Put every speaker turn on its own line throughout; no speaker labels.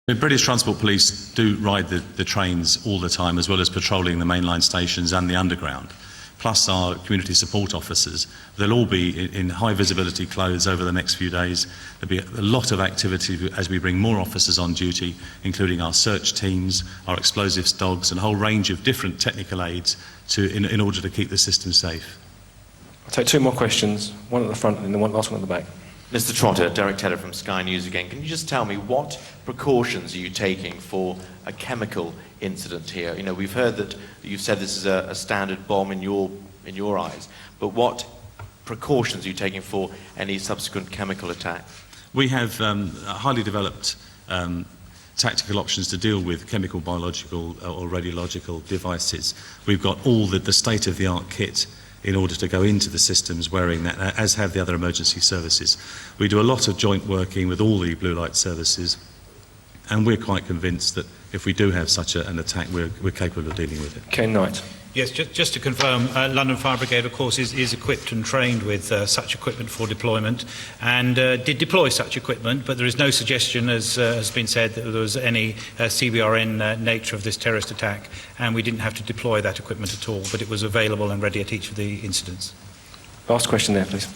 The British Transport Police do ride the trains all the time, as well as patrolling the mainline stations and the underground. Plus our community support officers. They'll all be in high visibility clothes over the next few days. There'll be a lot of activity as we bring more officers on duty, including our search teams, our explosives dogs, and a whole range of different technical aids in order to keep the system safe.
I'll take two more questions, one at the front and the last one at the back.
Mr. Trotter, Derek Tedder from Sky News again. Can you just tell me what precautions are you taking for a chemical incident here? You know, we've heard that you've said this is a standard bomb in your eyes, but what precautions are you taking for any subsequent chemical attack? We have highly developed tactical options to deal with chemical, biological or radiological devices. We've got all the state-of-the-art kit in order to go into the systems wearing that, as have the other emergency services. We do a lot of joint working with all the blue light services, and we're quite convinced that if we do have such an attack, we're capable of dealing with it.
Ken Knight.
Yes, just to confirm, London Fire Brigade, of course, is equipped and trained with such equipment for deployment, and did deploy such equipment, but there is no suggestion, as has been said, that there was any CBRN nature of this terrorist attack, and we didn't have to deploy that equipment at all, but it was available and ready at each of the incidents.
Last question there, please.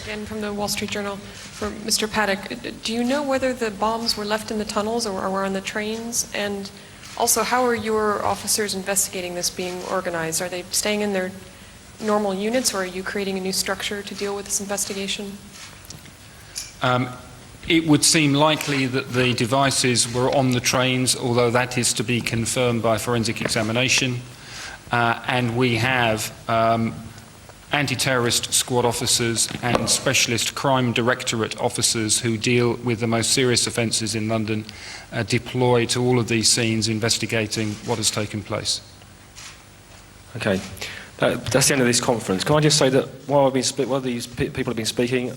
Again, from the Wall Street Journal, for Mr. Paddock, do you know whether the bombs were left in the tunnels or were on the trains? And also, how are your officers investigating this being organized? Are they staying in their normal units, or are you creating a new structure to deal with this investigation?
It would seem likely that the devices were on the trains, although that is to be confirmed by forensic examination. And we have anti-terrorist squad officers and specialist crime directorate officers who deal with the most serious offences in London deployed to all of these scenes investigating what has taken place. Okay, that's the end of this conference. Can I just say that while these people have been speaking,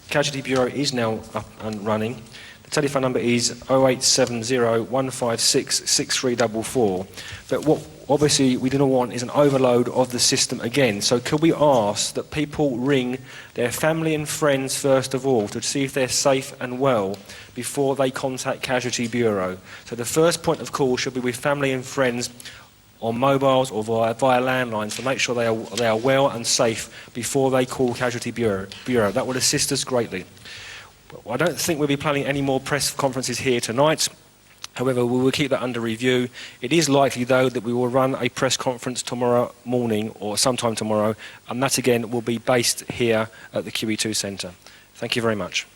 Casualty Bureau is now up and running. The telephone number is 0870 156 6344. But what obviously we do not want is an overload of the system again. So could we ask that people ring their family and friends first of all to see if they're safe and well before they contact Casualty Bureau. So the first point of call should be with family and friends on mobiles or via landlines to make sure they are well and safe before they call Casualty Bureau. That would assist us greatly. I don't think we'll be planning any more press conferences here tonight. However, we will keep that under review. It is likely, though, that we will run a press conference tomorrow morning or sometime tomorrow, and that again will be based here at the QE2 Centre. Thank you very much.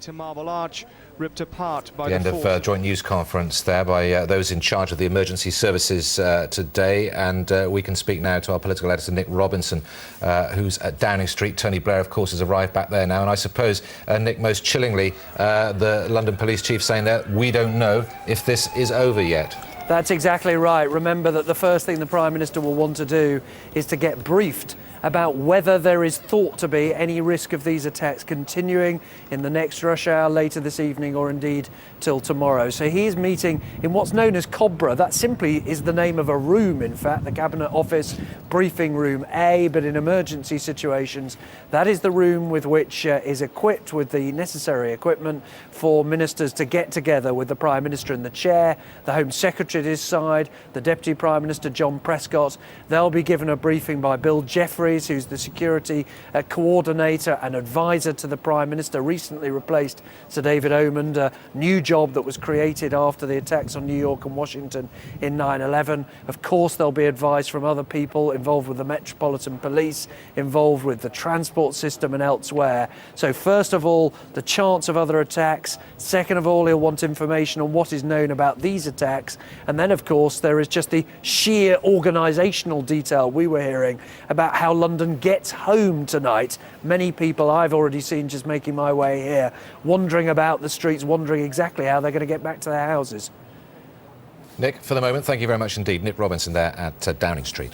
To Marble Arch, ripped apart by
the end of joint news conference there by those in charge of the emergency services today, and we can speak now to our political editor Nick Robinson, who's at Downing Street. Tony Blair, of course, has arrived back there now, and I suppose, Nick, most chillingly, the London Police Chief saying that we don't know if this is over yet.
That's exactly right. Remember that the first thing the Prime Minister will want to do is to get briefed about whether there is thought to be any risk of these attacks continuing in the next rush hour later this evening or indeed till tomorrow. So he is meeting in what's known as Cobra. That simply is the name of a room, in fact, the Cabinet Office Briefing Room A, but in emergency situations, that is the room with which is equipped with the necessary equipment for ministers to get together with the Prime Minister and the Chair, the Home Secretary at his side, the Deputy Prime Minister John Prescott. They'll be given a briefing by Bill Jeffries, who's the security coordinator and advisor to the Prime Minister, recently replaced Sir David Omand, a new job that was created after the attacks on New York and Washington in 9/11. Of course, there'll be advice from other people involved with the Metropolitan Police, involved with the transport system and elsewhere. So first of all, the chance of other attacks. Second of all, he'll want information on what is known about these attacks. And then, of course, there is just the sheer organisational detail we were hearing about how London gets home tonight. Many people I've already seen just making my way here, wandering about the streets, wondering exactly how they're going to get back to their houses.
Nick, for the moment, thank you very much indeed. Nick Robinson there at Downing Street.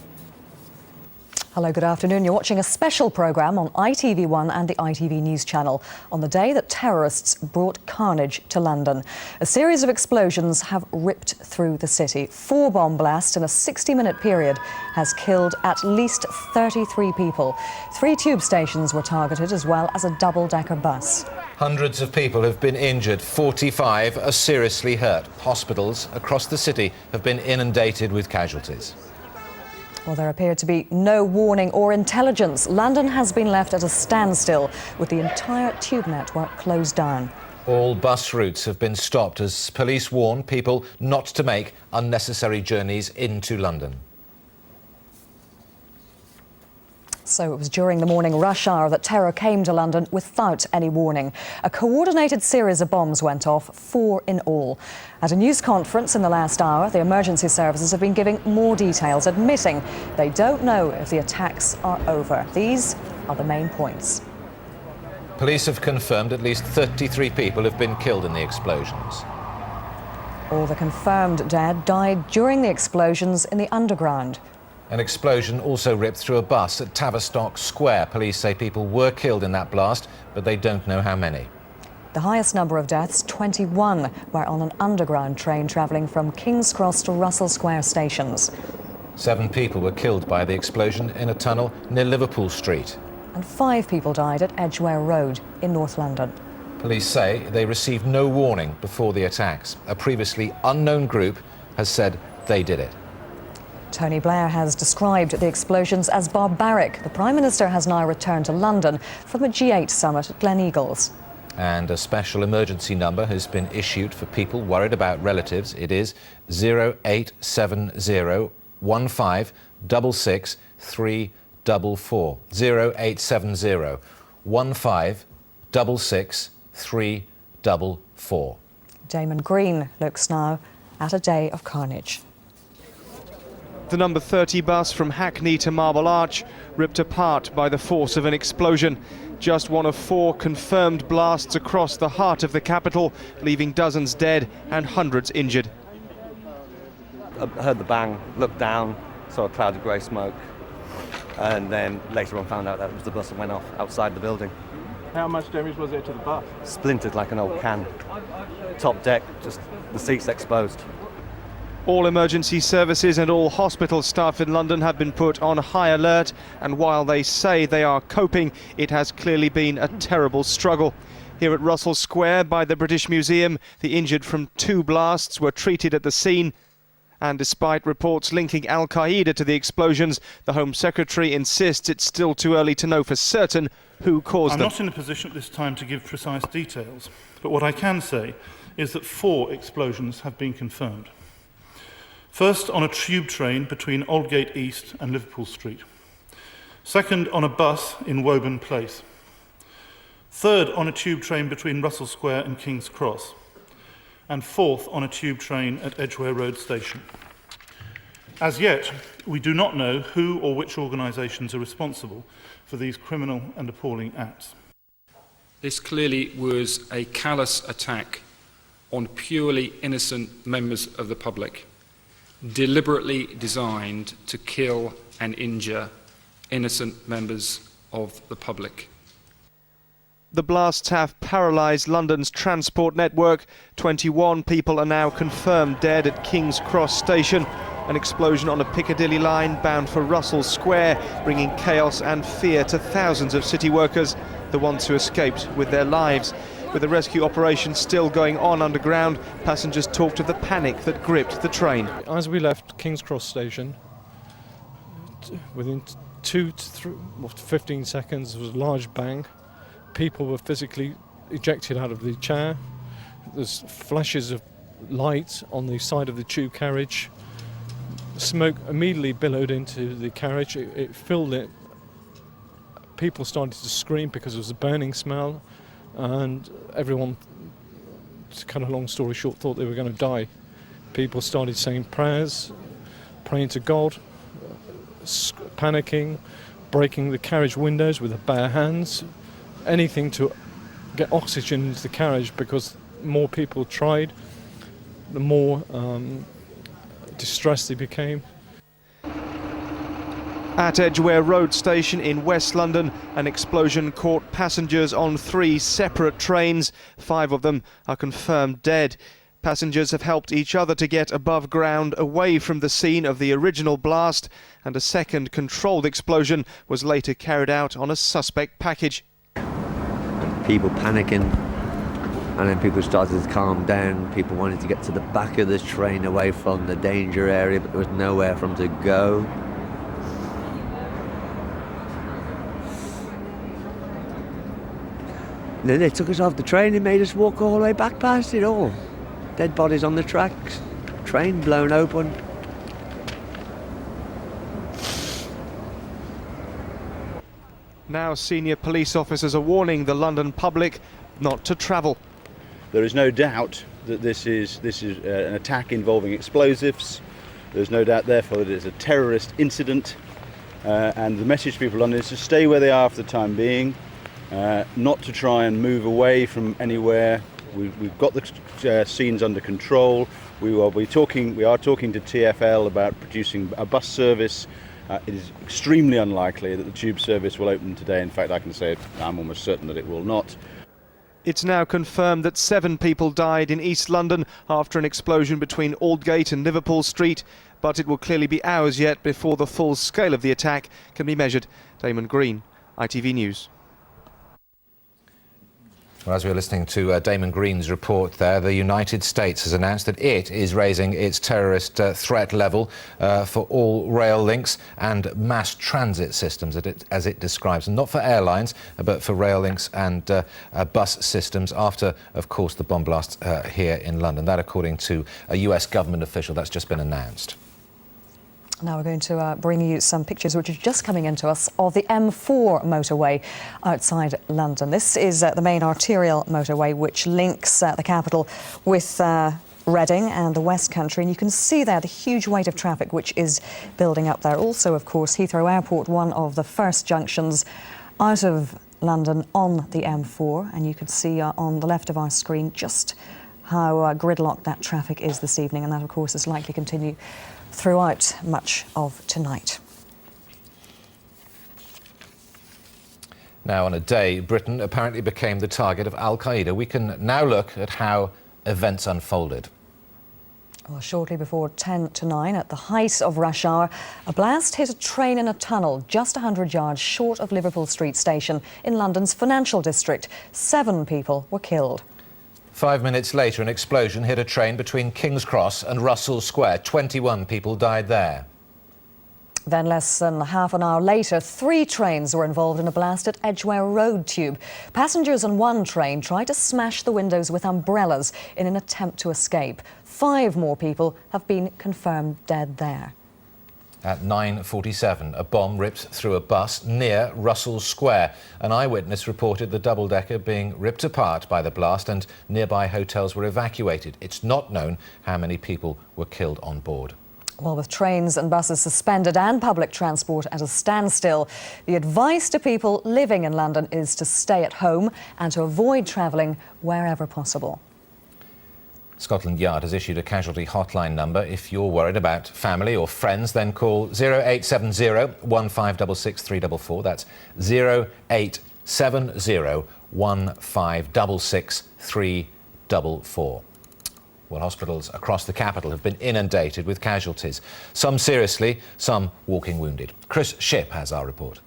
Hello, good afternoon. You're watching a special programme on ITV1 and the ITV News channel on the day that terrorists brought carnage to London. A series of explosions have ripped through the city. 4 bomb blasts in a 60-minute period has killed at least 33 people. 3 tube stations were targeted as well as a double-decker bus.
Hundreds of people have been injured, 45 are seriously hurt. Hospitals across the city have been inundated with casualties.
Well, there appeared to be no warning or intelligence. London has been left at a standstill with the entire tube network closed down.
All bus routes have been stopped as police warn people not to make unnecessary journeys into London.
So it was during the morning rush hour that terror came to London without any warning. A coordinated series of bombs went off, 4 in all. At a news conference in the last hour, the emergency services have been giving more details, admitting they don't know if the attacks are over. These are the main points.
Police have confirmed at least 33 people have been killed in the explosions.
All the confirmed dead died during the explosions in the underground.
An explosion also ripped through a bus at Tavistock Square. Police say people were killed in that blast, but they don't know how many.
The highest number of deaths, 21, were on an underground train travelling from King's Cross to Russell Square stations.
7 people were killed by the explosion in a tunnel near Liverpool Street.
And 5 people died at Edgware Road in North London.
Police say they received no warning before the attacks. A previously unknown group has said they did it.
Tony Blair has described the explosions as barbaric. The Prime Minister has now returned to London from a G8 summit at Gleneagles.
And a special emergency number has been issued for people worried about relatives. It is 0870 15 66 344. 0870 15 66 344.
Damon Green looks now at a day of carnage.
The number 30 bus from Hackney to Marble Arch ripped apart by the force of an explosion. Just one of 4 confirmed blasts across the heart of the capital, leaving dozens dead and hundreds injured.
I heard the bang, looked down, saw a cloud of grey smoke, and then later on found out that it was the bus that went off outside the building.
How much damage was there to the bus?
Splintered like an old can. Top deck, just the seats exposed.
All emergency services and all hospital staff in London have been put on high alert, and while they say they are coping, it has clearly been a terrible struggle. Here at Russell Square by the British Museum, the injured from 2 blasts were treated at the scene. And despite reports linking Al-Qaeda to the explosions, the Home Secretary insists it's still too early to know for certain who caused them.
I'm not in a position at this time to give precise details, but what I can say is that 4 explosions have been confirmed. First, on a tube train between Aldgate East and Liverpool Street. Second, on a bus in Woburn Place. Third, on a tube train between Russell Square and King's Cross. And fourth, on a tube train at Edgware Road Station. As yet, we do not know who or which organisations are responsible for these criminal and appalling acts.
This clearly was a callous attack on purely innocent members of the public, deliberately designed to kill and injure innocent members of the public.
The blasts have paralysed London's transport network. 21 people are now confirmed dead at King's Cross Station. An explosion on a Piccadilly line bound for Russell Square, bringing chaos and fear to thousands of city workers, the ones who escaped with their lives. With the rescue operation still going on underground, passengers talked of the panic that gripped the train.
As we left King's Cross Station, within 2 to 15 seconds, there was a large bang. People were physically ejected out of the chair. There's flashes of light on the side of the tube carriage. Smoke immediately billowed into the carriage. It filled it. People started to scream because there was a burning smell, and everyone, to cut a long story short, thought they were going to die. People started saying prayers, praying to God, panicking, breaking the carriage windows with their bare hands, anything to get oxygen into the carriage, because more people tried, the more distressed they became.
At Edgware Road Station in West London, an explosion caught passengers on 3 separate trains. 5 of them are confirmed dead. Passengers have helped each other to get above ground away from the scene of the original blast, and a second controlled explosion was later carried out on a suspect package.
People panicking, and then people started to calm down. People wanted to get to the back of the train away from the danger area, but there was nowhere for them to go. And then they took us off the train and made us walk all the way back past it all. Dead bodies on the tracks, train blown open.
Now senior police officers are warning the London public not to travel.
There is no doubt that this is an attack involving explosives. There's no doubt therefore that it's a terrorist incident, and the message to people in London is to stay where they are for the time being. Not to try and move away from anywhere. We've got the scenes under control. We are talking to TfL about producing a bus service. It is extremely unlikely that the tube service will open today. In fact, I can say I'm almost certain that it will not.
It's now confirmed that 7 people died in East London after an explosion between Aldgate and Liverpool Street, but it will clearly be hours yet before the full scale of the attack can be measured. Damon Green, ITV News.
Well, as we were listening to Damon Green's report there, the United States has announced that it is raising its terrorist threat level for all rail links and mass transit systems, as it describes, and not for airlines, but for rail links and bus systems after, of course, the bomb blast here in London. That, according to a US government official, that's just been announced.
Now we're going to bring you some pictures which are just coming into us of the M4 motorway outside London. This is the main arterial motorway which links the capital with Reading and the West Country, and you can see there the huge weight of traffic which is building up there. Also, of course, Heathrow Airport, one of the first junctions out of London on the M4, and you can see on the left of our screen just how gridlocked that traffic is this evening, and that, of course, is likely to continue throughout much of tonight.
Now, on a day Britain apparently became the target of Al-Qaeda, we can now look at how events unfolded.
Well, shortly before 10 to 9, at the height of rush hour, a blast hit a train in a tunnel just 100 yards short of Liverpool Street Station in London's financial district. 7 people were killed.
5 minutes later, an explosion hit a train between King's Cross and Russell Square. 21 people died there.
Then less than half an hour later, 3 trains were involved in a blast at Edgware Road Tube. Passengers on one train tried to smash the windows with umbrellas in an attempt to escape. 5 more people have been confirmed dead there.
At 9:47, a bomb ripped through a bus near Russell Square. An eyewitness reported the double-decker being ripped apart by the blast and nearby hotels were evacuated. It's not known how many people were killed on board.
Well, with trains and buses suspended and public transport at a standstill, the advice to people living in London is to stay at home and to avoid travelling wherever possible.
Scotland Yard has issued a casualty hotline number. If you're worried about family or friends, then call 0870 1566 344. That's 0870 1566 344. Well, hospitals across the capital have been inundated with casualties, some seriously, some walking wounded. Chris Shipp has our report.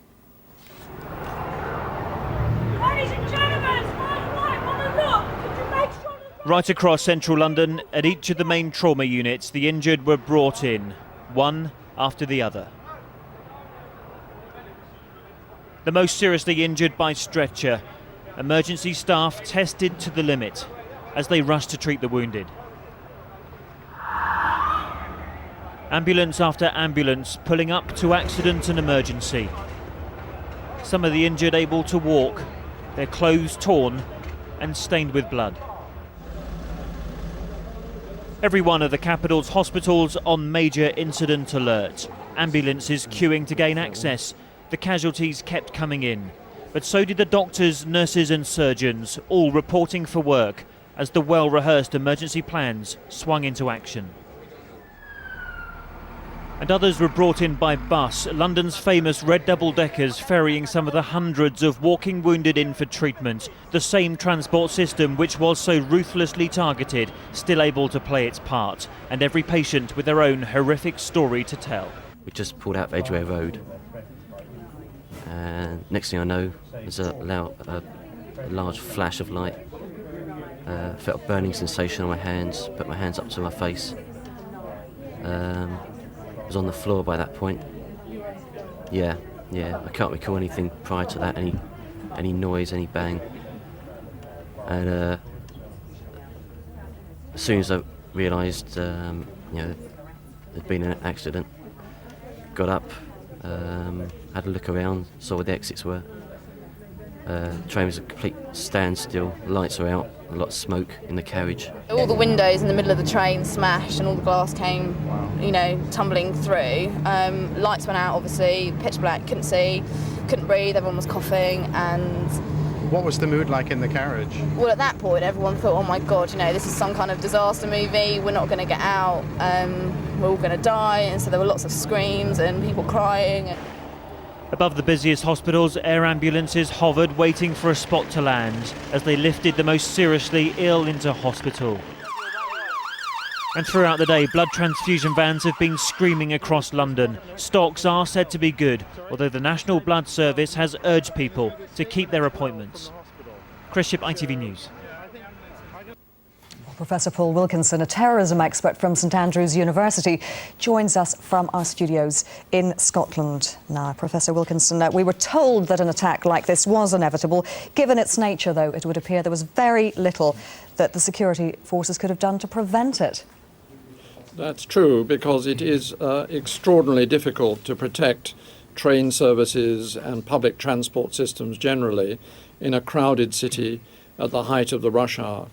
Right across central London, at each of the main trauma units, the injured were brought in, one after the other. The most seriously injured by stretcher. Emergency staff tested to the limit as they rushed to treat the wounded. Ambulance after ambulance pulling up to accident and emergency. Some of the injured able to walk, their clothes torn and stained with blood. Every one of the capital's hospitals on major incident alert. Ambulances queuing to gain access. The casualties kept coming in. But so did the doctors, nurses and surgeons, all reporting for work as the well-rehearsed emergency plans swung into action. And others were brought in by bus, London's famous red double-deckers ferrying some of the hundreds of walking wounded in for treatment. The same transport system which was so ruthlessly targeted, still able to play its part, and every patient with their own horrific story to tell.
We just pulled out of Edgware Road, and next thing I know, there's a large flash of light. Felt a burning sensation on my hands, put my hands up to my face. Was on the floor by that point. Yeah, I can't recall anything prior to that, any noise, any bang. And as soon as I realised, there'd been an accident, got up, had a look around, saw where the exits were. Train was a complete standstill, lights were out, a lot of smoke in the carriage.
All the windows in the middle of the train smashed and all the glass came, tumbling through. Lights went out, obviously, pitch black, couldn't see, couldn't breathe, everyone was coughing. And
what was the mood like in the carriage?
Well, at that point, everyone thought, oh my God, this is some kind of disaster movie, we're not going to get out, we're all going to die. And so there were lots of screams and people crying.
Above the busiest hospitals, air ambulances hovered waiting for a spot to land as they lifted the most seriously ill into hospital. And throughout the day, blood transfusion vans have been screaming across London. Stocks are said to be good, although the National Blood Service has urged people to keep their appointments. Chris Ship, ITV News.
Professor Paul Wilkinson, a terrorism expert from St Andrews University, joins us from our studios in Scotland. Now, Professor Wilkinson, we were told that an attack like this was inevitable. Given its nature, though, it would appear there was very little that the security forces could have done to prevent it.
That's true, because it is extraordinarily difficult to protect train services and public transport systems generally in a crowded city at the height of the rush hour.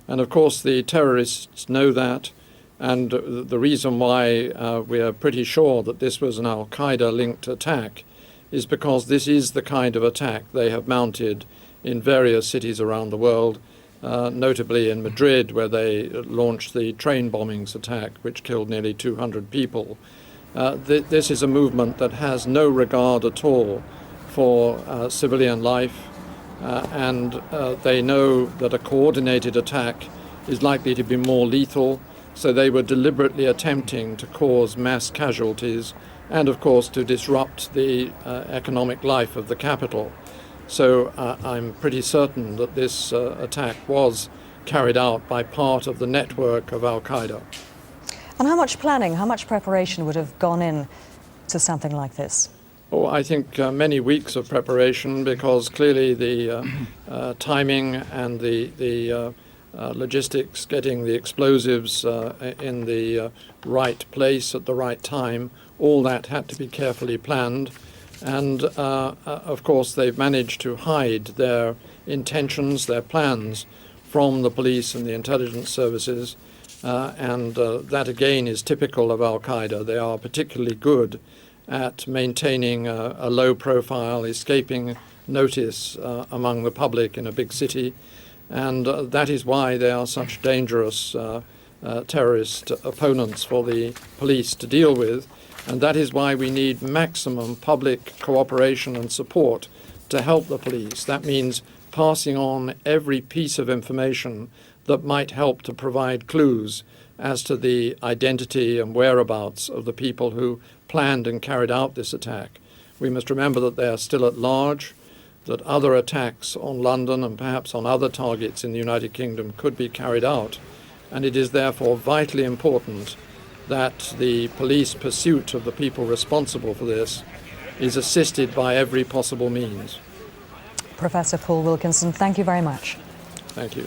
And of course the terrorists know that, and the reason why we are pretty sure that this was an Al-Qaeda linked attack is because this is the kind of attack they have mounted in various cities around the world, notably in Madrid, where they launched the train bombings attack which killed nearly 200 people. This is a movement that has no regard at all for civilian life. And they know that a coordinated attack is likely to be more lethal, so they were deliberately attempting to cause mass casualties and, of course, to disrupt the economic life of the capital. So I'm pretty certain that this attack was carried out by part of the network of Al-Qaeda.
And how much planning, how much preparation would have gone in to something like this?
Oh, I think many weeks of preparation, because clearly the timing and the logistics, getting the explosives in the right place at the right time, all that had to be carefully planned. And of course they've managed to hide their intentions, their plans from the police and the intelligence services. And that again is typical of Al-Qaeda. They are particularly good at maintaining a low profile, escaping notice among the public in a big city. And that is why they are such dangerous terrorist opponents for the police to deal with. And that is why we need maximum public cooperation and support to help the police. That means passing on every piece of information that might help to provide clues as to the identity and whereabouts of the people who planned and carried out this attack. We must remember that they are still at large, that other attacks on London and perhaps on other targets in the United Kingdom could be carried out, and it is therefore vitally important that the police pursuit of the people responsible for this is assisted by every possible means.
Professor Paul Wilkinson, thank you very much.
Thank you.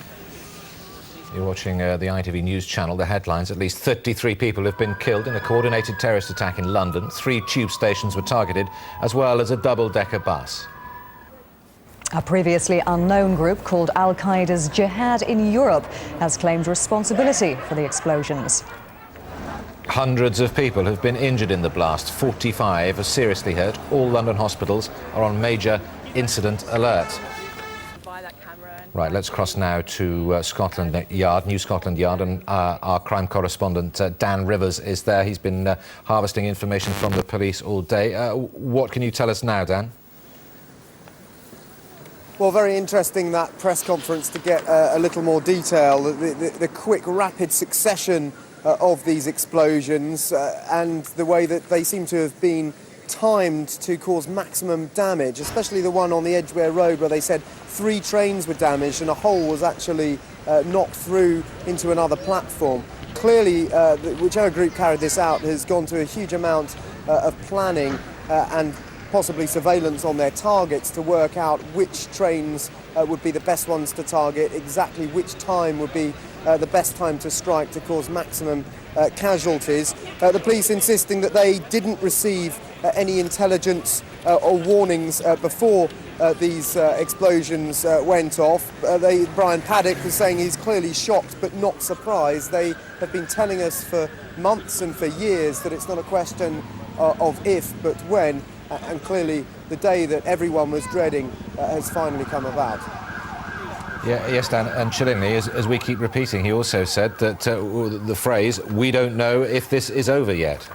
You're watching the ITV News channel. The headlines: at least 33 people have been killed in a coordinated terrorist attack in London. 3 tube stations were targeted, as well as a double-decker bus.
A previously unknown group called Al-Qaeda's Jihad in Europe has claimed responsibility for the explosions.
Hundreds of people have been injured in the blast. 45 are seriously hurt. All London hospitals are on major incident alert. Right, let's cross now to Scotland Yard, New Scotland Yard, and our crime correspondent Dan Rivers is there. He's been harvesting information from the police all day. What can you tell us now, Dan?
Well, very interesting, that press conference, to get a little more detail. The quick, rapid succession of these explosions and the way that they seem to have been timed to cause maximum damage, especially the one on the Edgware Road where they said 3 trains were damaged and a hole was actually knocked through into another platform. Clearly, whichever group carried this out has gone to a huge amount of planning and possibly surveillance on their targets to work out which trains would be the best ones to target, exactly which time would be the best time to strike to cause maximum casualties. The police insisting that they didn't receive any intelligence or warnings before these explosions went off. Brian Paddock was saying he's clearly shocked but not surprised. They have been telling us for months and for years that it's not a question of if but when, and clearly the day that everyone was dreading has finally come about.
Yeah, yes, Dan, and chillingly, as we keep repeating, he also said that the phrase, "we don't know if this is over yet."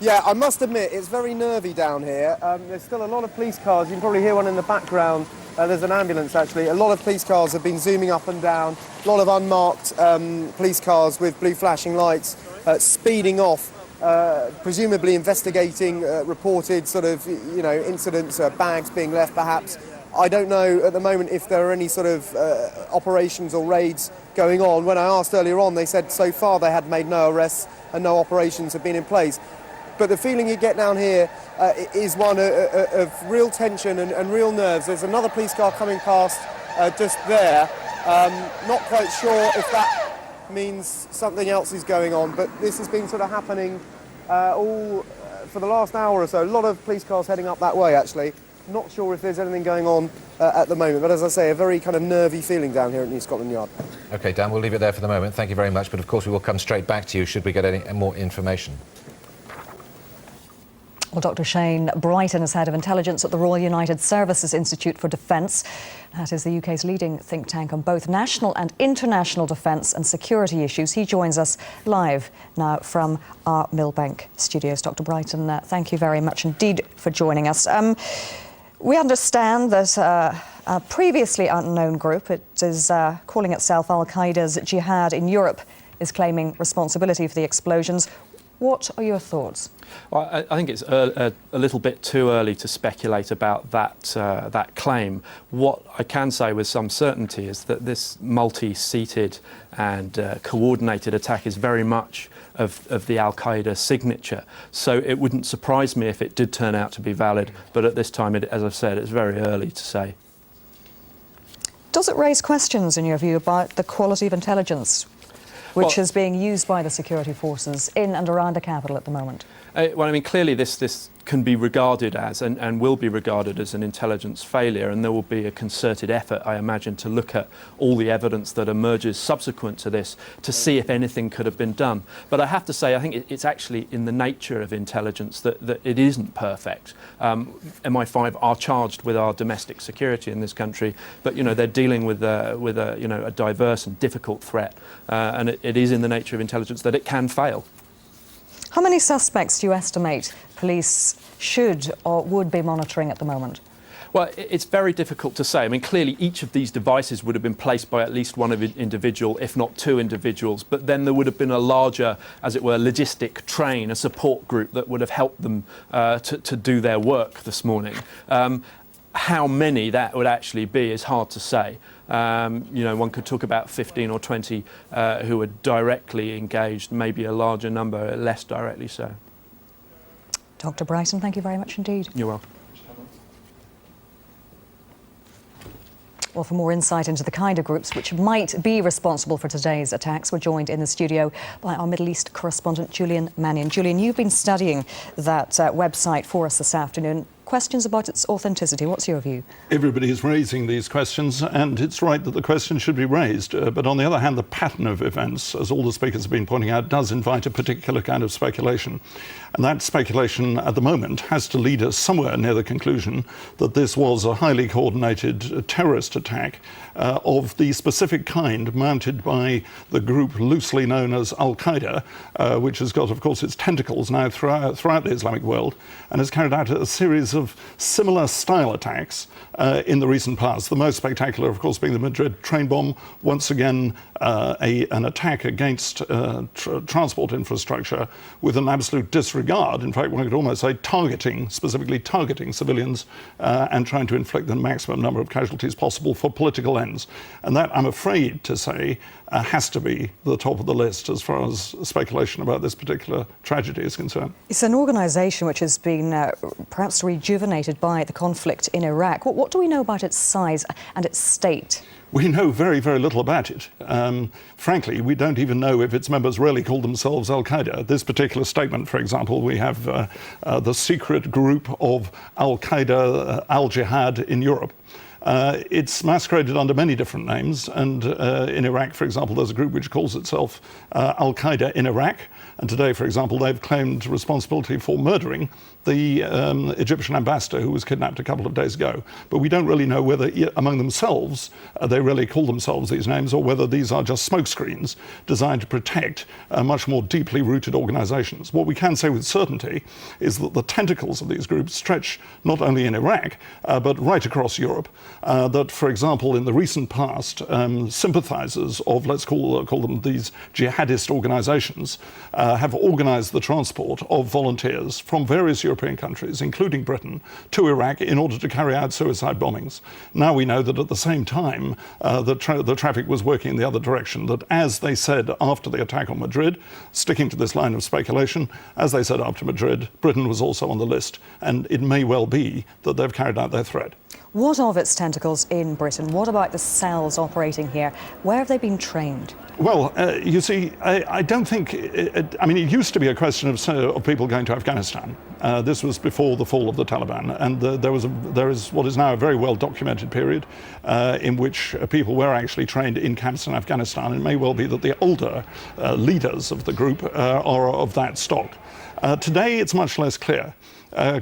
Yeah, I must admit, it's very nervy down here. There's still a lot of police cars. You can probably hear one in the background. There's an ambulance, actually. A lot of police cars have been zooming up and down. A lot of unmarked police cars with blue flashing lights speeding off, presumably investigating reported sort of, incidents, bags being left, perhaps. I don't know at the moment if there are any sort of operations or raids going on. When I asked earlier on, they said so far they had made no arrests and no operations have been in place. But the feeling you get down here is one of real tension and real nerves. There's another police car coming past just there. Not quite sure if that means something else is going on, but this has been sort of happening all for the last hour or so. A lot of police cars heading up that way, actually. Not sure if there's anything going on at the moment, but as I say, a very kind of nervy feeling down here at New Scotland Yard.
OK, Dan, we'll leave it there for the moment. Thank you very much, but of course we will come straight back to you should we get any more information.
Well, Dr. Shane Brighton is head of intelligence at the Royal United Services Institute for Defence. That is the UK's leading think tank on both national and international defence and security issues. He joins us live now from our Millbank studios. Dr. Brighton, thank you very much indeed for joining us. We understand that a previously unknown group, it is calling itself Al-Qaeda's Jihad in Europe, is claiming responsibility for the explosions. What are your thoughts?
Well, I think it's a little bit too early to speculate about that claim. What I can say with some certainty is that this multi-seated and coordinated attack is very much of the Al-Qaeda signature. So it wouldn't surprise me if it did turn out to be valid, but at this time, as I've said, it's very early to say.
Does it raise questions, in your view, about the quality of intelligence which is being used by the security forces in and around the capital at the moment?
Well, I mean, clearly this can be regarded as, and will be regarded as, an intelligence failure, and there will be a concerted effort, I imagine, to look at all the evidence that emerges subsequent to this to see if anything could have been done. But I have to say, I think it's actually in the nature of intelligence that it isn't perfect. MI5 are charged with our domestic security in this country, but they're dealing with a diverse and difficult threat, and it is in the nature of intelligence that it can fail.
How many suspects do you estimate police should or would be monitoring at the moment?
Well, it's very difficult to say. I mean, clearly each of these devices would have been placed by at least one individual, if not 2 individuals, but then there would have been a larger, as it were, logistic train, a support group that would have helped them to do their work this morning. How many that would actually be is hard to say. One could talk about 15 or 20 who are directly engaged, maybe a larger number, less directly so.
Dr. Brighton, thank you very much indeed.
You're welcome.
Well, for more insight into the kind of groups which might be responsible for today's attacks, we're joined in the studio by our Middle East correspondent, Julian Mannion. Julian, you've been studying that website for us this afternoon. questions about its authenticity. What's your view?
Everybody is raising these questions, and it's right that the question should be raised. But on the other hand, the pattern of events, as all the speakers have been pointing out, does invite a particular kind of speculation. And that speculation at the moment has to lead us somewhere near the conclusion that this was a highly coordinated terrorist attack of the specific kind mounted by the group loosely known as Al-Qaeda, which has got, of course, its tentacles now throughout the Islamic world, and has carried out a series of similar style attacks in the recent past. The most spectacular, of course, being the Madrid train bomb, once again an attack against transport infrastructure with an absolute disregard. In fact, one could almost say specifically targeting civilians and trying to inflict the maximum number of casualties possible for political ends. And that, I'm afraid to say, has to be the top of the list as far as speculation about this particular tragedy is concerned.
It's an organisation which has been perhaps rejuvenated by the conflict in Iraq. What do we know about its size and its state?
We know very, very little about it. Frankly, we don't even know if its members really call themselves Al-Qaeda. This particular statement, for example, we have the secret group of Al-Qaeda, Al-Jihad in Europe. It's masqueraded under many different names, and in Iraq, for example, there's a group which calls itself Al-Qaeda in Iraq, and today, for example, they've claimed responsibility for murdering the Egyptian ambassador who was kidnapped a couple of days ago. But we don't really know whether among themselves they really call themselves these names, or whether these are just smokescreens designed to protect much more deeply rooted organizations. What we can say with certainty is that the tentacles of these groups stretch not only in Iraq, but right across Europe. That, for example, in the recent past, sympathizers of, let's call them these jihadist organizations, have organized the transport of volunteers from various European countries, including Britain, to Iraq in order to carry out suicide bombings. Now we know that at the same time, the traffic was working in the other direction, that as they said after the attack on Madrid, sticking to this line of speculation, as they said after Madrid, Britain was also on the list, and it may well be that they've carried out their threat.
What of its tentacles in Britain? What about the cells operating here? Where have they been trained?
Well, you see, I don't think, I mean, it used to be a question of people going to Afghanistan. This was before the fall of the Taliban, and there is what is now a very well documented period in which people were actually trained in camps in Afghanistan. It may well be that the older leaders of the group are of that stock. Today, it's much less clear.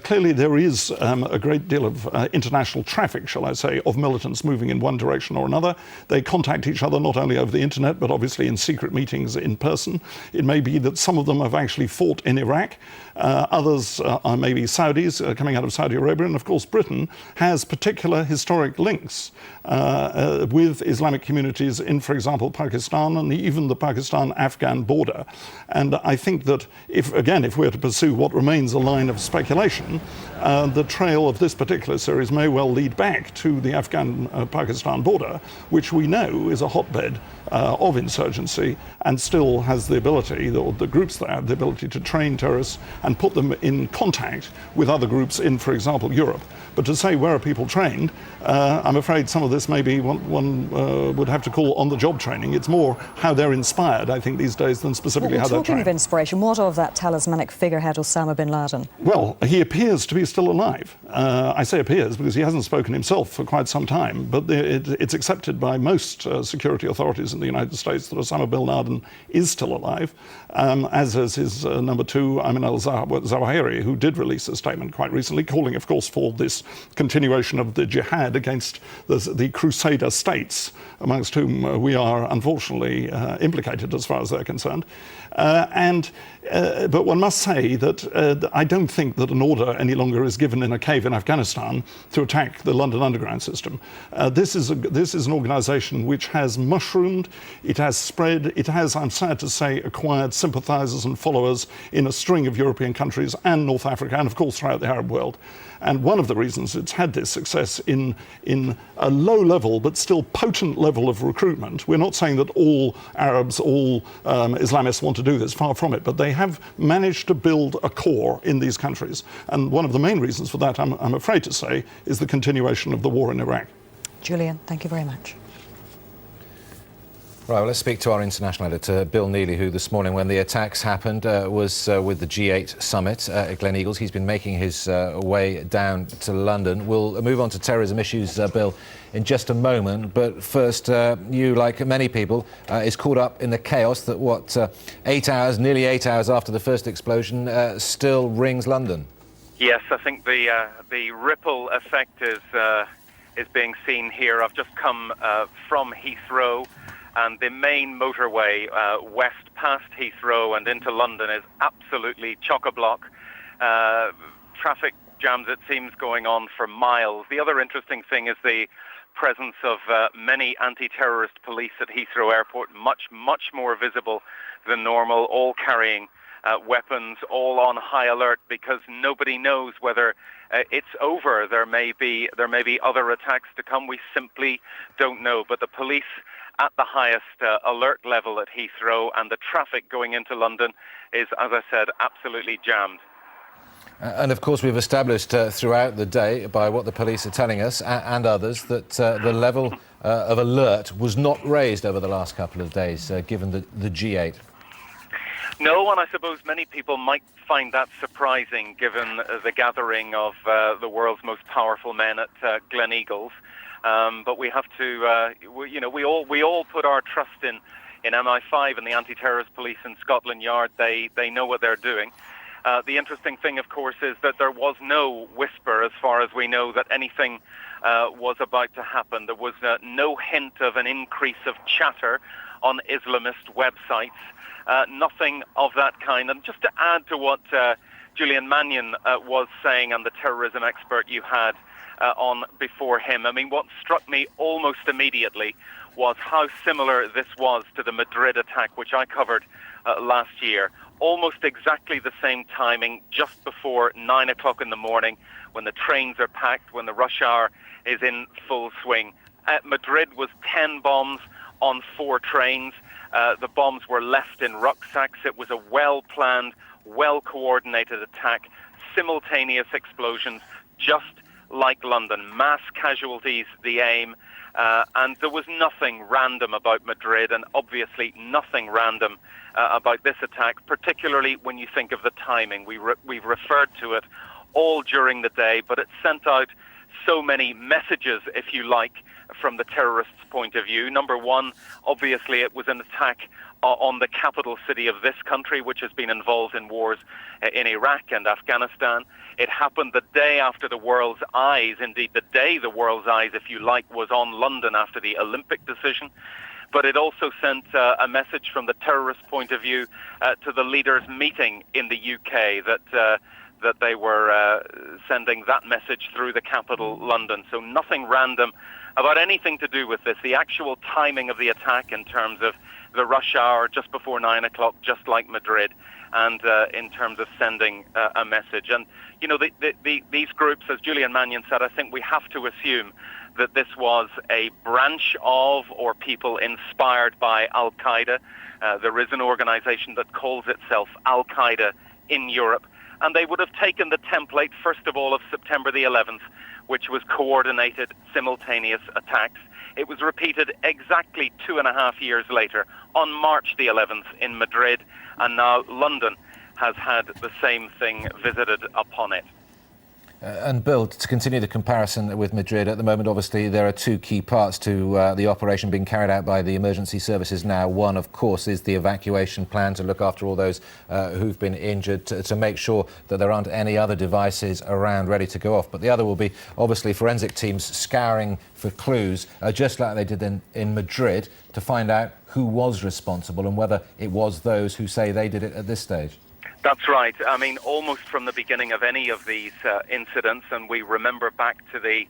Clearly, there is a great deal of international traffic, shall I say, of militants moving in one direction or another. They contact each other not only over the internet, but obviously in secret meetings in person. It may be that some of them have actually fought in Iraq. Others are maybe Saudis coming out of Saudi Arabia. And of course, Britain has particular historic links with Islamic communities in, for example, Pakistan and even the Pakistan-Afghan border. And I think that if we're to pursue what remains a line of speculation, the trail of this particular series may well lead back to the Afghan-Pakistan border, which we know is a hotbed of insurgency and still has the ability, or the groups there have the ability to train terrorists and put them in contact with other groups in, for example, Europe. But to say where are people trained, I'm afraid some of this maybe one would have to call on-the-job training. It's more how they're inspired, I think, these days than specifically how they're trained.
Talking of inspiration, what of that talismanic figurehead Osama bin Laden?
Well, he appears to be still alive. I say appears because he hasn't spoken himself for quite some time, but it's accepted by most security authorities in the United States that Osama bin Laden is still alive, as is his number two, Ayman al-Zawahiri, who did release a statement quite recently, calling, of course, for this continuation of the jihad against the Crusader states, amongst whom we are unfortunately implicated as far as they're concerned. But one must say that I don't think that an order any longer is given in a cave in Afghanistan to attack the London Underground system. This is an organisation which has mushroomed, it has spread, it has, I'm sad to say, acquired sympathisers and followers in a string of European countries and North Africa and, of course, throughout the Arab world. And one of the reasons it's had this success in a low level but still potent level of recruitment, we're not saying that all Arabs, all Islamists want to do this, far from it, but they have managed to build a core in these countries. And one of the main reasons for that, I'm afraid to say, is the continuation of the war in Iraq.
Julian, thank you very much.
Right, well, let's speak to our international editor, Bill Neely, who this morning, when the attacks happened, was with the G8 summit at Gleneagles. He's been making his way down to London. We'll move on to terrorism issues, Bill, in just a moment. But first, you, like many people, is caught up in the chaos that, nearly 8 hours after the first explosion, still rings London.
Yes, I think the ripple effect is being seen here. I've just come from Heathrow, and the main motorway west past Heathrow and into London is absolutely chock-a-block. Traffic jams, it seems, going on for miles. The other interesting thing is the presence of many anti-terrorist police at Heathrow Airport, much more visible than normal, all carrying weapons, all on high alert, because nobody knows whether it's over. There may be other attacks to come. We simply don't know. But the police at the highest alert level at Heathrow, and the traffic going into London is, as I said, absolutely jammed.
And of course, we've established throughout the day, by what the police are telling us and others, that the level of alert was not raised over the last couple of days, given the G8.
No, and I suppose many people might find that surprising, given the gathering of the world's most powerful men at Gleneagles. But we have to, we all put our trust in MI5 and the anti-terrorist police in Scotland Yard. They know what they're doing. The interesting thing, of course, is that there was no whisper, as far as we know, that anything was about to happen. There was no hint of an increase of chatter on Islamist websites. Nothing of that kind. And just to add to what Julian Mannion was saying, and the terrorism expert you had on before him, I mean, what struck me almost immediately was how similar this was to the Madrid attack, which I covered last year. Almost exactly the same timing, just before 9 o'clock in the morning, when the trains are packed, when the rush hour is in full swing. At Madrid was 10 bombs on 4 trains. The bombs were left in rucksacks. It was a well-planned, well-coordinated attack, simultaneous explosions, just like London. Mass casualties, the aim, and there was nothing random about Madrid, and obviously nothing random about this attack, particularly when you think of the timing. We've referred to it all during the day, but it sent out so many messages, if you like, from the terrorists' point of view. Number one, obviously it was an attack on the capital city of this country, which has been involved in wars in Iraq and Afghanistan. It happened the day after the world's eyes, indeed the day the world's eyes, if you like, was on London after the Olympic decision. But it also sent a message from the terrorist point of view to the leaders meeting in the UK that they were sending that message through the capital, London. So nothing random about anything to do with this. The actual timing of the attack in terms of the rush hour just before 9 o'clock, just like Madrid, and in terms of sending a message. And, you know, these groups, as Julian Mannion said, I think we have to assume that this was a branch of or people inspired by Al-Qaeda. There is an organization that calls itself Al-Qaeda in Europe. And they would have taken the template, first of all, of September the 11th, which was coordinated, simultaneous attacks. It was repeated exactly 2.5 years later, on March the 11th in Madrid, and now London has had the same thing visited upon it.
And Bill, to continue the comparison with Madrid, at the moment, obviously, there are 2 key parts to the operation being carried out by the emergency services now. One, of course, is the evacuation plan to look after all those who've been injured, to make sure that there aren't any other devices around ready to go off. But the other will be, obviously, forensic teams scouring for clues, just like they did in Madrid, to find out who was responsible and whether it was those who say they did it at this stage.
That's right. I mean, almost from the beginning of any of these incidents, and we remember back to the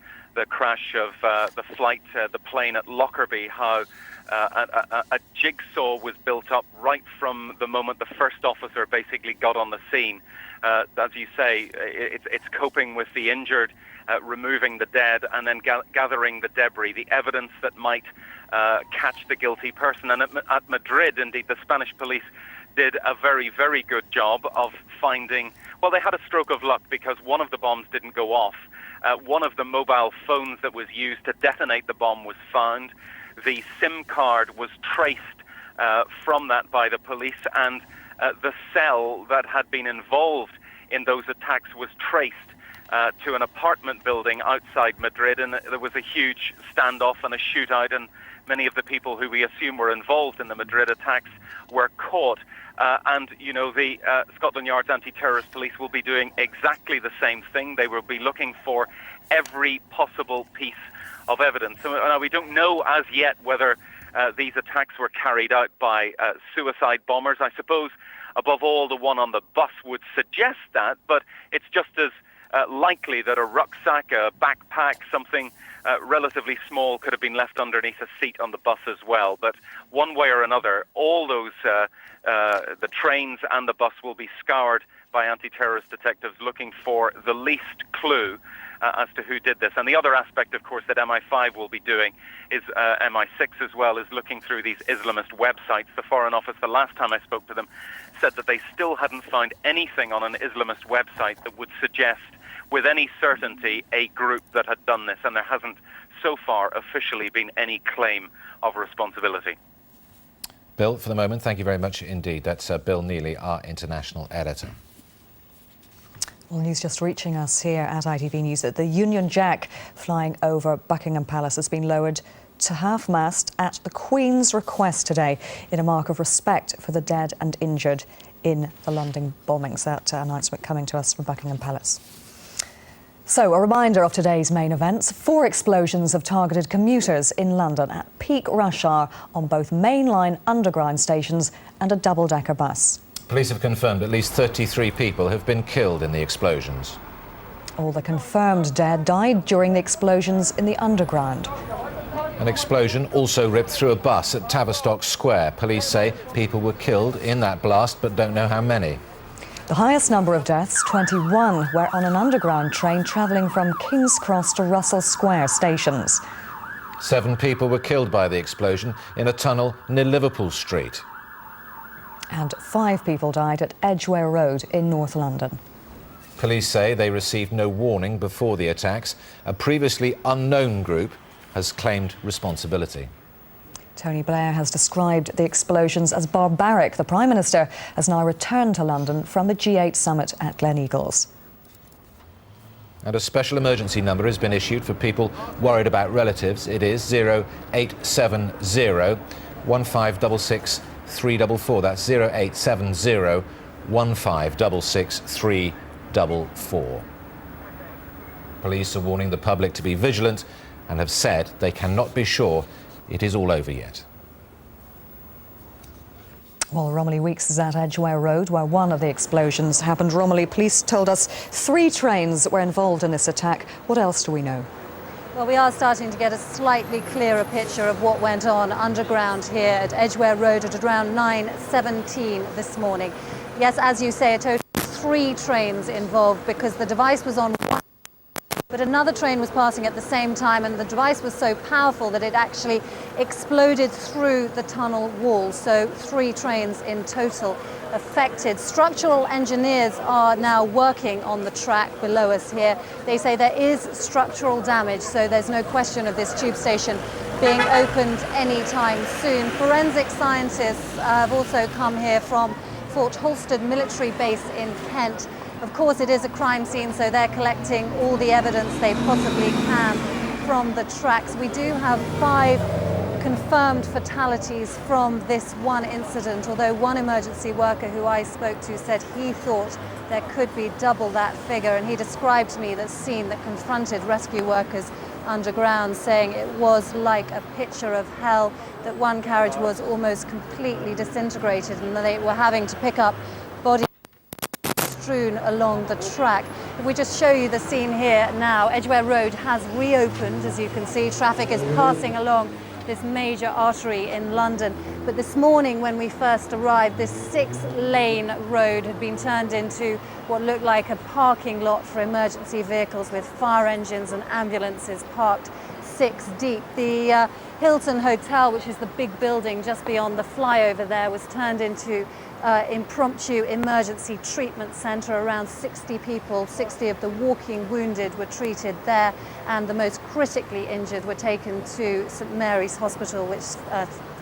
crash of the plane at Lockerbie, how a jigsaw was built up right from the moment the first officer basically got on the scene. As you say, it's coping with the injured, removing the dead, and then gathering the debris, the evidence that might catch the guilty person. And at Madrid, indeed, the Spanish police did a very, very good job of finding, well, they had a stroke of luck because one of the bombs didn't go off. One of the mobile phones that was used to detonate the bomb was found. the SIM card was traced from that by the police, and the cell that had been involved in those attacks was traced to an apartment building outside Madrid, and there was a huge standoff and a shootout, and many of the people who we assume were involved in the Madrid attacks were caught. And, you know, the Scotland Yard's anti-terrorist police will be doing exactly the same thing. They will be looking for every possible piece of evidence. So now we don't know as yet whether these attacks were carried out by suicide bombers. I suppose, above all, the one on the bus would suggest that, but it's just as likely that a rucksack, a backpack, something relatively small could have been left underneath a seat on the bus as well. But one way or another, all those, the trains and the bus will be scoured by anti-terrorist detectives looking for the least clue as to who did this. And the other aspect, of course, that MI5 will be doing is MI6 as well, is looking through these Islamist websites. The Foreign Office, the last time I spoke to them, said that they still hadn't found anything on an Islamist website that would suggest with any certainty a group that had done this, and there hasn't so far officially been any claim of responsibility.
Bill, for the moment, thank you very much indeed. That's Bill Neely, our international editor.
Well, news just reaching us here at ITV News that the Union Jack flying over Buckingham Palace has been lowered to half-mast at the Queen's request today in a mark of respect for the dead and injured in the London bombings. That announcement coming to us from Buckingham Palace. So, a reminder of today's main events. 4 explosions have targeted commuters in London at peak rush hour on both mainline underground stations and a double-decker bus.
Police have confirmed at least 33 people have been killed in the explosions.
All the confirmed dead died during the explosions in the underground.
An explosion also ripped through a bus at Tavistock Square. Police say people were killed in that blast, but don't know how many.
The highest number of deaths, 21, were on an underground train travelling from King's Cross to Russell Square stations.
7 people were killed by the explosion in a tunnel near Liverpool Street.
And 5 people died at Edgware Road in North London.
Police say they received no warning before the attacks. A previously unknown group has claimed responsibility.
Tony Blair has described the explosions as barbaric. The Prime Minister has now returned to London from the G8 summit at Gleneagles.
And a special emergency number has been issued for people worried about relatives. It is 0870 1566 344. That's 0870 1566 344. Police are warning the public to be vigilant and have said they cannot be sure it is all over yet.
Well, Romilly Weeks is at Edgware Road, where one of the explosions happened. Romilly, police told us 3 trains were involved in this attack. What else do we know?
Well, we are starting to get a slightly clearer picture of what went on underground here at Edgware Road at around 9:17 this morning. Yes, as you say, a total of 3 trains involved because the device was on one, but another train was passing at the same time, and the device was so powerful that it actually exploded through the tunnel wall. So 3 trains in total affected. Structural engineers are now working on the track below us here. They say there is structural damage, so there's no question of this tube station being opened anytime soon. Forensic scientists have also come here from Fort Holsted military base in Kent. Of course, it is a crime scene, so they're collecting all the evidence they possibly can from the tracks. We do have 5 confirmed fatalities from this one incident, although one emergency worker who I spoke to said he thought there could be double that figure, and he described to me the scene that confronted rescue workers underground, saying it was like a picture of hell, that one carriage was almost completely disintegrated and they were having to pick up bodies strewn along the track. If we just show you the scene here now, Edgware Road has reopened. As you can see, traffic is passing along this major artery in London. But this morning when we first arrived, this 6-lane road had been turned into what looked like a parking lot for emergency vehicles with fire engines and ambulances parked 6 deep. The Hilton Hotel, which is the big building just beyond the flyover there, was turned into impromptu emergency treatment centre. Around 60 people, 60 of the walking wounded were treated there, and the most critically injured were taken to St Mary's Hospital, which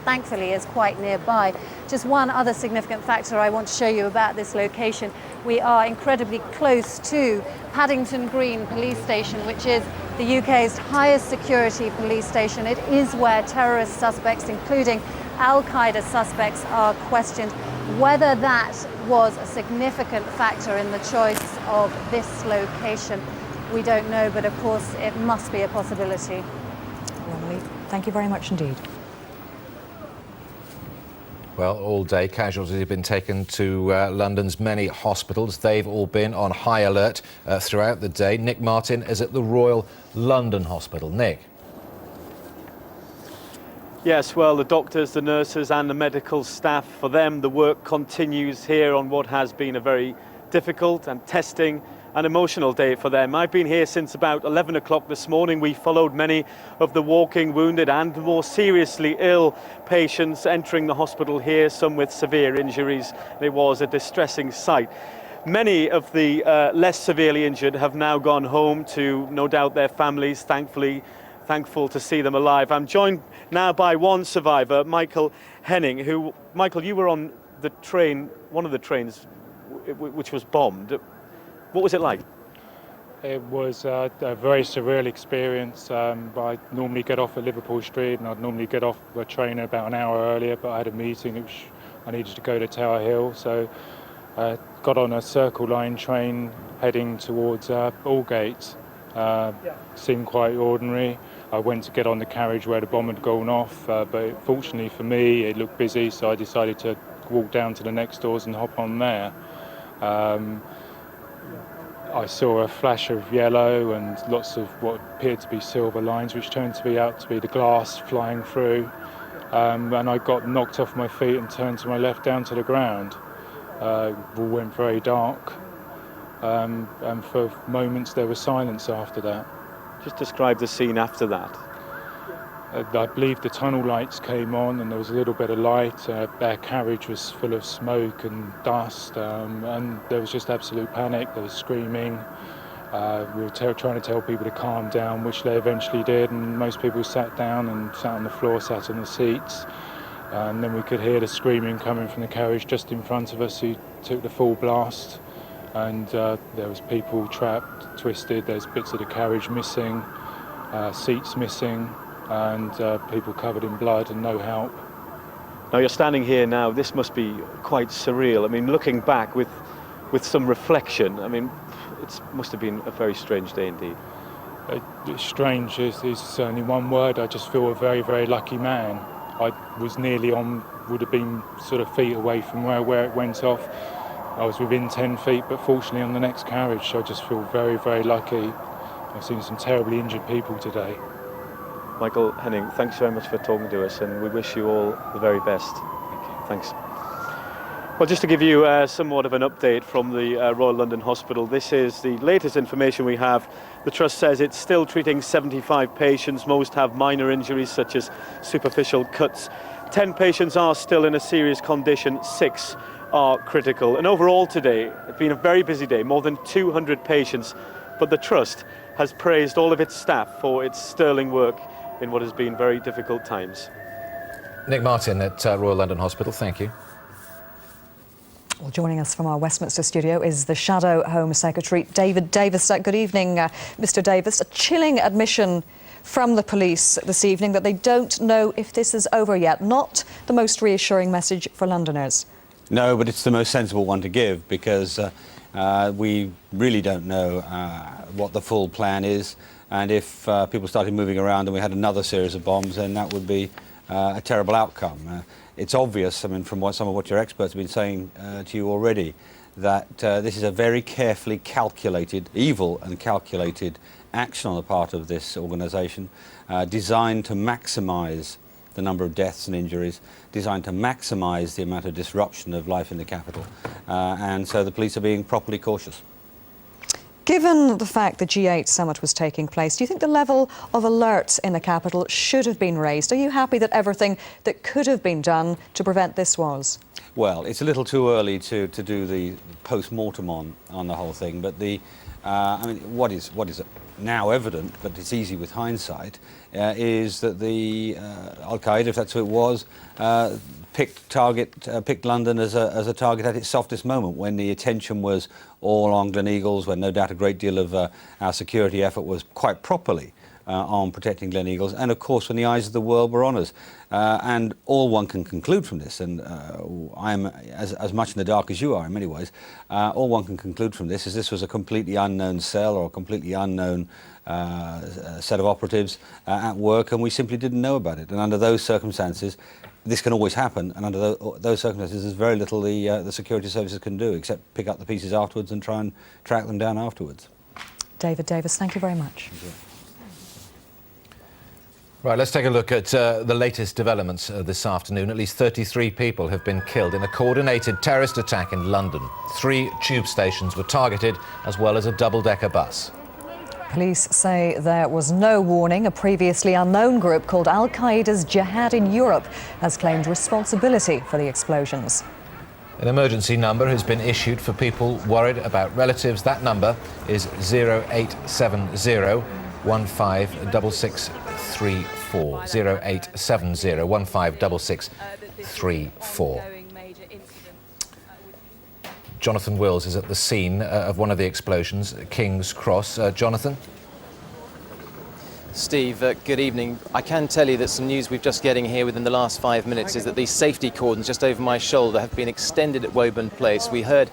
thankfully is quite nearby. Just one other significant factor I want to show you about this location. We are incredibly close to Paddington Green Police Station, which is the UK's highest security police station. It is where terrorist suspects, including Al-Qaeda suspects, are questioned. Whether that was a significant factor in the choice of this location, we don't know, but of course it must be a possibility.
Romilly, thank you very much indeed.
Well, all day casualties have been taken to London's many hospitals. They've all been on high alert throughout the day. Nick Martin is at the Royal London Hospital. Nick.
Yes, well, the doctors, the nurses and the medical staff, for them the work continues here on what has been a very difficult and testing and emotional day for them. I've been here since about 11 o'clock this morning. We followed many of the walking wounded and more seriously ill patients entering the hospital here, some with severe injuries. It was a distressing sight. Many of the less severely injured have now gone home to, no doubt, their families, thankful to see them alive. I'm joined now by one survivor, Michael Henning, who, Michael, you were on the train, one of the trains which was bombed. What was it like?
It was a very surreal experience. I normally get off at Liverpool Street and I'd normally get off the train about an hour earlier, but I had a meeting which I needed to go to Tower Hill, so I got on a Circle Line train heading towards Aldgate. Seemed quite ordinary. I went to get on the carriage where the bomb had gone off, but fortunately for me it looked busy, so I decided to walk down to the next doors and hop on there. I saw a flash of yellow and lots of what appeared to be silver lines, which turned out to be the glass flying through, and I got knocked off my feet and turned to my left down to the ground. It all went very dark. And for moments there was silence after that.
Just describe the scene after that.
I believe the tunnel lights came on and there was a little bit of light. Our carriage was full of smoke and dust, and there was just absolute panic. There was screaming. We were trying to tell people to calm down, which they eventually did, and most people sat down and sat on the floor, sat on the seats. And then we could hear the screaming coming from the carriage just in front of us who took the full blast. And there was people trapped, twisted, there's bits of the carriage missing, seats missing, and people covered in blood and no help.
Now you're standing here now, this must be quite surreal. I mean, looking back with some reflection, I mean, it must have been a very strange day indeed.
Strange is certainly one word. I just feel a very, very lucky man. I was nearly would have been sort of feet away from where it went off. I was within 10 feet, but fortunately on the next carriage, I just feel very, very lucky. I've seen some terribly injured people today.
Michael Henning, thanks very much for talking to us, and we wish you all the very best. Thanks. Well, just to give you somewhat of an update from the Royal London Hospital, this is the latest information we have. The Trust says it's still treating 75 patients. Most have minor injuries such as superficial cuts. 10 patients are still in a serious condition, 6 are critical. And overall today, it's been a very busy day, more than 200 patients, but the Trust has praised all of its staff for its sterling work in what has been very difficult times.
Nick Martin at Royal London Hospital, thank you.
Well, joining us from our Westminster studio is the Shadow Home Secretary, David Davis. Good evening, Mr. Davis. A chilling admission from the police this evening that they don't know if this is over yet. Not the most reassuring message for Londoners.
No, but it's the most sensible one to give, because we really don't know what the full plan is, and if people started moving around and we had another series of bombs, then that would be a terrible outcome. It's obvious, I mean, from some of what your experts have been saying to you already, that this is a very carefully calculated, evil and calculated action on the part of this organisation, designed to maximise the number of deaths and injuries, designed to maximise the amount of disruption of life in the capital. And so the police are being properly cautious.
Given the fact the G8 summit was taking place, do you think the level of alert in the capital should have been raised? Are you happy that everything that could have been done to prevent this was?
Well, it's a little too early to do the post-mortem on the whole thing, but I mean, what is now evident, but it's easy with hindsight, is that the Al-Qaeda, if that's who it was, picked London as a target at its softest moment, when the attention was all on Gleneagles, when no doubt a great deal of our security effort was quite properly on protecting Gleneagles, and of course when the eyes of the world were on us. And all one can conclude from this, and I'm as much in the dark as you are in many ways, all one can conclude from this is this was a completely unknown cell or a completely unknown set of operatives at work, and we simply didn't know about it. And under those circumstances, this can always happen, and under those circumstances there's very little the security services can do except pick up the pieces afterwards and try and track them down afterwards.
David Davis, thank you very much.
Thank you.
Right, let's take a look at the latest developments this afternoon. At least 33 people have been killed in a coordinated terrorist attack in London. 3 tube stations were targeted, as well as a double-decker bus.
Police say there was no warning. A previously unknown group called Al-Qaeda's Jihad in Europe has claimed responsibility for the explosions.
An emergency number has been issued for people worried about relatives. That number is 0870 156634. 0870 156634. Jonathan Wills is at the scene of one of the explosions at King's Cross. Jonathan?
Steve, good evening. I can tell you that some news we're just getting here within the last 5 minutes is that these safety cordons just over my shoulder have been extended at Woburn Place. We heard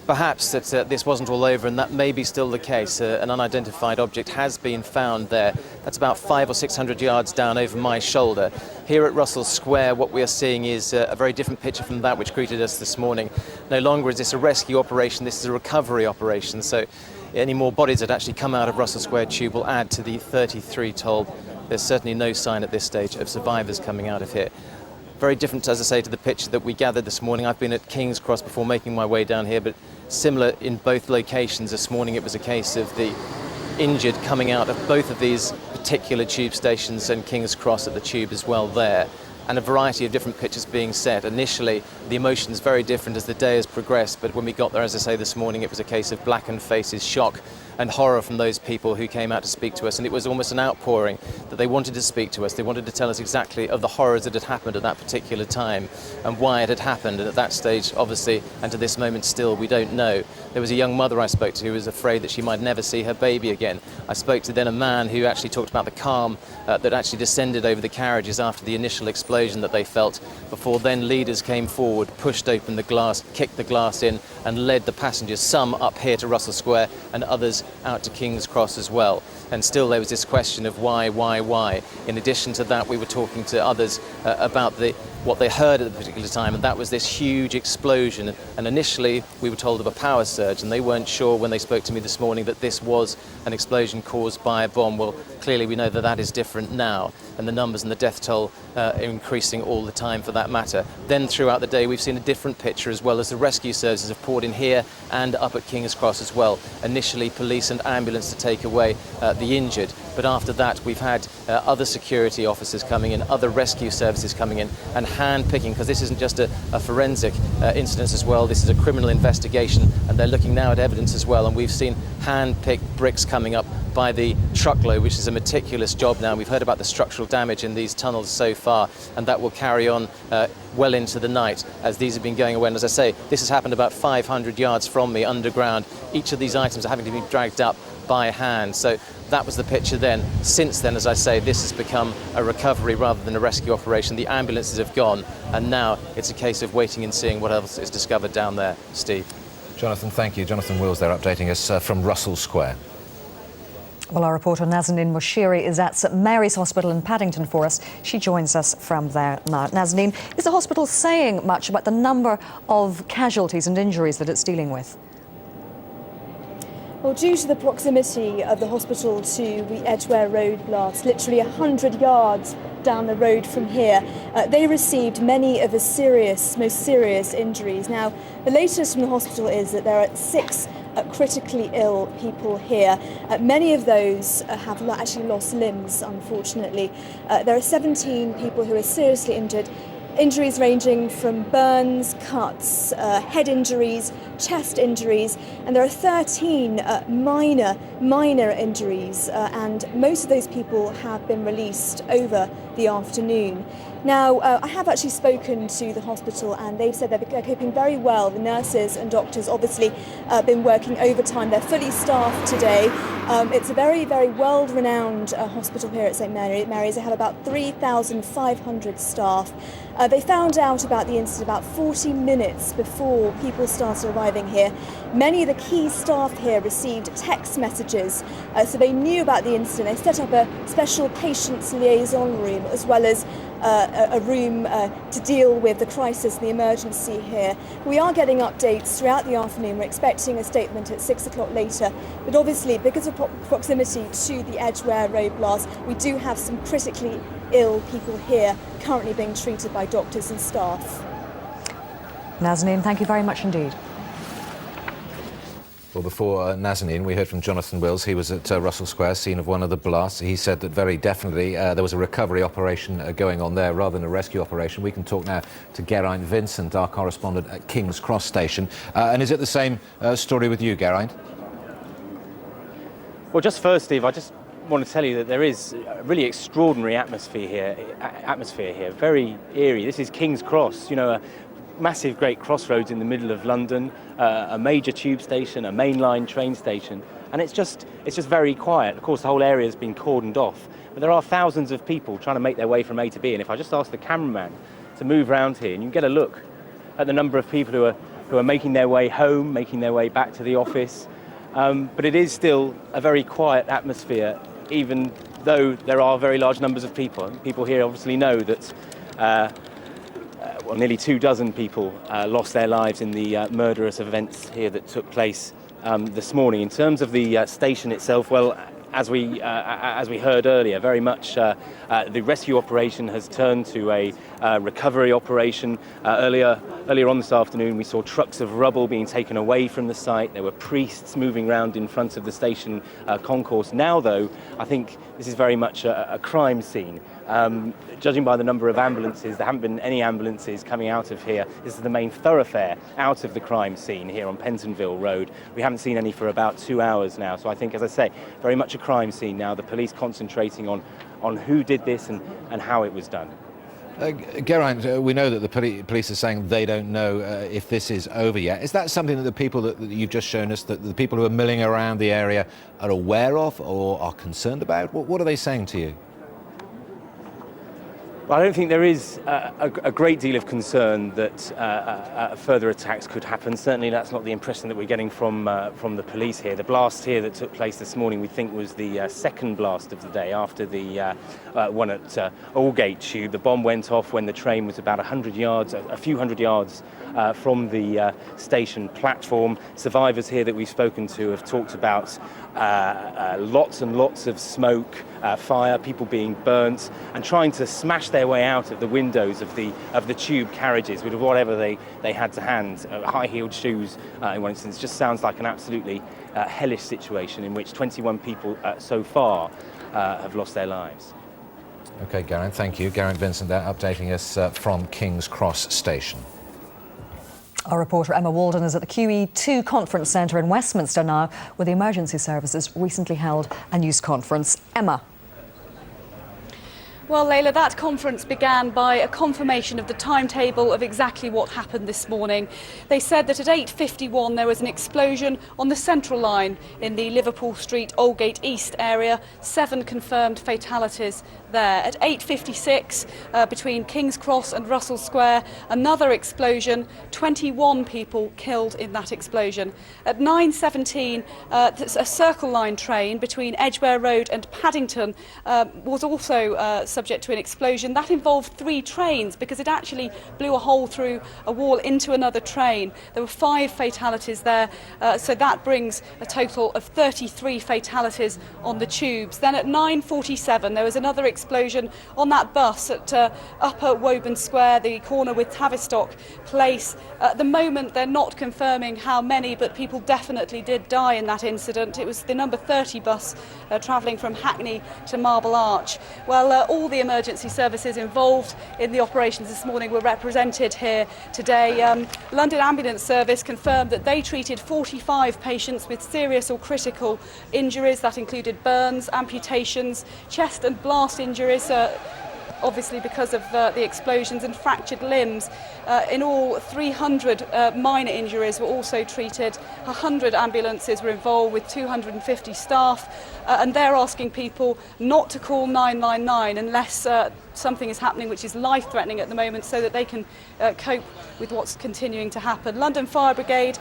perhaps that this wasn't all over, and that may be still the case. An unidentified object has been found there. That's about 500 or 600 yards down over my shoulder. Here at Russell Square, what we are seeing is a very different picture from that which greeted us this morning. No longer is this a rescue operation, this is a recovery operation. So any more bodies that actually come out of Russell Square Tube will add to the 33 told. There's certainly no sign at this stage of survivors coming out of here. Very different, as I say, to the picture that we gathered this morning. I've been at King's Cross before making my way down here, but similar in both locations. This morning it was a case of the injured coming out of both of these particular tube stations, and King's Cross at the tube as well there, and a variety of different pictures being set. Initially, the emotions very different as the day has progressed, but when we got there, as I say, this morning, it was a case of blackened faces, shock and horror from those people who came out to speak to us, and it was almost an outpouring that they wanted to speak to us. They wanted to tell us exactly of the horrors that had happened at that particular time and why it had happened. And at that stage, obviously, and to this moment still, we don't know. There was a young mother I spoke to who was afraid that she might never see her baby again. I spoke to then a man who actually talked about the calm that actually descended over the carriages after the initial explosion that they felt, before then leaders came forward, pushed open the glass, kicked the glass in and led the passengers, some up here to Russell Square and others out to King's Cross as well. And still there was this question of why. In addition to that, we were talking to others about what they heard at the particular time, and that was this huge explosion. And initially we were told of a power surge, and they weren't sure when they spoke to me this morning that this was an explosion caused by a bomb. Well, clearly we know that that is different now, and the numbers and the death toll are increasing all the time for that matter. Then throughout the day we've seen a different picture, as well as the rescue services have poured in here and up at King's Cross as well. Initially police and ambulance to take away the injured, but after that we've had other security officers coming in, other rescue services coming in, and hand-picking, because this isn't just a forensic incident as well, this is a criminal investigation, and they're looking now at evidence as well. And we've seen hand-picked bricks coming up by the truckload, which is a meticulous job now. We've heard about the structural damage in these tunnels so far, and that will carry on well into the night as these have been going away. And as I say, this has happened about 500 yards from me underground. Each of these items are having to be dragged up by hand. So that was the picture then. Since then, as I say, this has become a recovery rather than a rescue operation. The ambulances have gone, and now it's a case of waiting and seeing what else is discovered down there. Steve.
Jonathan, thank you. Jonathan Wills there updating us from Russell Square.
Well, our reporter Nazanin Moshiri is at St Mary's Hospital in Paddington for us. She joins us from there now. Nazanin, is the hospital saying much about the number of casualties and injuries that it's dealing with?
Well, due to the proximity of the hospital to the Edgware Road blast, literally 100 yards down the road from here, they received many of the most serious injuries. Now, the latest from the hospital is that there are 6 critically ill people here. Many of those have actually lost limbs, unfortunately. There are 17 people who are seriously injured. Injuries ranging from burns, cuts, head injuries, chest injuries, and there are 13 minor injuries, and most of those people have been released over the afternoon. Now, I have actually spoken to the hospital and they've said they're coping very well. The nurses and doctors obviously been working overtime. They're fully staffed today. It's a very, very world-renowned hospital here at St Mary's. They have about 3,500 staff. They found out about the incident about 40 minutes before people started arriving here. Many of the key staff here received text messages, so they knew about the incident. They set up a special patients liaison room as well as a room to deal with the crisis and the emergency here. We are getting updates throughout the afternoon. We're expecting a statement at 6 o'clock later, but obviously because of proximity to the Edgware Road blast, we do have some critically ill people here currently being treated by doctors and staff.
Nazanin, thank you very much indeed.
Well, before Nazanin, we heard from Jonathan Wills. He was at Russell Square, scene of one of the blasts. He said that very definitely there was a recovery operation going on there rather than a rescue operation. We can talk now to Geraint Vincent, our correspondent at King's Cross Station. And is it the same story with you, Geraint?
Well, just first, Steve, I just want to tell you that there is a really extraordinary atmosphere here, very eerie. This is King's Cross, you know, a massive great crossroads in the middle of London, a major tube station, a mainline train station, and it's just very quiet. Of course, the whole area has been cordoned off, but there are thousands of people trying to make their way from A to B, and if I just ask the cameraman to move around here, and you can get a look at the number of people who are making their way home, making their way back to the office, but it is still a very quiet atmosphere, even though there are very large numbers of people. People here obviously know that nearly 24 people lost their lives in the murderous events here that took place this morning. In terms of the station itself, well, as we heard earlier, very much the rescue operation has turned to a recovery operation. Earlier on this afternoon, we saw trucks of rubble being taken away from the site. There were priests moving around in front of the station concourse. Now, though, I think this is very much a crime scene. Judging by the number of ambulances, there haven't been any ambulances coming out of here. This is the main thoroughfare out of the crime scene here on Pentonville Road. We haven't seen any for about 2 hours now. So I think, as I say, very much a crime scene now. The police concentrating on who did this and how it was done.
Geraint, we know that the police are saying they don't know if this is over yet. Is that something that the people that you've just shown us, that the people who are milling around the area are aware of or are concerned about? What are they saying to you?
Well, I don't think there is a great deal of concern that further attacks could happen. Certainly that's not the impression that we're getting from the police here. The blast here that took place this morning, we think, was the second blast of the day after the one at Aldgate Tube. The bomb went off when the train was about a few hundred yards from the station platform. Survivors here that we've spoken to have talked about lots and lots of smoke, fire, people being burnt, and trying to smash their way out of the windows of the tube carriages with whatever they had to hand. High-heeled shoes, in one instance. Just sounds like an absolutely hellish situation in which 21 people so far have lost their lives.
OK, Geraint, thank you. Geraint Vincent there, updating us from King's Cross Station.
Our reporter Emma Walden is at the QE2 Conference Centre in Westminster now, where the emergency services recently held a news conference. Emma.
Well, Layla, that conference began by a confirmation of the timetable of exactly what happened this morning. They said that at 8:51 there was an explosion on the Central Line in the Liverpool Street, Aldgate East area. 7 confirmed fatalities there. At 8:56, between King's Cross and Russell Square, another explosion, 21 people killed in that explosion. At 9:17, a Circle Line train between Edgware Road and Paddington was also subject to an explosion. That involved 3 trains because it actually blew a hole through a wall into another train. There were 5 fatalities there, so that brings a total of 33 fatalities on the tubes. Then at 9:47 there was another explosion explosion on that bus at Upper Woburn Square, the corner with Tavistock Place. At the moment, they're not confirming how many, but people definitely did die in that incident. It was the number 30 bus travelling from Hackney to Marble Arch. Well, all the emergency services involved in the operations this morning were represented here today. London Ambulance Service confirmed that they treated 45 patients with serious or critical injuries. That included burns, amputations, chest and blast injuries, obviously because of the explosions, and fractured limbs. In all, 300 minor injuries were also treated. 100 ambulances were involved with 250 staff, and they're asking people not to call 999 unless something is happening which is life-threatening at the moment, so that they can cope with what's continuing to happen. London Fire Brigade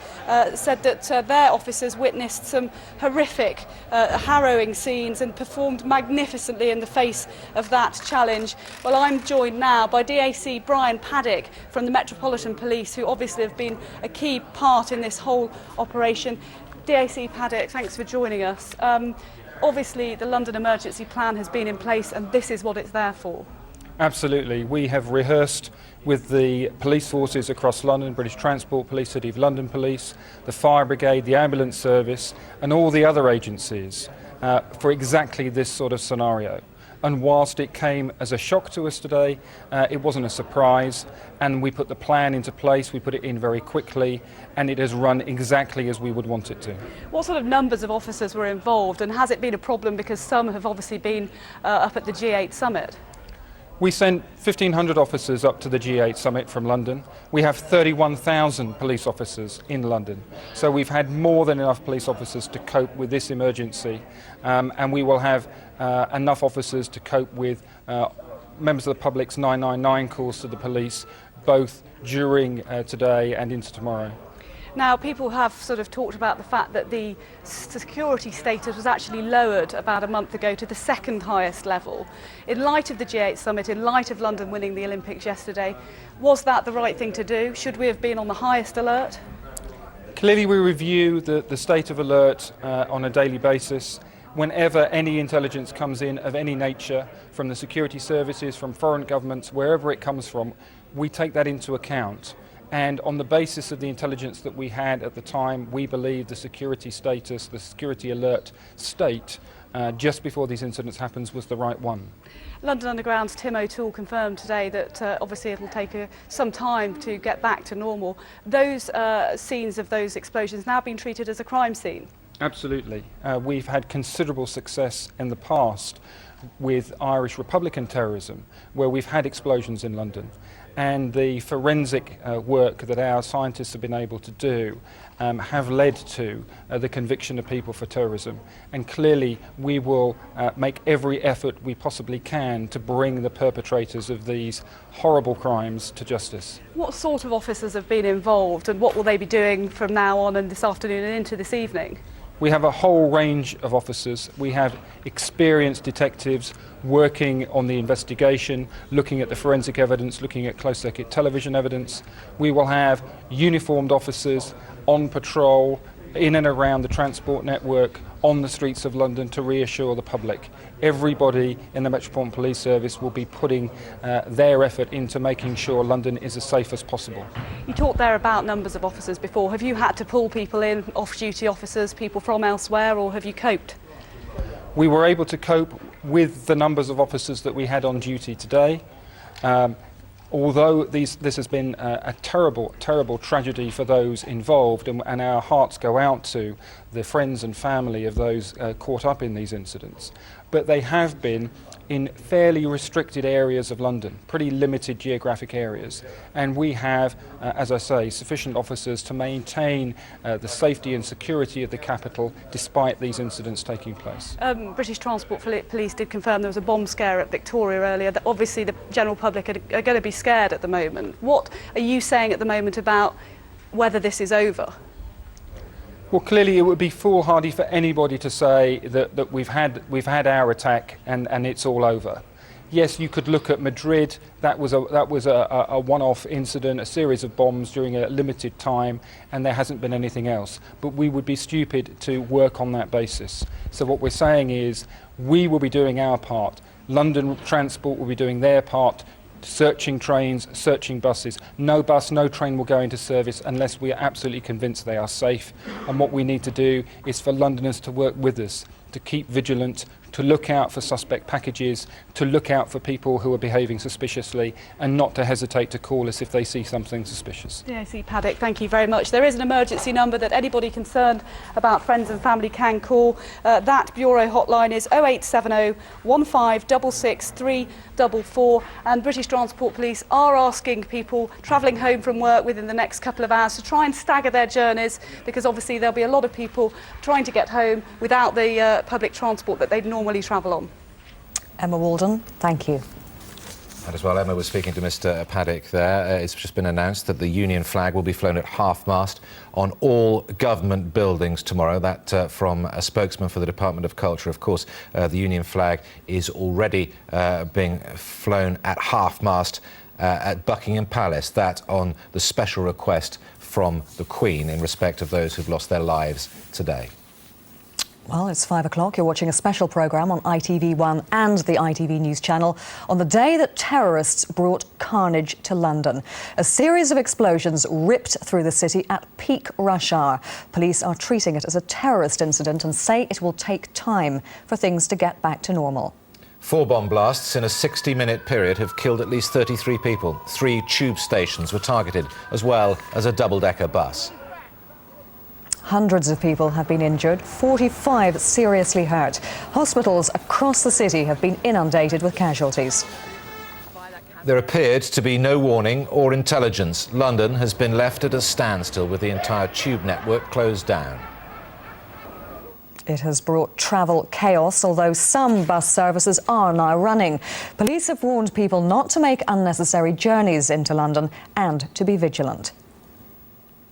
said that their officers witnessed some horrific, harrowing scenes and performed magnificently in the face of that challenge. Well, I'm joined now by DAC Brian Paddock from the Metropolitan Police, who obviously have been a key part in this whole operation. DAC Paddock, thanks for joining us. Obviously, the London emergency plan has been in place, and this is what it's there for.
Absolutely. We have rehearsed with the police forces across London, British Transport Police, City of London Police, the Fire Brigade, the Ambulance Service and all the other agencies for exactly this sort of scenario. And whilst it came as a shock to us today, it wasn't a surprise, and we put the plan into place, we put it in very quickly, and it has run exactly as we would want it to.
What sort of numbers of officers were involved, and has it been a problem because some have obviously been up at the G8 summit?
We sent 1,500 officers up to the G8 summit from London. We have 31,000 police officers in London. So we've had more than enough police officers to cope with this emergency, and we will have enough officers to cope with members of the public's 999 calls to the police, both during today and into tomorrow.
Now, people have sort of talked about the fact that the security status was actually lowered about a month ago to the second highest level. In light of the G8 summit, in light of London winning the Olympics yesterday, was that the right thing to do? Should we have been on the highest alert?
Clearly, we review the state of alert on a daily basis. Whenever any intelligence comes in of any nature, from the security services, from foreign governments, wherever it comes from, we take that into account. And on the basis of the intelligence that we had at the time, we believe the security status, the security alert state, just before these incidents happens, was the right one.
London Underground's Tim O'Toole confirmed today that obviously it'll take some time to get back to normal. Those scenes of those explosions now been treated as a crime scene?
Absolutely. We've had considerable success in the past with Irish Republican terrorism, where we've had explosions in London. And the forensic work that our scientists have been able to do have led to the conviction of people for terrorism. And clearly we will make every effort we possibly can to bring the perpetrators of these horrible crimes to justice.
What sort of officers have been involved, and what will they be doing from now on and this afternoon and into this evening?
We have a whole range of officers. We have experienced detectives working on the investigation, looking at the forensic evidence, looking at closed-circuit television evidence. We will have uniformed officers on patrol in and around the transport network, on the streets of London, to reassure the public. Everybody in the Metropolitan Police Service will be putting their effort into making sure London is as safe as possible.
You talked there about numbers of officers before. Have you had to pull people in, off-duty officers, people from elsewhere, or have you coped?
We were able to cope with the numbers of officers that we had on duty today. Although this has been a terrible, terrible tragedy for those involved, and our hearts go out to the friends and family of those caught up in these incidents. But they have been in fairly restricted areas of London, pretty limited geographic areas. And we have, as I say, sufficient officers to maintain the safety and security of the capital despite these incidents taking place.
British Transport Police did confirm there was a bomb scare at Victoria earlier, that obviously the general public are going to be scared at the moment. What are you saying at the moment about whether this is over?
Well, clearly it would be foolhardy for anybody to say that we've had our attack and it's all over. Yes, you could look at Madrid. That was a one-off incident, a series of bombs during a limited time, and there hasn't been anything else. But we would be stupid to work on that basis. So what we're saying is we will be doing our part. London Transport will be doing their part, searching trains, searching buses. No bus, no train will go into service unless we are absolutely convinced they are safe. And what we need to do is for Londoners to work with us, to keep vigilant, to look out for suspect packages, to look out for people who are behaving suspiciously, and not to hesitate to call us if they see something suspicious.
DOC Paddock, thank you very much. There is an emergency number that anybody concerned about friends and family can call. That Bureau hotline is 0870 1566 344, and British Transport Police are asking people travelling home from work within the next couple of hours to try and stagger their journeys, because obviously there'll be a lot of people trying to get home without the public transport that they'd normally travel on.
Emma Walden, thank you.
And as well, Emma was speaking to Mr. Paddock there. It's just been announced that the Union flag will be flown at half-mast on all government buildings tomorrow. That from a spokesman for the Department of Culture. Of course, the Union flag is already being flown at half-mast at Buckingham Palace. That on the special request from the Queen in respect of those who've lost their lives today.
Well, it's 5 o'clock. You're watching a special programme on ITV1 and the ITV News channel on the day that terrorists brought carnage to London. A series of explosions ripped through the city at peak rush hour. Police are treating it as a terrorist incident and say it will take time for things to get back to normal.
4 bomb blasts in a 60-minute period have killed at least 33 people. 3 tube stations were targeted, as well as a double-decker bus.
Hundreds of people have been injured, 45 seriously hurt. Hospitals across the city have been inundated with casualties.
There appeared to be no warning or intelligence. London has been left at a standstill with the entire tube network closed down.
It has brought travel chaos, although some bus services are now running. Police have warned people not to make unnecessary journeys into London and to be vigilant.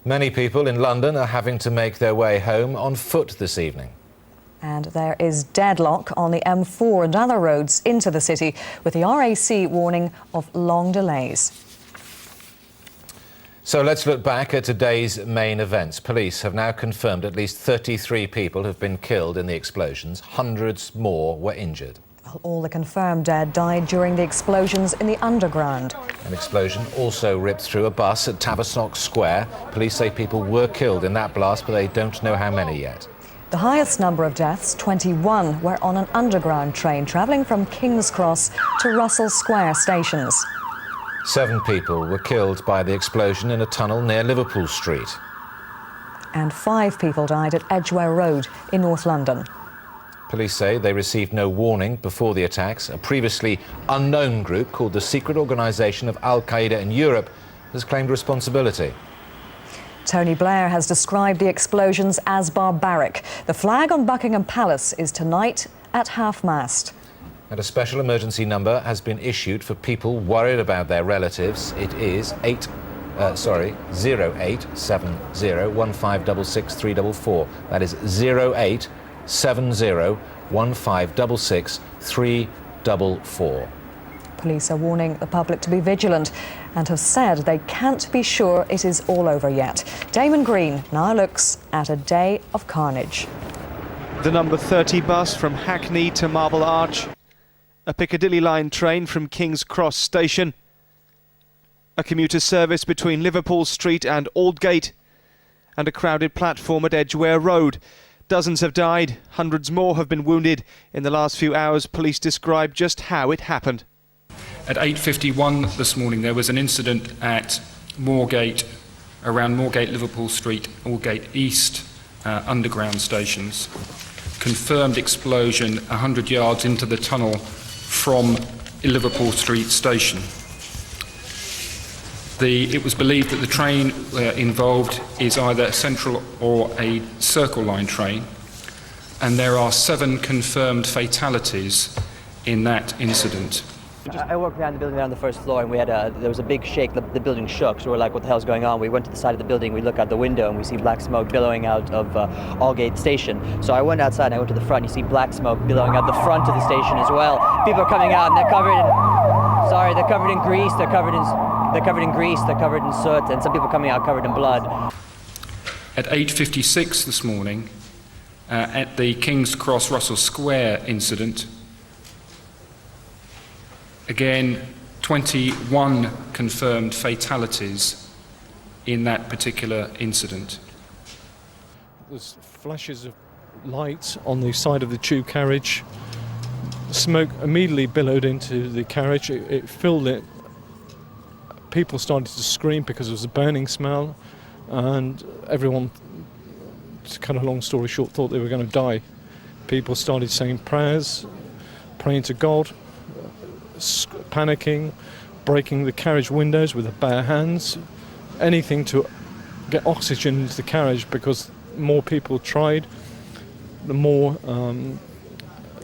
Many people in London are having to make their way home on foot this evening.
And there is deadlock on the M4 and other roads into the city, with the RAC warning of long delays.
So let's look back at today's main events. Police have now confirmed at least 33 people have been killed in the explosions. Hundreds more were injured.
Well, all the confirmed dead died during the explosions in the underground.
An explosion also ripped through a bus at Tavistock Square. Police say people were killed in that blast, but they don't know how many yet.
The highest number of deaths, 21, were on an underground train travelling from King's Cross to Russell Square stations.
7 people were killed by the explosion in a tunnel near Liverpool Street.
And 5 people died at Edgware Road in North London.
Police say they received no warning before the attacks. A previously unknown group called the Secret Organisation of Al-Qaeda in Europe has claimed responsibility.
Tony Blair has described the explosions as barbaric. The flag on Buckingham Palace is tonight at half-mast.
And a special emergency number has been issued for people worried about their relatives. It is 0870 1566 344. That is 0870 1566 344.
Police are warning the public to be vigilant and have said they can't be sure it is all over yet. Damon Green now looks at a day of carnage.
The number 30 bus from Hackney to Marble Arch, a Piccadilly line train from King's Cross station, a commuter service between Liverpool Street and Aldgate, and a crowded platform at Edgware Road. Dozens have died, hundreds more have been wounded. In the last few hours, police describe just how it happened.
At 8:51 this morning, there was an incident at Moorgate, around Moorgate, Liverpool Street, Moorgate East underground stations. Confirmed explosion 100 yards into the tunnel from Liverpool Street station. It was believed that the train involved is either a Central or a Circle Line train, and there are 7 confirmed fatalities in that incident.
I walked around the building on the first floor, and there was a big shake. The building shook, so we're like, what the hell's going on? We went to the side of the building, we look out the window, and we see black smoke billowing out of Aldgate Station. So I went outside, and I went to the front, and you see black smoke billowing out the front of the station as well. People are coming out, and they're covered in grease, they're covered in soot, and some people coming out covered in blood.
At 8:56 this morning, at the King's Cross Russell Square incident, Again, 21 confirmed fatalities in that particular incident.
There's flashes of light on the side of the tube carriage. Smoke immediately billowed into the carriage. It filled it. People started to scream because there was a burning smell, and everyone, to cut a long story short, thought they were going to die. People started saying prayers, praying to God, panicking, breaking the carriage windows with their bare hands, anything to get oxygen into the carriage, because more people tried, the more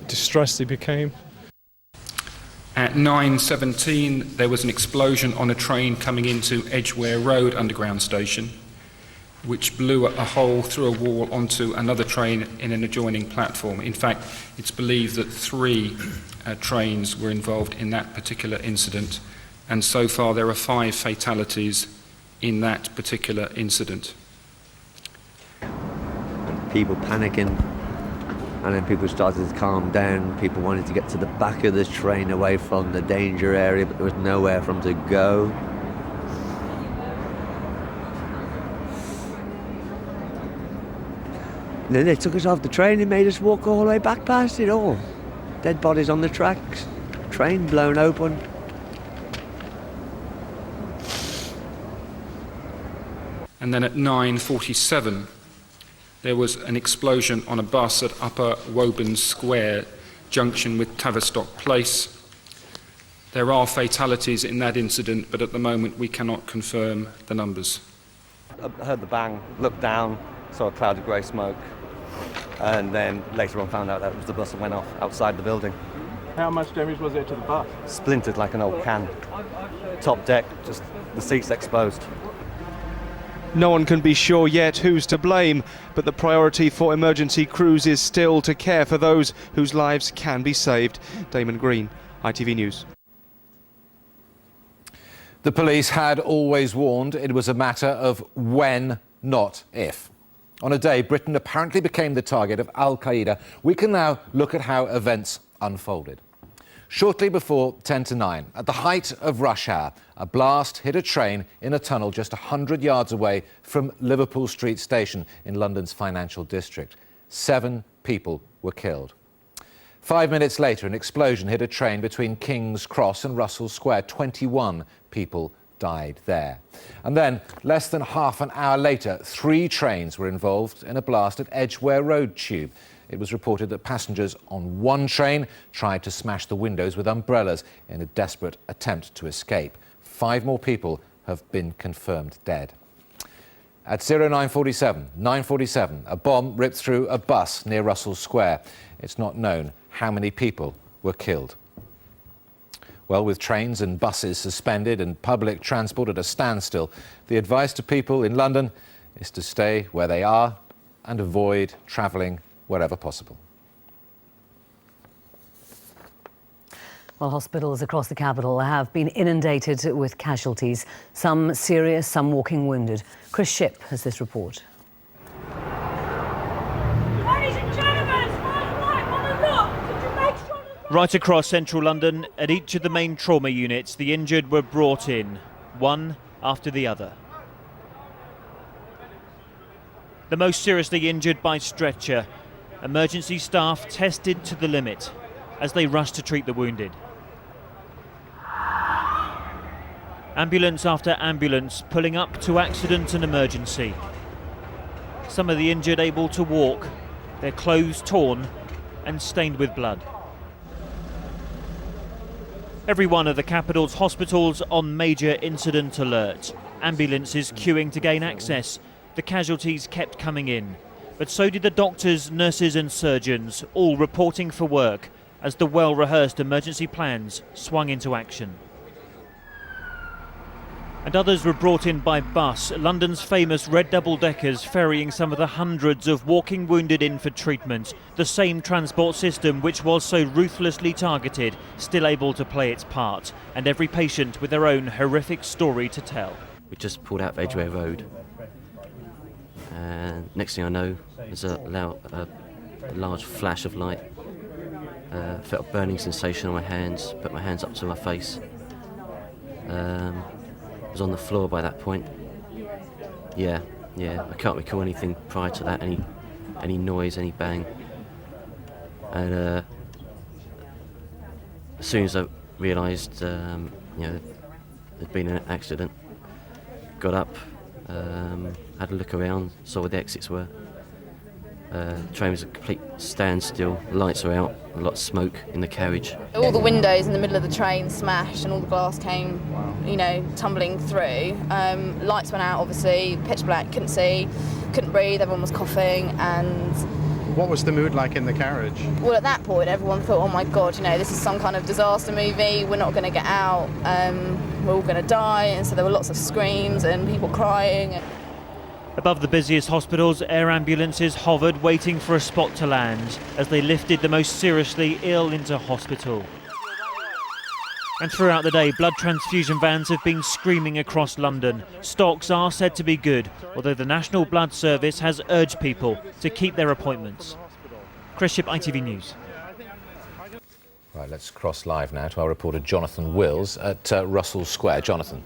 distressed they became.
At 9:17, there was an explosion on a train coming into Edgware Road underground station, which blew a hole through a wall onto another train in an adjoining platform. In fact, it's believed that 3 trains were involved in that particular incident, and so far there are 5 fatalities in that particular incident.
People panicking, and then people started to calm down. People wanted to get to the back of the train away from the danger area, but there was nowhere for them to go. And then they took us off the train and made us walk all the way back past it all. Dead bodies on the tracks, train blown open.
And then at 9:47, there was an explosion on a bus at Upper Woburn Square junction with Tavistock Place. There are fatalities in that incident, but at the moment we cannot confirm the numbers.
I heard the bang, looked down, saw a cloud of grey smoke, and then later on found out that it was the bus that went off outside the building.
How much damage was there to the bus?
Splintered like an old can. Top deck, just the seats exposed.
No one can be sure yet who's to blame, but the priority for emergency crews is still to care for those whose lives can be saved. Damon Green, ITV News.
The police had always warned it was a matter of when, not if. On a day Britain apparently became the target of Al-Qaeda, we can now look at how events unfolded. Shortly before 10 to 9, at the height of rush hour, a blast hit a train in a tunnel just 100 yards away from Liverpool Street Station in London's financial district. 7 people were killed. 5 minutes later, an explosion hit a train between King's Cross and Russell Square. 21 people died there. And then, less than half an hour later, 3 trains were involved in a blast at Edgware Road Tube. It was reported that passengers on one train tried to smash the windows with umbrellas in a desperate attempt to escape. 5 more people have been confirmed dead. At 9:47, a bomb ripped through a bus near Russell Square. It's not known how many people were killed. Well, with trains and buses suspended and public transport at a standstill, the advice to people in London is to stay where they are and avoid travelling wherever possible.
Well, hospitals across the capital have been inundated with casualties, some serious, some walking wounded. Chris Shipp has this report.
Right across central London, at each of the main trauma units, the injured were brought in, one after the other. The most seriously injured by stretcher. Emergency staff tested to the limit as they rushed to treat the wounded. Ambulance after ambulance pulling up to accident and emergency. Some of the injured able to walk, their clothes torn and stained with blood. Every one of the capital's hospitals on major incident alert. Ambulances queuing to gain access. The casualties kept coming in. But so did the doctors, nurses and surgeons, all reporting for work as the well-rehearsed emergency plans swung into action. And others were brought in by bus, London's famous red double-deckers ferrying some of the hundreds of walking wounded in for treatment. The same transport system which was so ruthlessly targeted, still able to play its part, and every patient with their own horrific story to tell.
We just pulled out of Edgware Road, and next thing I know, there's a large flash of light, Felt a burning sensation on my hands, put my hands up to my face. Was on the floor by that point. Yeah, I can't recall anything prior to that, any noise, any bang. And as soon as I realised, there'd been an accident, got up, had a look around, saw where the exits were. Train was a complete standstill, lights are out, a lot of smoke in the carriage.
All the windows in the middle of the train smashed and all the glass came, tumbling through. Lights went out, obviously, pitch black, couldn't see, couldn't breathe, everyone was coughing. And
what was the mood like in the carriage?
Well, at that point, everyone thought, oh my God, this is some kind of disaster movie, we're not going to get out, we're all going to die. And so there were lots of screams and people crying.
Above the busiest hospitals, air ambulances hovered waiting for a spot to land as they lifted the most seriously ill into hospital. And throughout the day, blood transfusion vans have been screaming across London. Stocks are said to be good, although the National Blood Service has urged people to keep their appointments. Chris Shipp, ITV News.
Right, let's cross live now to our reporter Jonathan Wills at Russell Square. Jonathan.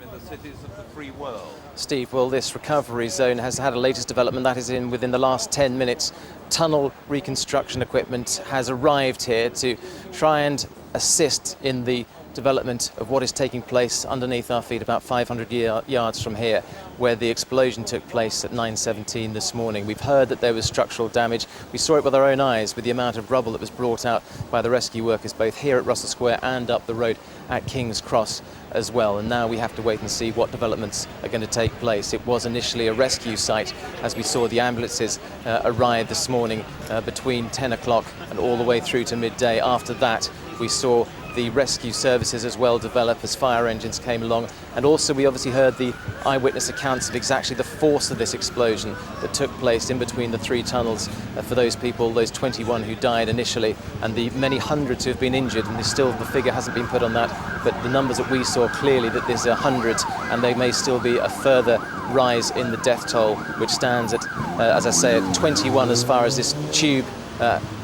Steve, well, this recovery zone has had a latest development. That is within the last 10 minutes. Tunnel reconstruction equipment has arrived here to try and assist in the development of what is taking place underneath our feet, about 500 yards from here, where the explosion took place at 9:17 this morning. We've heard that there was structural damage. We saw it with our own eyes with the amount of rubble that was brought out by the rescue workers, both here at Russell Square and up the road at King's Cross as well. And now we have to wait and see what developments are going to take place. It was initially a rescue site, as we saw the ambulances arrive this morning between 10 o'clock and all the way through to midday. After that, we saw the rescue services as well develop as fire engines came along, and also we obviously heard the eyewitness accounts of exactly the force of this explosion that took place in between the three tunnels for those people, those 21 who died initially, and the many hundreds who have been injured. And still the figure hasn't been put on that, but the numbers that we saw clearly that there's hundreds, and there may still be a further rise in the death toll, which stands at, as I say, at 21 as far as this tube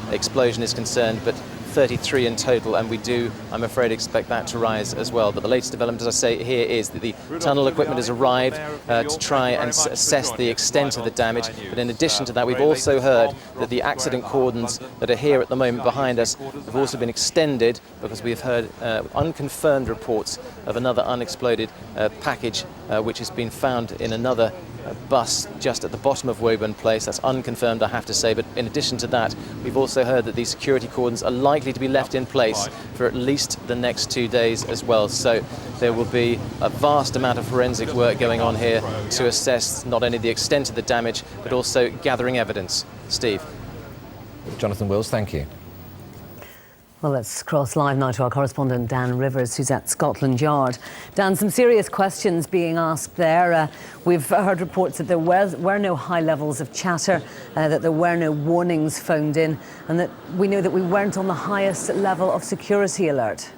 explosion is concerned, but 33 in total, and we do, I'm afraid, expect that to rise as well. But the latest development, as I say here, is that the tunnel equipment has arrived to try and assess the extent of the damage. But in addition to that, we've also heard that the accident cordons that are here at the moment behind us have also been extended, because we've heard unconfirmed reports of another unexploded package which has been found in another bus just at the bottom of Woburn Place. That's unconfirmed, I have to say, but in addition to that, we've also heard that these security cordons are likely to be left in place for at least the next 2 days as well. So there will be a vast amount of forensic work going on here to assess not only the extent of the damage, but also gathering evidence. Steve.
Jonathan Wills, thank you.
Well, let's cross live now to our correspondent Dan Rivers, who's at Scotland Yard. Dan, some serious questions being asked there. We've heard reports that there were no high levels of chatter, that there were no warnings phoned in, and that we know that we weren't on the highest level of security alert.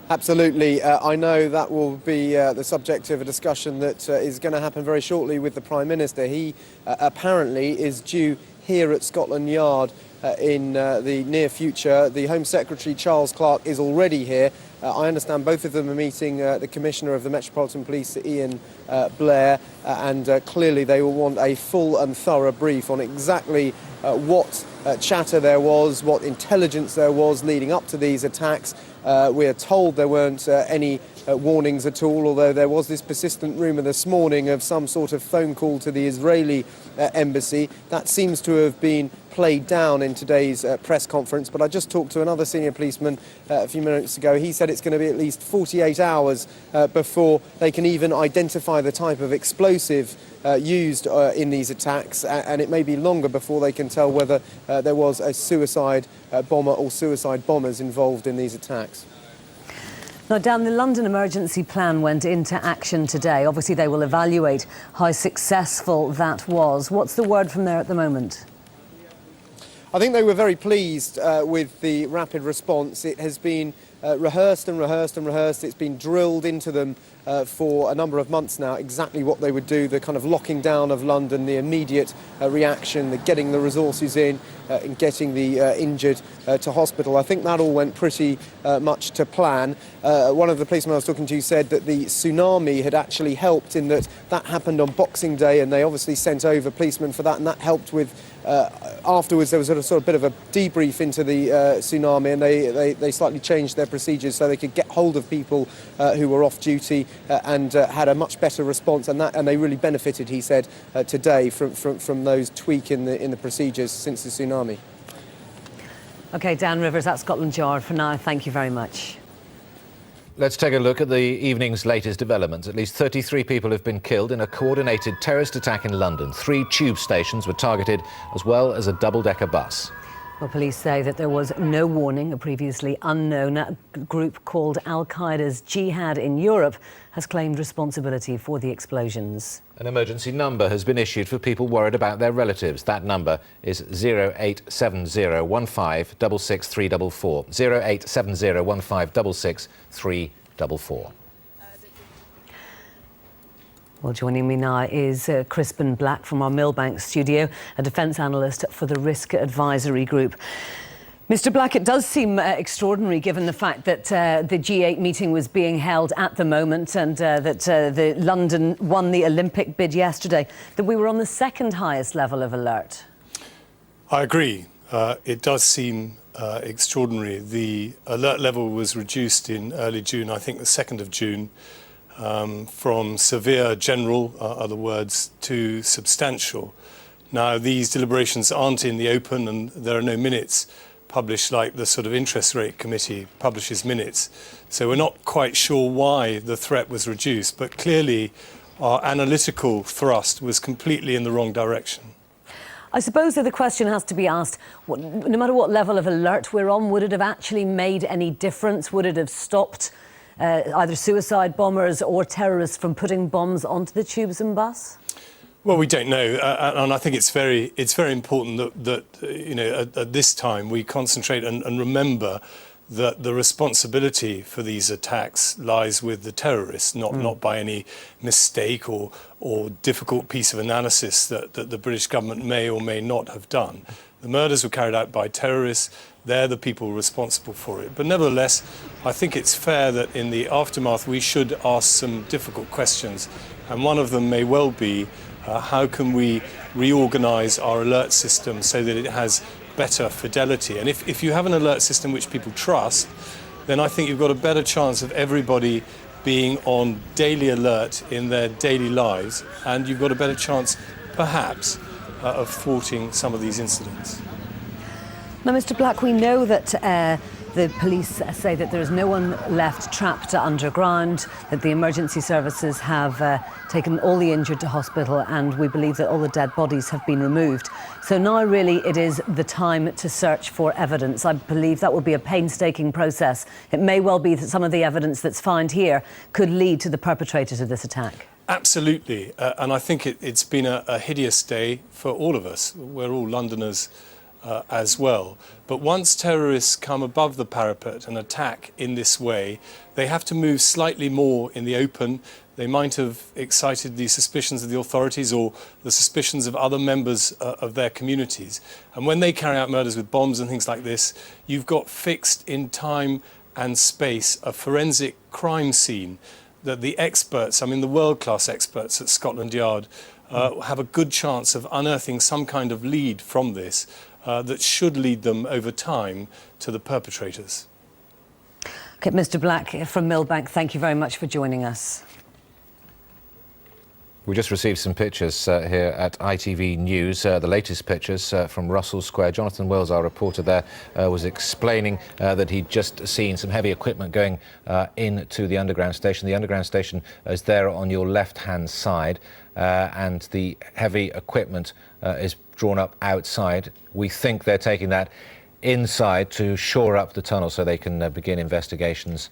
Absolutely. I know that will be the subject of a discussion that is going to happen very shortly with the Prime Minister. He apparently is due here at Scotland Yard in the near future. The Home Secretary, Charles Clarke, is already here. I understand both of them are meeting the Commissioner of the Metropolitan Police, Ian Blair, and clearly they will want a full and thorough brief on exactly what chatter there was, what intelligence there was leading up to these attacks. We are told there weren't any warnings at all, although there was this persistent rumour this morning of some sort of phone call to the Israeli embassy. That seems to have been played down in today's press conference, but I just talked to another senior policeman a few minutes ago. He said it's going to be at least 48 hours before they can even identify the type of explosive used in these attacks, and it may be longer before they can tell whether there was a suicide bomber or suicide bombers involved in these attacks.
Now, Dan, the London emergency plan went into action today. Obviously, they will evaluate how successful that was. What's the word from there at the moment?
I think they were very pleased with the rapid response. It has been rehearsed and rehearsed and rehearsed. It's been drilled into them for a number of months now, exactly what they would do, the kind of locking down of London, the immediate reaction, the getting the resources in and getting the injured to hospital. I think that all went pretty much to plan. One of the policemen I was talking to said that the tsunami had actually helped in that happened on Boxing Day, and they obviously sent over policemen for that, and that helped with afterwards there was a sort of bit of a debrief into the tsunami, and they slightly changed their procedures so they could get hold of people who were off duty and had a much better response, and they really benefited, he said, today from those tweak in the procedures since the tsunami.
OK, Dan Rivers at Scotland Yard for now. Thank you very much.
Let's take a look at the evening's latest developments. At least 33 people have been killed in a coordinated terrorist attack in London. 3 tube stations were targeted, as well as a double-decker bus.
Well, police say that there was no warning. A previously unknown group called Al-Qaeda's Jihad in Europe has claimed responsibility for the explosions.
An emergency number has been issued for people worried about their relatives. That number is 08701566344. 08701566344.
Well, joining me now is Crispin Black from our Millbank studio, a defence analyst for the Risk Advisory Group. Mr. Black, it does seem extraordinary given the fact that the G8 meeting was being held at the moment and that the London won the Olympic bid yesterday, that we were on the second highest level of alert.
I agree. It does seem extraordinary. The alert level was reduced in early June, I think the 2nd of June, from severe, general, other words, to substantial. Now, these deliberations aren't in the open and there are no minutes published like the sort of interest rate committee publishes minutes. So we're not quite sure why the threat was reduced, but clearly our analytical thrust was completely in the wrong direction.
I suppose that the question has to be asked, no matter what level of alert we're on, would it have actually made any difference? Would it have stopped either suicide bombers or terrorists from putting bombs onto the tubes and bus?
Well, we don't know, and I think it's very important that you know, at this time we concentrate and remember that the responsibility for these attacks lies with the terrorists, not by any mistake or difficult piece of analysis that the British government may or may not have done. The murders were carried out by terrorists. They're the people responsible for it. But nevertheless, I think it's fair that in the aftermath we should ask some difficult questions, and one of them may well be how can we reorganise our alert system so that it has better fidelity? And if you have an alert system which people trust, then I think you've got a better chance of everybody being on daily alert in their daily lives, and you've got a better chance, perhaps, of thwarting some of these incidents.
Now, Mr. Black, we know that the police say that there is no one left trapped underground, that the emergency services have taken all the injured to hospital, and we believe that all the dead bodies have been removed. So now really it is the time to search for evidence. I believe that will be a painstaking process. It may well be that some of the evidence that's found here could lead to the perpetrators of this attack.
Absolutely, and I think it's been a hideous day for all of us. We're all Londoners as well. But once terrorists come above the parapet and attack in this way, they have to move slightly more in the open. They might have excited the suspicions of the authorities or the suspicions of other members of their communities. And when they carry out murders with bombs and things like this, you've got fixed in time and space a forensic crime scene that the experts, I mean the world-class experts at Scotland Yard, have a good chance of unearthing some kind of lead from this that should lead them over time to the perpetrators.
Okay, Mr. Black from Millbank, thank you very much for joining us.
We just received some pictures here at ITV News, the latest pictures from Russell Square. Jonathan Wills, our reporter there, was explaining that he'd just seen some heavy equipment going into the underground station. The underground station is there on your left-hand side, and the heavy equipment is drawn up outside. We think they're taking that inside to shore up the tunnel so they can begin investigations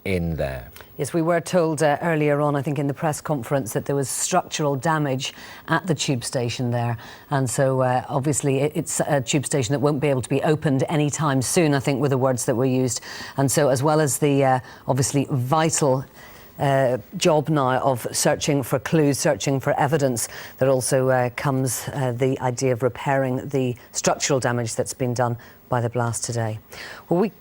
in there.
Yes, we were told earlier on, I think in the press conference, that there was structural damage at the tube station there. And so obviously it's a tube station that won't be able to be opened anytime soon, I think were the words that were used. And so as well as the obviously vital job now of searching for clues, searching for evidence, there also comes the idea of repairing the structural damage that's been done by the blast today. Well, we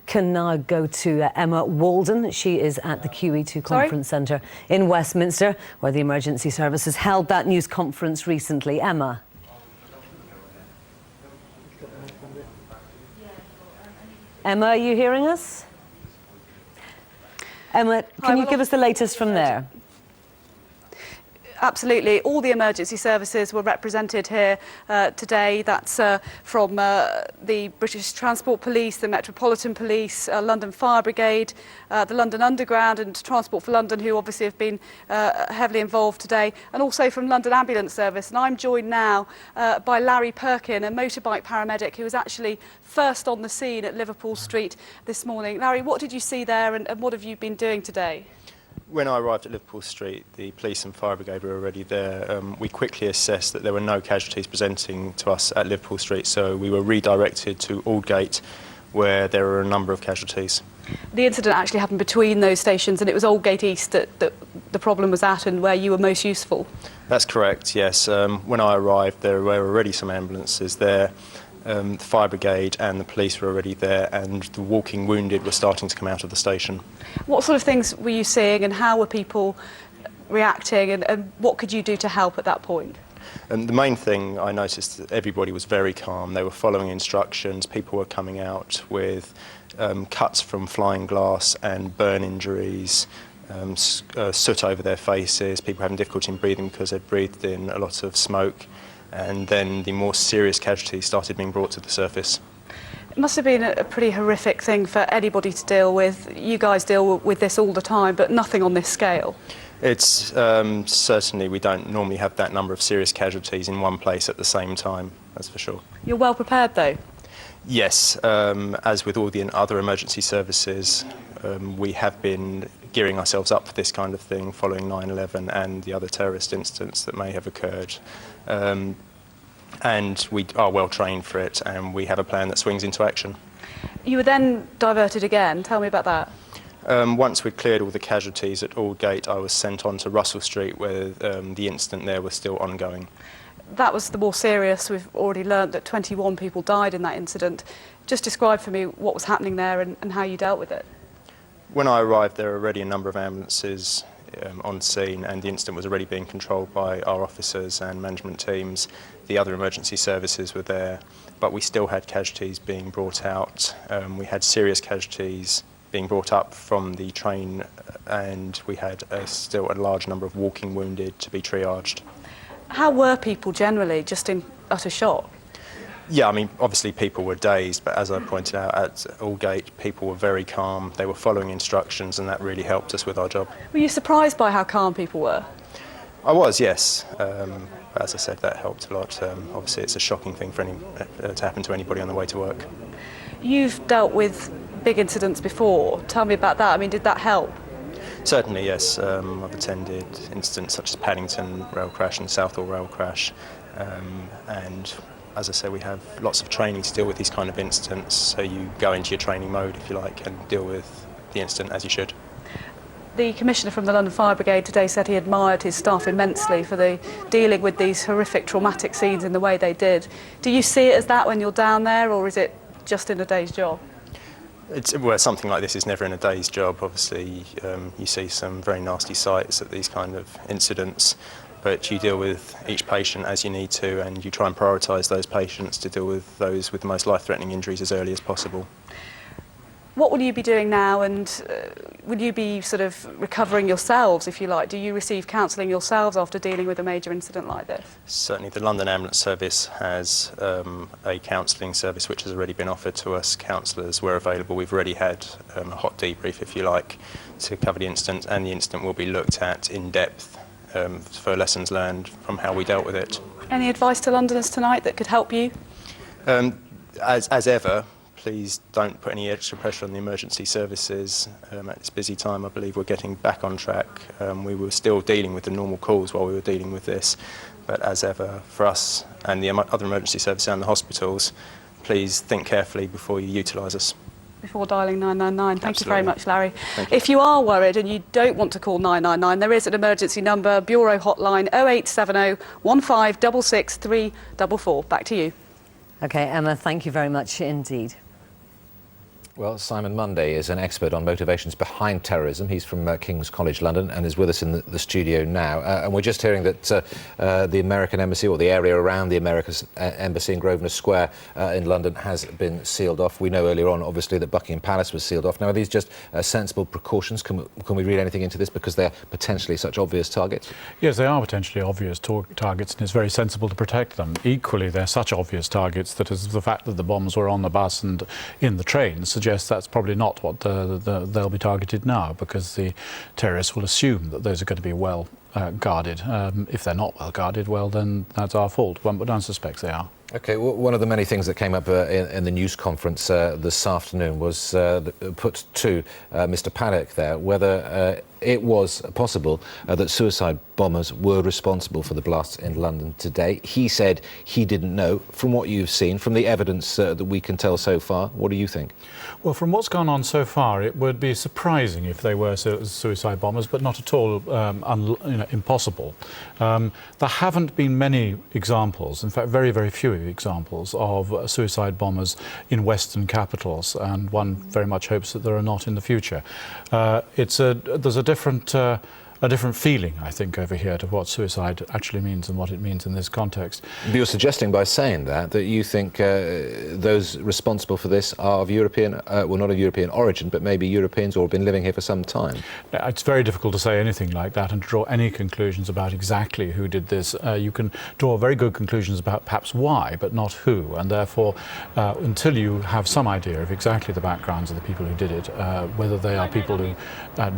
can now go to Emma Walden. She is at the QE2 Conference Centre in Westminster, where the emergency services held that news conference recently. Emma. Emma, are you hearing us? Emma, can you give us the latest from there?
Absolutely. All the emergency services were represented here today. That's from the British Transport Police, the Metropolitan Police, London Fire Brigade, the London Underground and Transport for London, who obviously have been heavily involved today, and also from London Ambulance Service. And I'm joined now by Larry Perkin, a motorbike paramedic who was actually first on the scene at Liverpool Street this morning. Larry, what did you see there and what have you been doing today?
When I arrived at Liverpool Street, the police and fire brigade were already there. We quickly assessed that there were no casualties presenting to us at Liverpool Street, so we were redirected to Aldgate, where there were a number of casualties.
The incident actually happened between those stations, and it was Aldgate East that the problem was at and where you were most useful.
That's correct, yes. When I arrived, there were already some ambulances there. The fire brigade and the police were already there, and the walking wounded were starting to come out of the station.
What sort of things were you seeing and how were people reacting and what could you do to help at that point?
And the main thing I noticed that everybody was very calm. They were following instructions. People were coming out with cuts from flying glass and burn injuries, soot over their faces, people having difficulty in breathing because they'd breathed in a lot of smoke. And then the more serious casualties started being brought to the surface.
It must have been a pretty horrific thing for anybody to deal with. You guys deal with this all the time, but nothing on this scale.
It's certainly, we don't normally have that number of serious casualties in one place at the same time, that's for sure.
You're well prepared though?
Yes, as with all the other emergency services, we have been gearing ourselves up for this kind of thing following 9/11 and the other terrorist incidents that may have occurred. And we are well trained for it, and we have a plan that swings into action.
You were then diverted again. Tell me about that.
Once we'd cleared all the casualties at Aldgate, I was sent on to Russell Street, where the incident there was still ongoing.
That was the more serious. We've already learnt that 21 people died in that incident. Just describe for me what was happening there and how you dealt with it.
When I arrived, there were already a number of ambulances on scene, and the incident was already being controlled by our officers and management teams. The other emergency services were there, but we still had casualties being brought out. We had serious casualties being brought up from the train, and we had still a large number of walking wounded to be triaged.
How were people generally, just in utter shock?
Yeah, I mean, obviously people were dazed, but as I pointed out at Aldgate, people were very calm. They were following instructions, and that really helped us with our job.
Were you surprised by how calm people were?
I was, yes. As I said, that helped a lot. Obviously, it's a shocking thing for to happen to anybody on the way to work.
You've dealt with big incidents before. Tell me about that. I mean, did that help?
Certainly, yes. I've attended incidents such as Paddington rail crash and Southall rail crash, and as I say, we have lots of training to deal with these kind of incidents, so you go into your training mode, if you like, and deal with the incident as you should.
The Commissioner from the London Fire Brigade today said he admired his staff immensely for dealing with these horrific, traumatic scenes in the way they did. Do you see it as that when you're down there, or is it just in a day's job?
Well, something like this is never in a day's job. Obviously, you see some very nasty sights at these kind of incidents, but you deal with each patient as you need to, and you try and prioritise those patients to deal with those with the most life-threatening injuries as early as possible.
What will you be doing now, and will you be sort of recovering yourselves, if you like? Do you receive counselling yourselves after dealing with a major incident like this?
Certainly, the London Ambulance Service has a counselling service which has already been offered to us. Counsellors were available. We've already had a hot debrief, if you like, to cover the incident, and the incident will be looked at in depth for lessons learned from how we dealt with it.
Any advice to Londoners tonight that could help you?
As ever, please don't put any extra pressure on the emergency services. At this busy time, I believe we're getting back on track. We were still dealing with the normal calls while we were dealing with this, but as ever, for us and the other emergency services and the hospitals, please think carefully before you utilise us.
Before dialing 999. Thank you very
Absolutely.
much, Larry.
Thank you.
If you are worried and you don't want to call 999, there is an emergency number, Bureau hotline 0870 1566 344. Back to you.
OK, Emma, thank you very much indeed.
Well, Simon Munday is an expert on motivations behind terrorism. He's from King's College London and is with us in the studio now. And we're just hearing that the American embassy, or the area around the American embassy in Grosvenor Square in London, has been sealed off. We know earlier on, obviously, that Buckingham Palace was sealed off. Now, are these just sensible precautions? Can we read anything into this because they're potentially such obvious targets?
Yes, they are potentially obvious targets, and it's very sensible to protect them. Equally, they're such obvious targets that as the fact that the bombs were on the bus and in the train suggests that's probably not what they'll be targeted now, because the terrorists will assume that those are going to be well guarded. If they're not well guarded, well, then that's our fault. But one suspects they are.
OK, well, one of the many things that came up in the news conference this afternoon was put to Mr Paddock there, whether it was possible that suicide bombers were responsible for the blasts in London today. He said he didn't know. From what you've seen, from the evidence that we can tell so far, what do you think?
Well, from what's gone on so far, it would be surprising if they were suicide bombers, but not at all impossible. There haven't been many examples, in fact, very, very few examples of suicide bombers in Western capitals, and one very much hopes that there are not in the future. There's a different feeling, I think, over here to what suicide actually means and what it means in this context.
But you're suggesting by saying that you think those responsible for this are of European, well, not of European origin, but maybe Europeans or have been living here for some time.
It's very difficult to say anything like that and to draw any conclusions about exactly who did this. You can draw very good conclusions about perhaps why, but not who, and therefore, until you have some idea of exactly the backgrounds of the people who did it, whether they are people who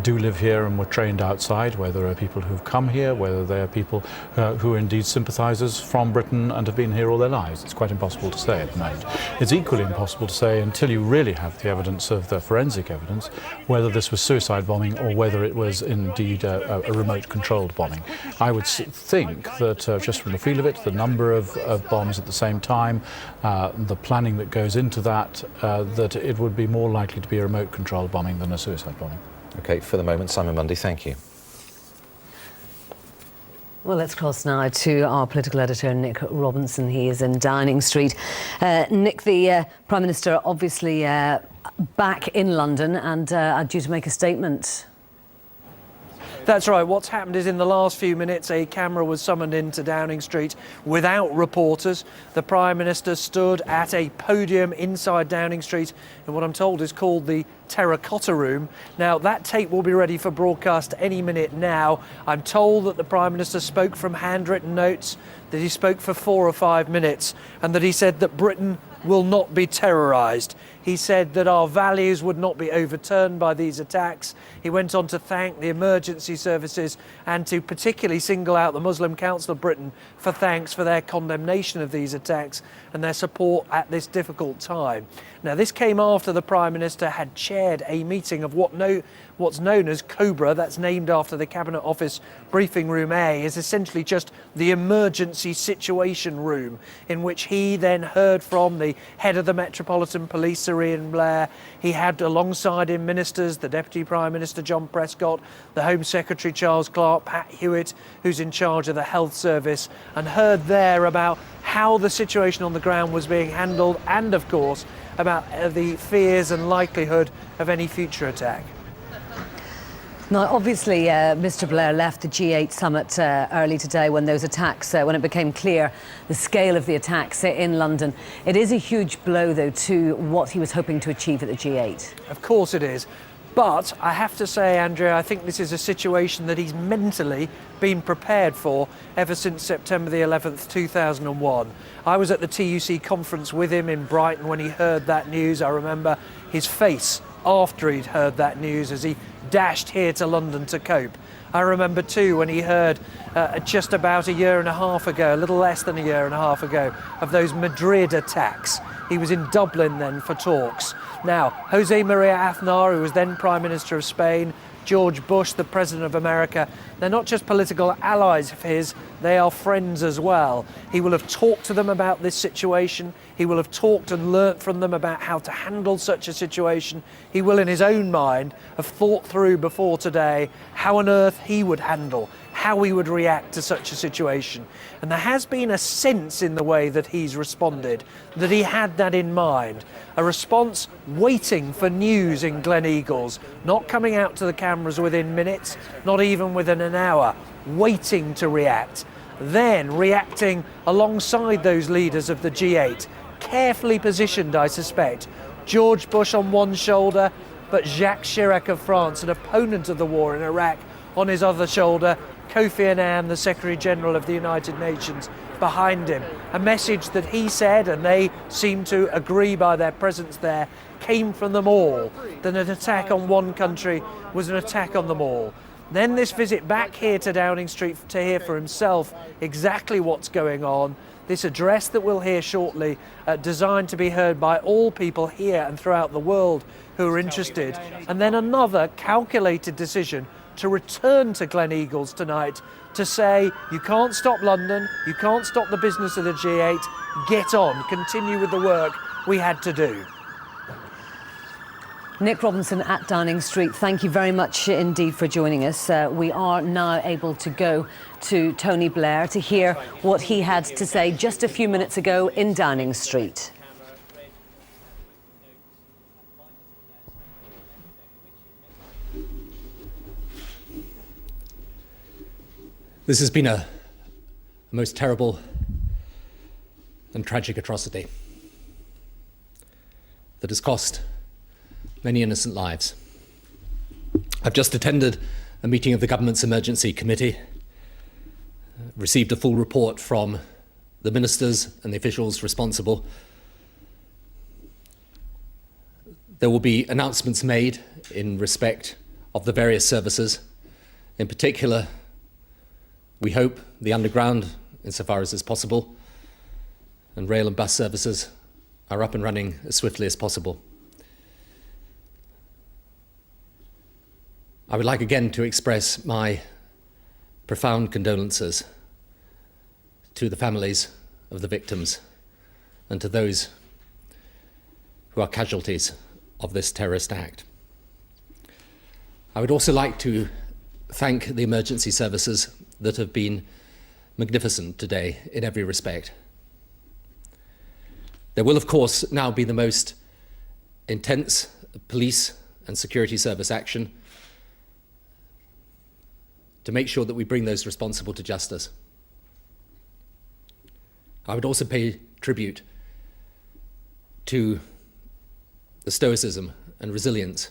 do live here and were trained outside, whether there are people who've come here, whether they are people who are indeed sympathisers from Britain and have been here all their lives. It's quite impossible to say at the moment. It's equally impossible to say, until you really have the evidence of the forensic evidence, whether this was suicide bombing or whether it was indeed a remote controlled bombing. I would think that just from the feel of it, the number of bombs at the same time, the planning that goes into that, that it would be more likely to be a remote controlled bombing than a suicide bombing.
OK, for the moment, Simon Munday, thank you.
Well, let's cross now to our political editor, Nick Robinson. He is in Downing Street. Nick, the Prime Minister obviously back in London and due to make a statement.
That's right. What's happened is in the last few minutes, a camera was summoned into Downing Street without reporters. The Prime Minister stood at a podium inside Downing Street in what I'm told is called the Terracotta Room. Now, that tape will be ready for broadcast any minute now. I'm told that the Prime Minister spoke from handwritten notes, that he spoke for 4 or 5 minutes, and that he said that Britain will not be terrorised. He said that our values would not be overturned by these attacks. He went on to thank the emergency services and to particularly single out the Muslim Council of Britain for thanks for their condemnation of these attacks and their support at this difficult time. Now, this came after the Prime Minister had chaired a meeting of what's known as COBRA, that's named after the Cabinet Office Briefing Room A, is essentially just the emergency situation room, in which he then heard from the head of the Metropolitan Police, Sir Ian Blair. He had alongside him ministers, the Deputy Prime Minister John Prescott, the Home Secretary Charles Clarke, Pat Hewitt, who's in charge of the Health Service, and heard there about how the situation on the ground was being handled and, of course, about the fears and likelihood of any future attack.
Now, obviously, Mr Blair left the G8 summit early today when those attacks, when it became clear the scale of the attacks in London. It is a huge blow, though, to what he was hoping to achieve at the G8.
Of course it is. But I have to say, Andrea, I think this is a situation that he's mentally been prepared for ever since September the 11th, 2001. I was at the TUC conference with him in Brighton when he heard that news. I remember his face after he'd heard that news as he dashed here to London to cope. I remember too when he heard just about a year and a half ago, a little less than a year and a half ago, of those Madrid attacks. He was in Dublin then for talks. Now, Jose Maria Aznar, who was then Prime Minister of Spain, George Bush, the President of America, they're not just political allies of his, they are friends as well. He will have talked to them about this situation. He will have talked and learnt from them about how to handle such a situation. He will, in his own mind, have thought through before today how on earth he would handle, how he would react to such a situation. And there has been a sense in the way that he's responded that he had that in mind. A response waiting for news in Gleneagles, not coming out to the cameras within minutes, not even within an hour, waiting to react, then reacting alongside those leaders of the G8, carefully positioned, I suspect. George Bush on one shoulder, but Jacques Chirac of France, an opponent of the war in Iraq, on his other shoulder, Kofi Annan, the Secretary General of the United Nations, behind him. A message that he said, and they seem to agree by their presence there, came from them all, that an attack on one country was an attack on them all. Then this visit back here to Downing Street to hear for himself exactly what's going on. This address that we'll hear shortly, designed to be heard by all people here and throughout the world who are interested. And then another calculated decision to return to Gleneagles tonight to say, you can't stop London, you can't stop the business of the G8, get on, continue with the work we had to do.
Nick Robinson at Downing Street, thank you very much indeed for joining us. We are now able to go to Tony Blair to hear what he had to say just a few minutes ago in Downing Street.
This has been a most terrible and tragic atrocity that has cost many innocent lives. I've just attended a meeting of the government's emergency committee, received a full report from the ministers and the officials responsible. There will be announcements made in respect of the various services. In particular, we hope the underground, insofar as is possible, and rail and bus services are up and running as swiftly as possible. I would like again to express my profound condolences to the families of the victims and to those who are casualties of this terrorist act. I would also like to thank the emergency services that have been magnificent today in every respect. There will, of course, now be the most intense police and security service action to make sure that we bring those responsible to justice. I would also pay tribute to the stoicism and resilience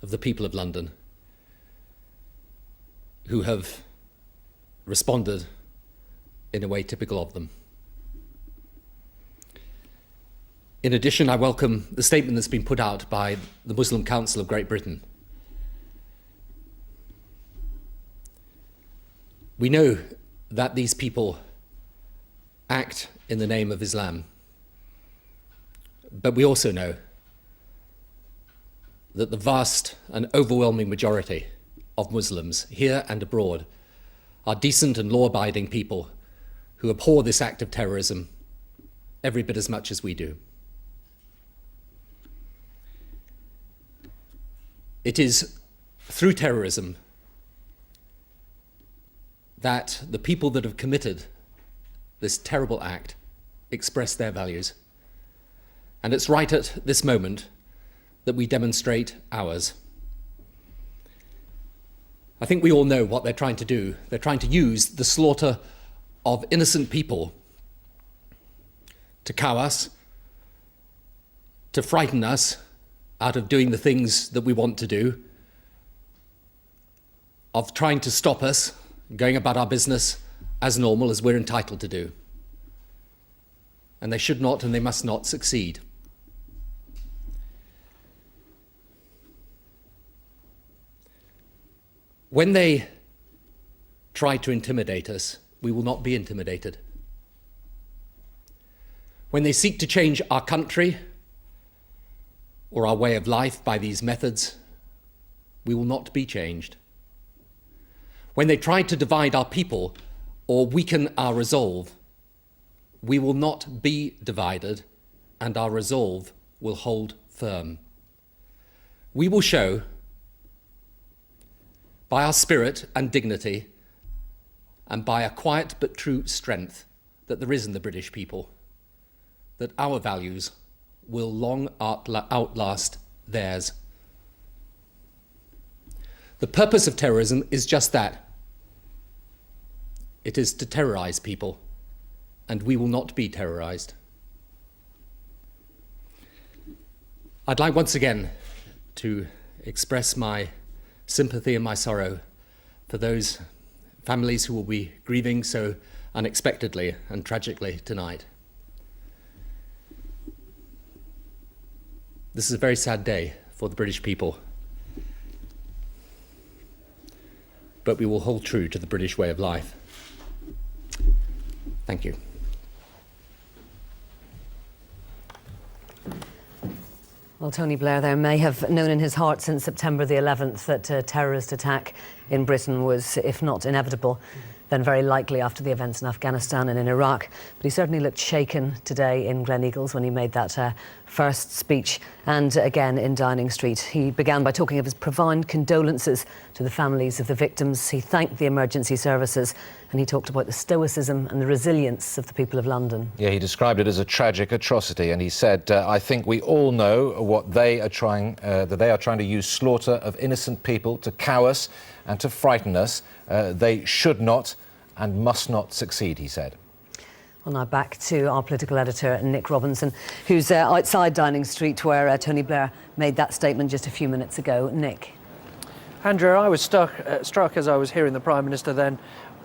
of the people of London who have responded in a way typical of them. In addition, I welcome the statement that's been put out by the Muslim Council of Great Britain. We know that these people act in the name of Islam, but we also know that the vast and overwhelming majority of Muslims here and abroad are decent and law-abiding people who abhor this act of terrorism every bit as much as we do. It is through terrorism that the people that have committed this terrible act express their values. And it's right at this moment that we demonstrate ours. I think we all know what they're trying to do. They're trying to use the slaughter of innocent people to cow us, to frighten us out of doing the things that we want to do, of trying to stop us going about our business as normal as we're entitled to do. And they should not and they must not succeed. When they try to intimidate us, we will not be intimidated. When they seek to change our country or our way of life by these methods, we will not be changed. When they try to divide our people or weaken our resolve, we will not be divided, and our resolve will hold firm. We will show, by our spirit and dignity, and by a quiet but true strength that there is in the British people, that our values will long outlast theirs. The purpose of terrorism is just that. It is to terrorize people, and we will not be terrorized. I'd like once again to express my sympathy and my sorrow for those families who will be grieving so unexpectedly and tragically tonight. This is a very sad day for the British people, but we will hold true to the British way of life. Thank you.
Well, Tony Blair there may have known in his heart since September the 11th that a terrorist attack in Britain was, if not inevitable, then very likely after the events in Afghanistan and in Iraq. But he certainly looked shaken today in Gleneagles when he made that first speech, and again in Downing Street. He began by talking of his profound condolences to the families of the victims. He thanked the emergency services, and he talked about the stoicism and the resilience of the people of London.
Yeah, he described it as a tragic atrocity, and he said, I think we all know what they are trying, that they are trying to use slaughter of innocent people to cow us and to frighten us. They should not and must not succeed, he said.
Well, now back to our political editor, Nick Robinson, who's outside Downing Street, where Tony Blair made that statement just a few minutes ago. Nick.
Andrew, I was struck as I was hearing the Prime Minister then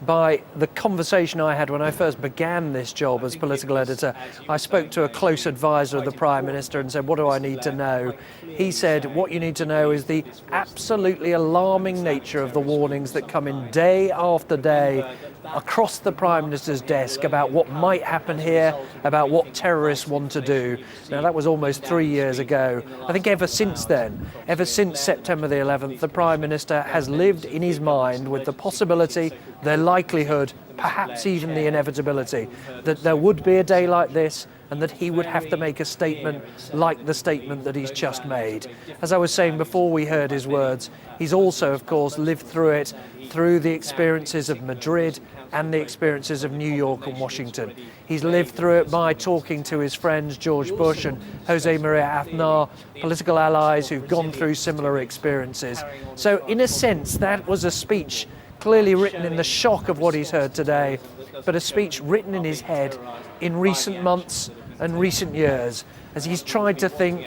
by the conversation I had when I first began this job as political editor. I spoke to a close advisor of the Prime Minister and said, what do I need to know? He said, what you need to know is the absolutely alarming nature of the warnings that come in day after day across the Prime Minister's desk about what might happen here, about what terrorists want to do. Now, that was almost 3 years ago. I think ever since then, ever since September the 11th, the Prime Minister has lived in his mind with the possibility, the likelihood, perhaps even the inevitability, that there would be a day like this and that he would have to make a statement like the statement that he's just made. As I was saying before we heard his words, he's also, of course, lived through it, through the experiences of Madrid and the experiences of New York and Washington. He's lived through it by talking to his friends George Bush and Jose Maria Aznar, political allies who've gone through similar experiences. So in a sense, that was a speech clearly written in the shock of what he's heard today, but a speech written in his head in recent months and recent years, as he's tried to think,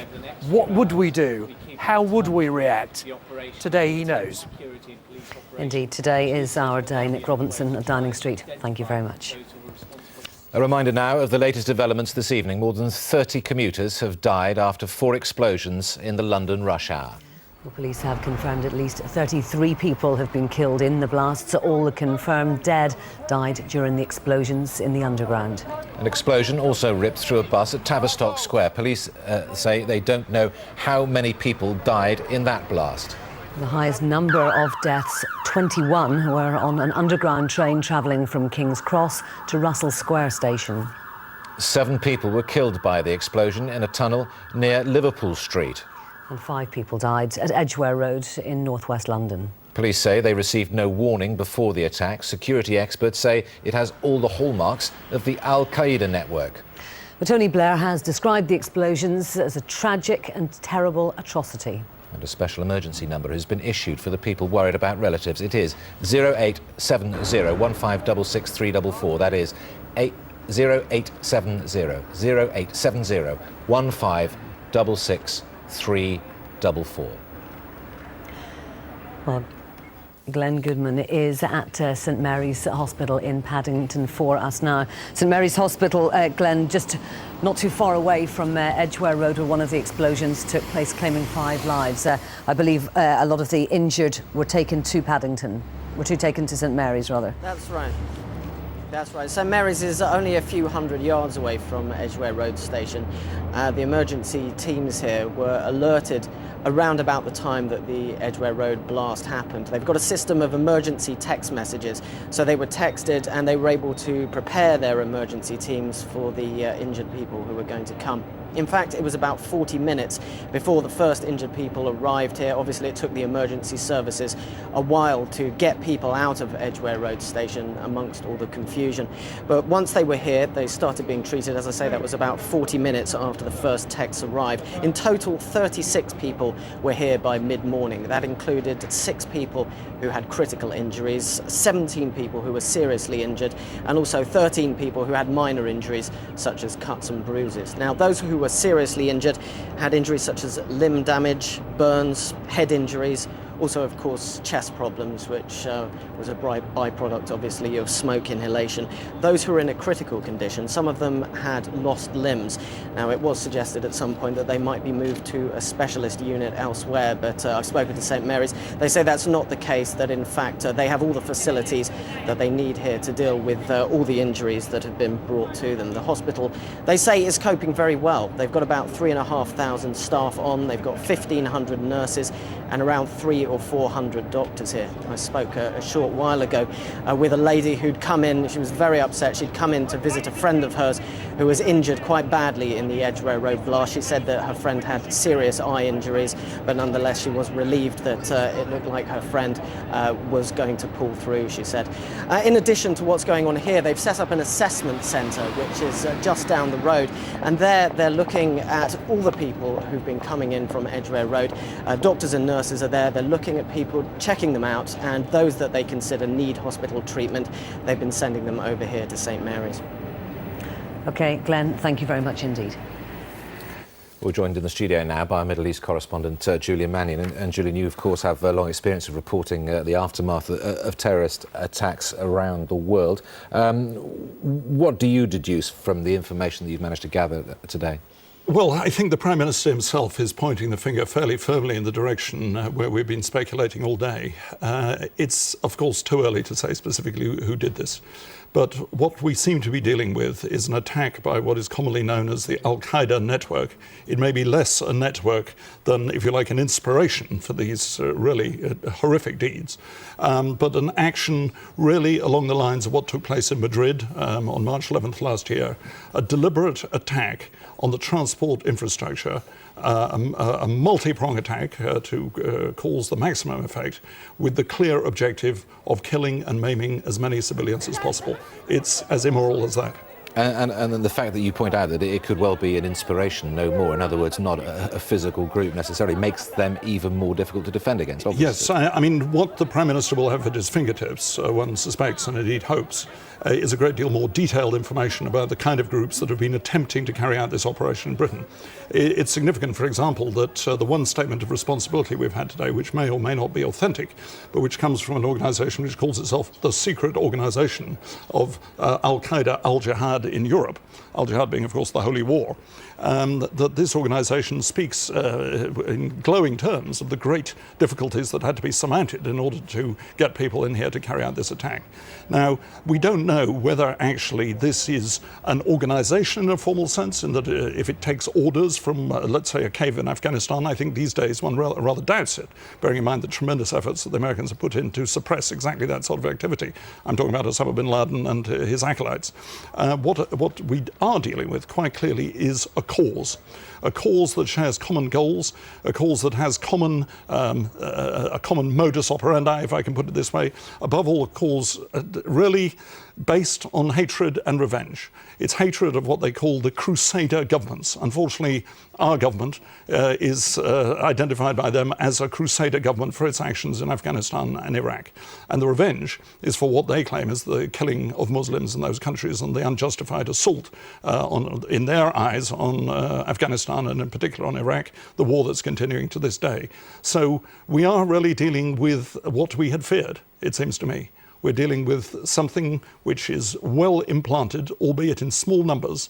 what would we do? How would we react? Today he knows.
Indeed, today is our day. Nick Robinson of Downing Street, thank you very much.
A reminder now of the latest developments this evening. More than 30 commuters have died after 4 explosions in the London rush hour.
The police have confirmed at least 33 people have been killed in the blasts. All the confirmed dead died during the explosions in the Underground.
An explosion also ripped through a bus at Tavistock Square. Police say they don't know how many people died in that blast.
The highest number of deaths, 21, were on an Underground train travelling from King's Cross to Russell Square station.
7 people were killed by the explosion in a tunnel near Liverpool Street.
And 5 people died at Edgware Road in northwest London.
Police say they received no warning before the attack. Security experts say it has all the hallmarks of the Al-Qaeda network.
But Tony Blair has described the explosions as a tragic and terrible atrocity.
And a special emergency number has been issued for the people worried about relatives. It is 0870 1566 344. That is 0870 0870 1566 344.
Well, Glenn Goodman is at St Mary's Hospital in Paddington for us now. St Mary's Hospital, Glenn, just not too far away from Edgware Road, where one of the explosions took place, claiming 5 lives. I believe a lot of the injured were taken to Paddington, taken to St Mary's, rather.
That's right. That's right. St Mary's is only a few hundred yards away from Edgware Road Station. The emergency teams here were alerted around about the time that the Edgware Road blast happened. They've got a system of emergency text messages, so they were texted and they were able to prepare their emergency teams for the injured people who were going to come. In fact, it was about 40 minutes before the first injured people arrived here. Obviously, it took the emergency services a while to get people out of Edgware Road Station amongst all the confusion. But once they were here, they started being treated. As I say, that was about 40 minutes after the first texts arrived. In total, 36 people were here by mid-morning. That included 6 people who had critical injuries, 17 people who were seriously injured, and also 13 people who had minor injuries, such as cuts and bruises. Now, those who were seriously injured had injuries such as limb damage, burns, head injuries, also, of course, chest problems, which was a byproduct, obviously, of smoke inhalation. Those who were in a critical condition, some of them had lost limbs. Now, it was suggested at some point that they might be moved to a specialist unit elsewhere, but I've spoken to St Mary's. They say that's not the case, that in fact they have all the facilities that they need here to deal with all the injuries that have been brought to them. The hospital, they say, is coping very well. They've got about 3,500 staff on, they've got 1,500 nurses and around 300 or 400 doctors here. I spoke a short while ago with a lady who'd come in. She was very upset. She'd come in to visit a friend of hers who was injured quite badly in the Edgware Road blast. She said that her friend had serious eye injuries, but nonetheless she was relieved that it looked like her friend was going to pull through, she said. In addition to what's going on here, they've set up an assessment centre which is just down the road, and there they're looking at all the people who've been coming in from Edgware Road. Doctors and nurses are there. They're looking at people, checking them out, and those that they consider need hospital treatment, they've been sending them over here to St Mary's.
OK, Glenn, thank you very much indeed.
We're joined in the studio now by our Middle East correspondent Julian Mannion. And Julian, you of course have a long experience of reporting the aftermath of terrorist attacks around the world. What do you deduce from the information that you've managed to gather today?
Well, I think the Prime Minister himself is pointing the finger fairly firmly in the direction where we've been speculating all day. It's, of course, too early to say specifically who did this. But what we seem to be dealing with is an attack by what is commonly known as the Al-Qaeda network. It may be less a network than, if you like, an inspiration for these really horrific deeds, but an action really along the lines of what took place in Madrid on March 11th last year, a deliberate attack on the transport infrastructure, a multi-pronged attack to cause the maximum effect with the clear objective of killing and maiming as many civilians as possible. It's as immoral as that.
And then the fact that you point out that it could well be an inspiration, no more, in other words, not a physical group necessarily, makes them even more difficult to defend against, obviously.
Yes, I mean, what the Prime Minister will have at his fingertips, one suspects and indeed hopes, is a great deal more detailed information about the kind of groups that have been attempting to carry out this operation in Britain. It's significant, for example, that the one statement of responsibility we've had today, which may or may not be authentic, but which comes from an organisation which calls itself the secret organisation of Al-Qaeda Al-Jihad in Europe, Al-Jihad being, of course, the Holy War, that this organisation speaks in glowing terms of the great difficulties that had to be surmounted in order to get people in here to carry out this attack. Now, we don't know whether actually this is an organisation in a formal sense, in that if it takes orders from, let's say, a cave in Afghanistan, I think these days one rather doubts it, bearing in mind the tremendous efforts that the Americans have put in to suppress exactly that sort of activity. I'm talking about Osama bin Laden and his acolytes. What we are dealing with, quite clearly, is a cause that shares common goals, a cause that has a common modus operandi, if I can put it this way. Above all, a cause really based on hatred and revenge. It's hatred of what they call the Crusader governments. Unfortunately, our government is identified by them as a Crusader government for its actions in Afghanistan and Iraq. And the revenge is for what they claim is the killing of Muslims in those countries and the unjustified assault, in their eyes, on Afghanistan and in particular on Iraq, the war that's continuing to this day. So we are really dealing with what we had feared, it seems to me. We're dealing with something which is well implanted, albeit in small numbers,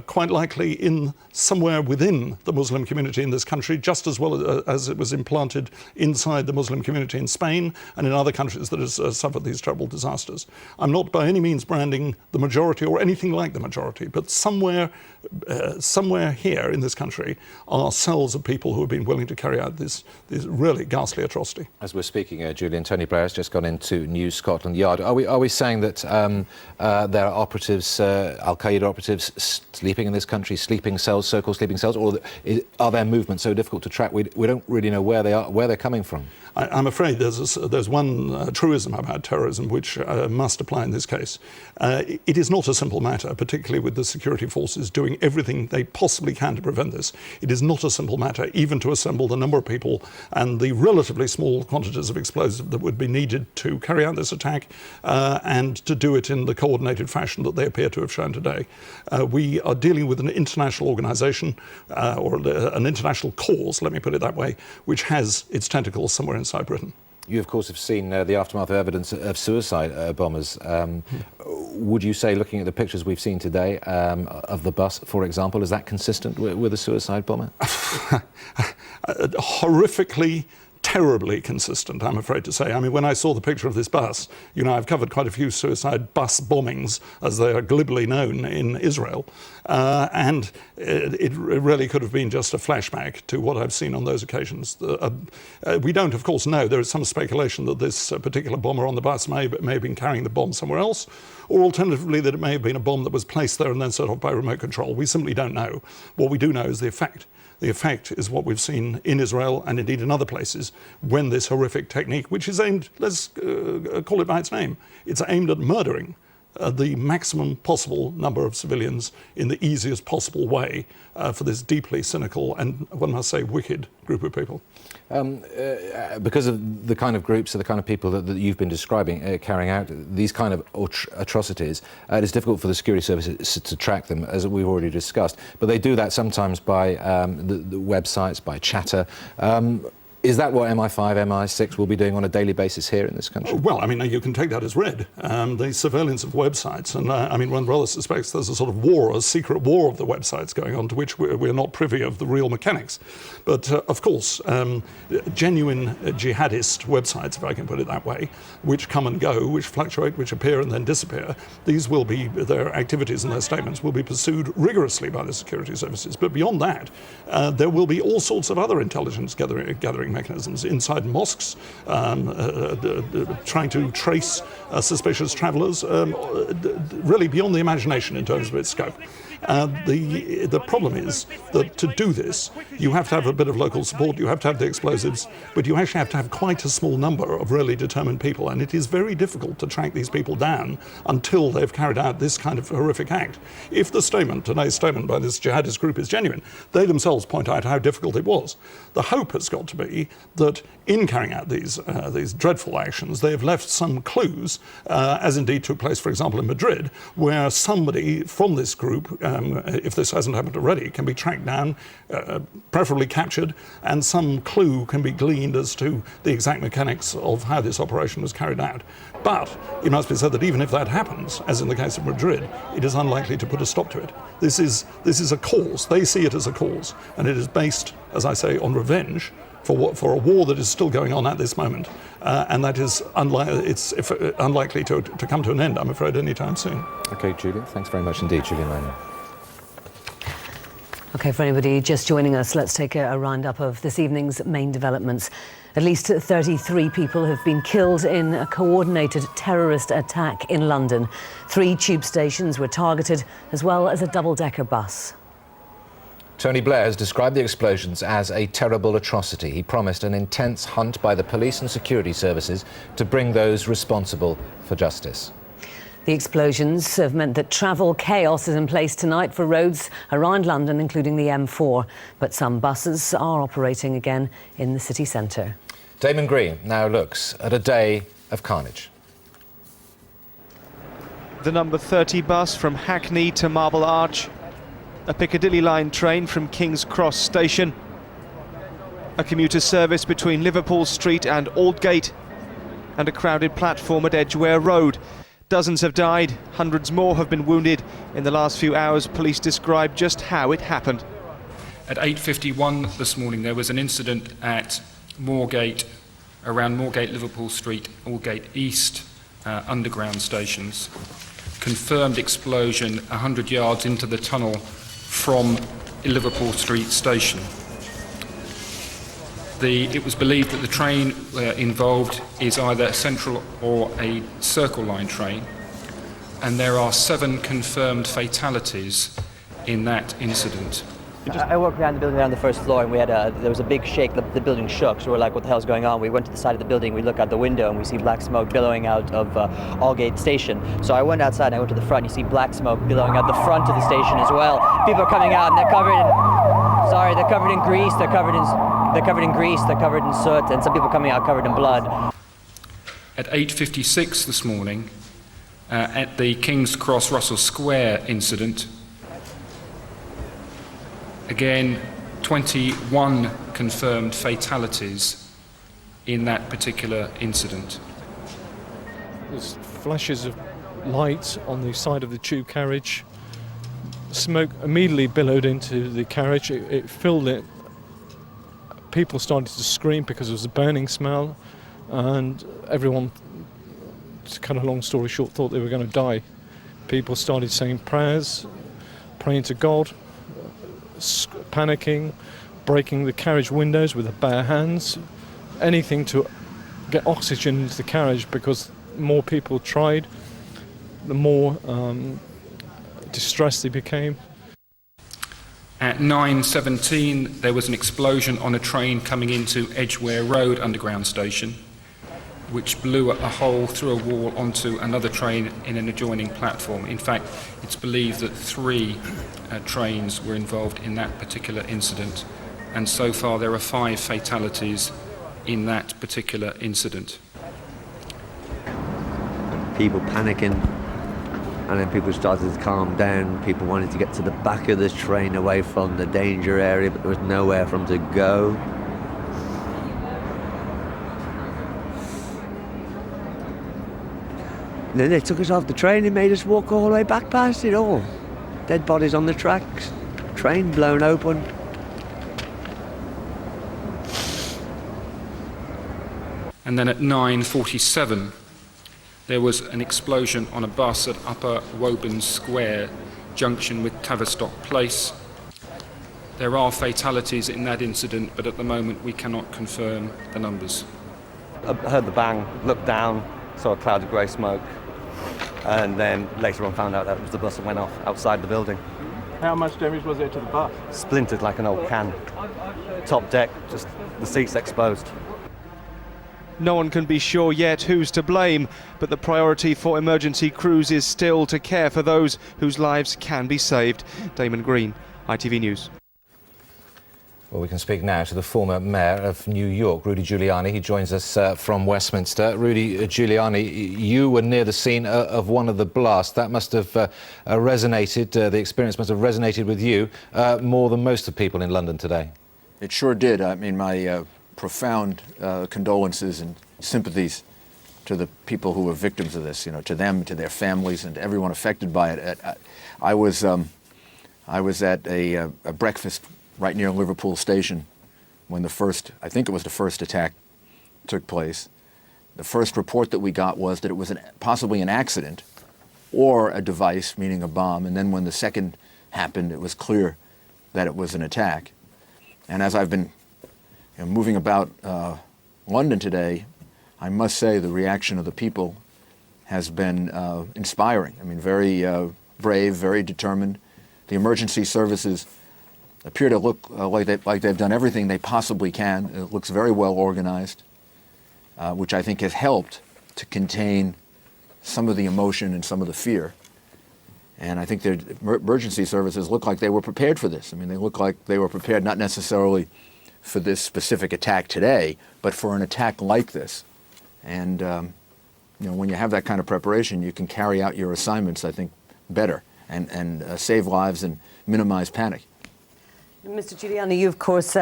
quite likely in somewhere within the Muslim community in this country, just as well as it was implanted inside the Muslim community in Spain and in other countries that have suffered these terrible disasters. I'm not by any means branding the majority or anything like the majority, but somewhere here in this country are cells of people who have been willing to carry out this really ghastly atrocity.
As we're speaking, Julian, Tony Blair has just gone into New Scotland Yard. Are we saying that there are operatives, Al-Qaeda operatives, sleeping in this country, sleeping cells, so-called sleeping cells, or are their movements so difficult to track we don't really know where they are, where they're coming from?
I'm afraid there's one truism about terrorism which must apply in this case. It is not a simple matter, particularly with the security forces doing everything they possibly can to prevent this. It is not a simple matter even to assemble the number of people and the relatively small quantities of explosive that would be needed to carry out this attack and to do it in the coordinated fashion that they appear to have shown today. We are dealing with an international organisation or an international cause, let me put it that way, which has its tentacles somewhere inside Britain.
You, of course, have seen the aftermath of evidence of suicide bombers. Would you say, looking at the pictures we've seen today of the bus, for example, is that consistent with a suicide bomber?
Horrifically, terribly consistent, I'm afraid to say. I mean, when I saw the picture of this bus, you know, I've covered quite a few suicide bus bombings, as they are glibly known in Israel, and it really could have been just a flashback to what I've seen on those occasions. We don't, of course, know. There is some speculation that this particular bomber on the bus may have been carrying the bomb somewhere else, or alternatively that it may have been a bomb that was placed there and then set off by remote control. We simply don't know. What we do know is the effect. The effect is what we've seen in Israel and indeed in other places when this horrific technique, which is aimed, let's call it by its name, it's aimed at murdering the maximum possible number of civilians in the easiest possible way for this deeply cynical and, one must say, wicked group of people.
Because of the kind of groups, the kind of people that you've been describing carrying out these kind of atrocities, it is difficult for the security services to track them, as we've already discussed. But they do that sometimes by the websites, by chatter. Is that what MI5, MI6 will be doing on a daily basis here in this country?
Well, I mean, you can take that as read. The surveillance of websites, and I mean, one rather suspects there's a sort of war, a secret war of the websites going on, to which we're not privy of the real mechanics. But of course, genuine jihadist websites, if I can put it that way, which come and go, which fluctuate, which appear and then disappear, these will be, their activities and their statements will be pursued rigorously by the security services. But beyond that, there will be all sorts of other intelligence gathering mechanisms inside mosques, trying to trace suspicious travellers, really beyond the imagination in terms of its scope. The problem is that to do this, you have to have a bit of local support, you have to have the explosives, but you actually have to have quite a small number of really determined people, and it is very difficult to track these people down until they've carried out this kind of horrific act. If the statement, today's statement by this jihadist group is genuine, they themselves point out how difficult it was. The hope has got to be that in carrying out these dreadful actions, they have left some clues, as indeed took place, for example, in Madrid, where somebody from this group, if this hasn't happened already, can be tracked down, preferably captured, and some clue can be gleaned as to the exact mechanics of how this operation was carried out. But it must be said that even if that happens, as in the case of Madrid, it is unlikely to put a stop to it. This is a cause. They see it as a cause, and it is based, as I say, on revenge for a war that is still going on at this moment, and that is unlikely to come to an end, I'm afraid, anytime soon.
OK, Julian, thanks very much indeed, Julian Liner.
OK, for anybody just joining us, let's take a roundup of this evening's main developments. At least 33 people have been killed in a coordinated terrorist attack in London. 3 tube stations were targeted, as well as a double-decker bus.
Tony Blair has described the explosions as a terrible atrocity. He promised an intense hunt by the police and security services to bring those responsible for justice.
The explosions have meant that travel chaos is in place tonight for roads around London, including the M4. But some buses are operating again in the city centre.
Damon Green now looks at a day of carnage.
The number 30 bus from Hackney to Marble Arch. A Piccadilly line train from King's Cross station. A commuter service between Liverpool Street and Aldgate. and a crowded platform at Edgware Road. Dozens have died, hundreds more have been wounded. In the last few hours, police described just how it happened.
At 8:51 this morning, there was an incident at Moorgate, around Moorgate, Liverpool Street, Moorgate East underground stations. Confirmed explosion 100 yards into the tunnel from Liverpool Street station. It was believed that the train involved is either a central or a circle line train, and there are 7 confirmed fatalities in that incident.
I work behind the building around the first floor, and there was a big shake. The building shook, so we're like, what the hell's going on? We went to the side of the building, we look out the window, and we see black smoke billowing out of Aldgate Station. So I went outside, and I went to the front, you see black smoke billowing out the front of the station as well. People are coming out, and they're covered in grease, they're covered in grease, they're covered in soot, and some people coming out covered in blood.
At 8:56 this morning, at the King's Cross Russell Square incident, again, 21 confirmed fatalities in that particular incident.
There's flashes of light on the side of the tube carriage. Smoke immediately billowed into the carriage. It filled it. People started to scream because it was a burning smell, and everyone, to cut a long story short, thought they were going to die. People started saying prayers, praying to God, panicking, breaking the carriage windows with their bare hands, anything to get oxygen into the carriage, because the more people tried, the more distressed they became.
At 9:17, there was an explosion on a train coming into Edgware Road underground station, which blew a hole through a wall onto another train in an adjoining platform. In fact, it's believed that 3 trains were involved in that particular incident, and so far there are 5 fatalities in that particular incident.
People panicking, and then people started to calm down. People wanted to get to the back of the train away from the danger area, but there was nowhere for them to go. And then they took us off the train and made us walk all the way back past it all. Dead bodies on the tracks, train blown open.
And then at 9:47, there was an explosion on a bus at Upper Woburn Square, junction with Tavistock Place. There are fatalities in that incident, but at the moment we cannot confirm the numbers.
I heard the bang, looked down, saw a cloud of grey smoke, and then later on found out that it was the bus that went off outside the building.
How much damage was there to the bus?
Splintered like an old can. Top deck, just the seats exposed.
No one can be sure yet who's to blame, but the priority for emergency crews is still to care for those whose lives can be saved. Damon Green, ITV News.
Well, we can speak now to the former mayor of New York, Rudy Giuliani. He joins us from Westminster. Rudy Giuliani, you were near the scene of one of the blasts. That must have resonated, the experience must have resonated with you more than most of people in London today.
It sure did. I mean, my profound condolences and sympathies to the people who were victims of this, to them, to their families, and to everyone affected by it. I was at a breakfast right near Liverpool Station when I think it was the first attack took place. The first report that we got was that it was possibly an accident or a device, meaning a bomb, and then when the second happened, it was clear that it was an attack. And as I've been moving about London today, I must say the reaction of the people has been inspiring. I mean, very brave, very determined. The emergency services appear to look like they've done everything they possibly can. It looks very well organized, which I think has helped to contain some of the emotion and some of the fear. And I think the emergency services look like they were prepared for this. I mean, they look like they were prepared not necessarily for this specific attack today, but for an attack like this. And when you have that kind of preparation, you can carry out your assignments, I think, better and save lives and minimize panic.
Mr. Giuliani, you, of course,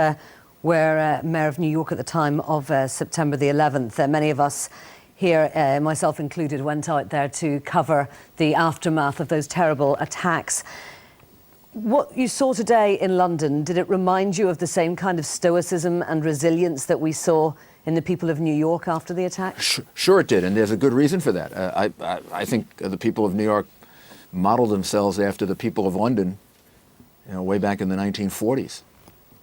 were Mayor of New York at the time of September the 11th. Many of us here, myself included, went out there to cover the aftermath of those terrible attacks. What you saw today in London, did it remind you of the same kind of stoicism and resilience that we saw in the people of New York after the attack?
Sure it did, and there's a good reason for that. I think the people of New York modeled themselves after the people of London, way back in the 1940s,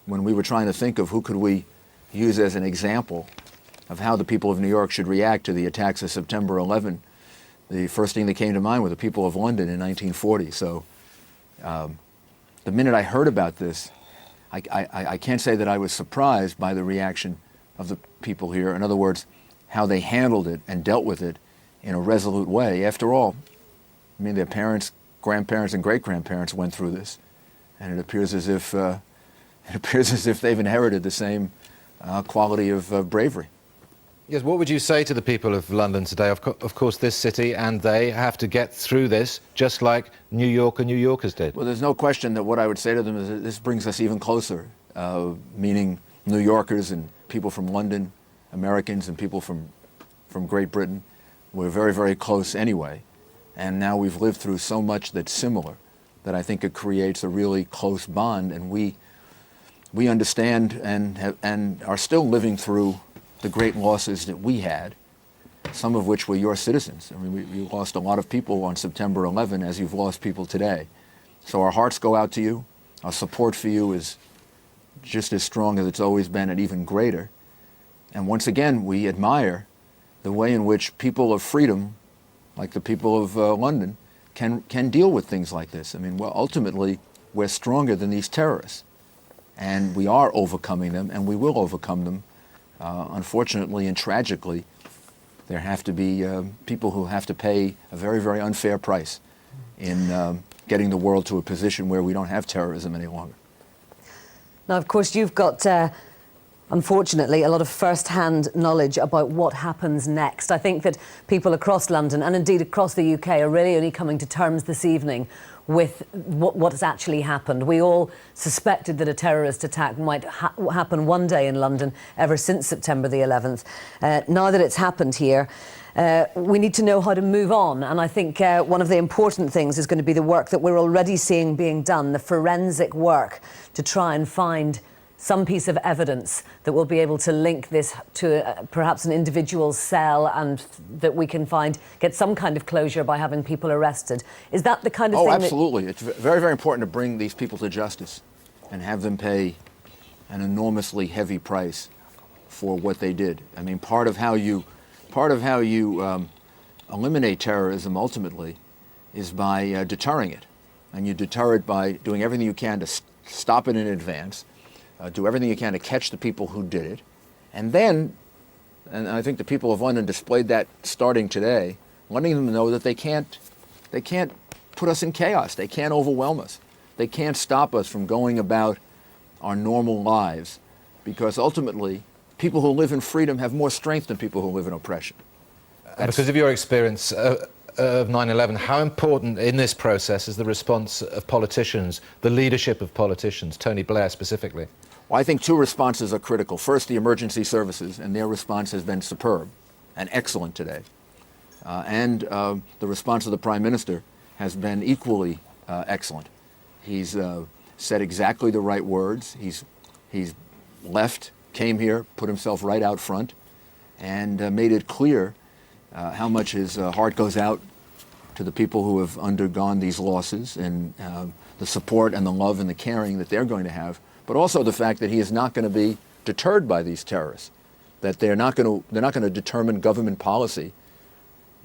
when we were trying to think of who could we use as an example of how the people of New York should react to the attacks of September 11. The first thing that came to mind were the people of London in 1940. So the minute I heard about this, I can't say that I was surprised by the reaction of the people here. In other words, how they handled it and dealt with it in a resolute way. After all, I mean, their parents, grandparents, and great-grandparents went through this, and it appears as if they've inherited the same quality of bravery.
Yes, what would you say to the people of London today? Of course, this city and they have to get through this, just like New York and New Yorkers did.
Well, there's no question that what I would say to them is that this brings us even closer, meaning New Yorkers and people from London, Americans and people from Great Britain. We're very, very close anyway. And now we've lived through so much that's similar that I think it creates a really close bond. And we understand and are still living through the great losses that we had, some of which were your citizens. I mean, we lost a lot of people on September 11, as you've lost people today. So our hearts go out to you. Our support for you is just as strong as it's always been, and even greater. And once again, we admire the way in which people of freedom, like the people of London, can deal with things like this. I mean, well, ultimately, we're stronger than these terrorists. And we are overcoming them, and we will overcome them. Unfortunately and tragically, there have to be people who have to pay a very, very unfair price in getting the world to a position where we don't have terrorism any longer.
Now, of course, you've got, unfortunately, a lot of first-hand knowledge about what happens next. I think that people across London, and indeed across the UK, are really only coming to terms this evening with what has actually happened. We all suspected that a terrorist attack might happen one day in London ever since September the 11th. Now that it's happened here, we need to know how to move on. And I think one of the important things is going to be the work that we're already seeing being done, the forensic work, to try and find some piece of evidence that will be able to link this to perhaps an individual's cell, and that we can get some kind of closure by having people arrested. Is that the kind of thing?
Oh, absolutely. It's very, very important to bring these people to justice and have them pay an enormously heavy price for what they did. I mean, part of how you eliminate terrorism ultimately is by deterring it. And you deter it by doing everything you can to stop it in advance, do everything you can to catch the people who did it. And then, and I think the people of London displayed that starting today, letting them know that they can't put us in chaos. They can't overwhelm us. They can't stop us from going about our normal lives, because ultimately, people who live in freedom have more strength than people who live in oppression.
And because of your experience of 9/11, how important in this process is the response of politicians, the leadership of politicians, Tony Blair specifically?
Well, I think two responses are critical. First, the emergency services, and their response has been superb and excellent today. And the response of the Prime Minister has been equally excellent. He's said exactly the right words. He's left, came here, put himself right out front, and made it clear how much his heart goes out to the people who have undergone these losses, and the support and the love and the caring that they're going to have, but also the fact that he is not going to be deterred by these terrorists, that they're not going to determine government policy.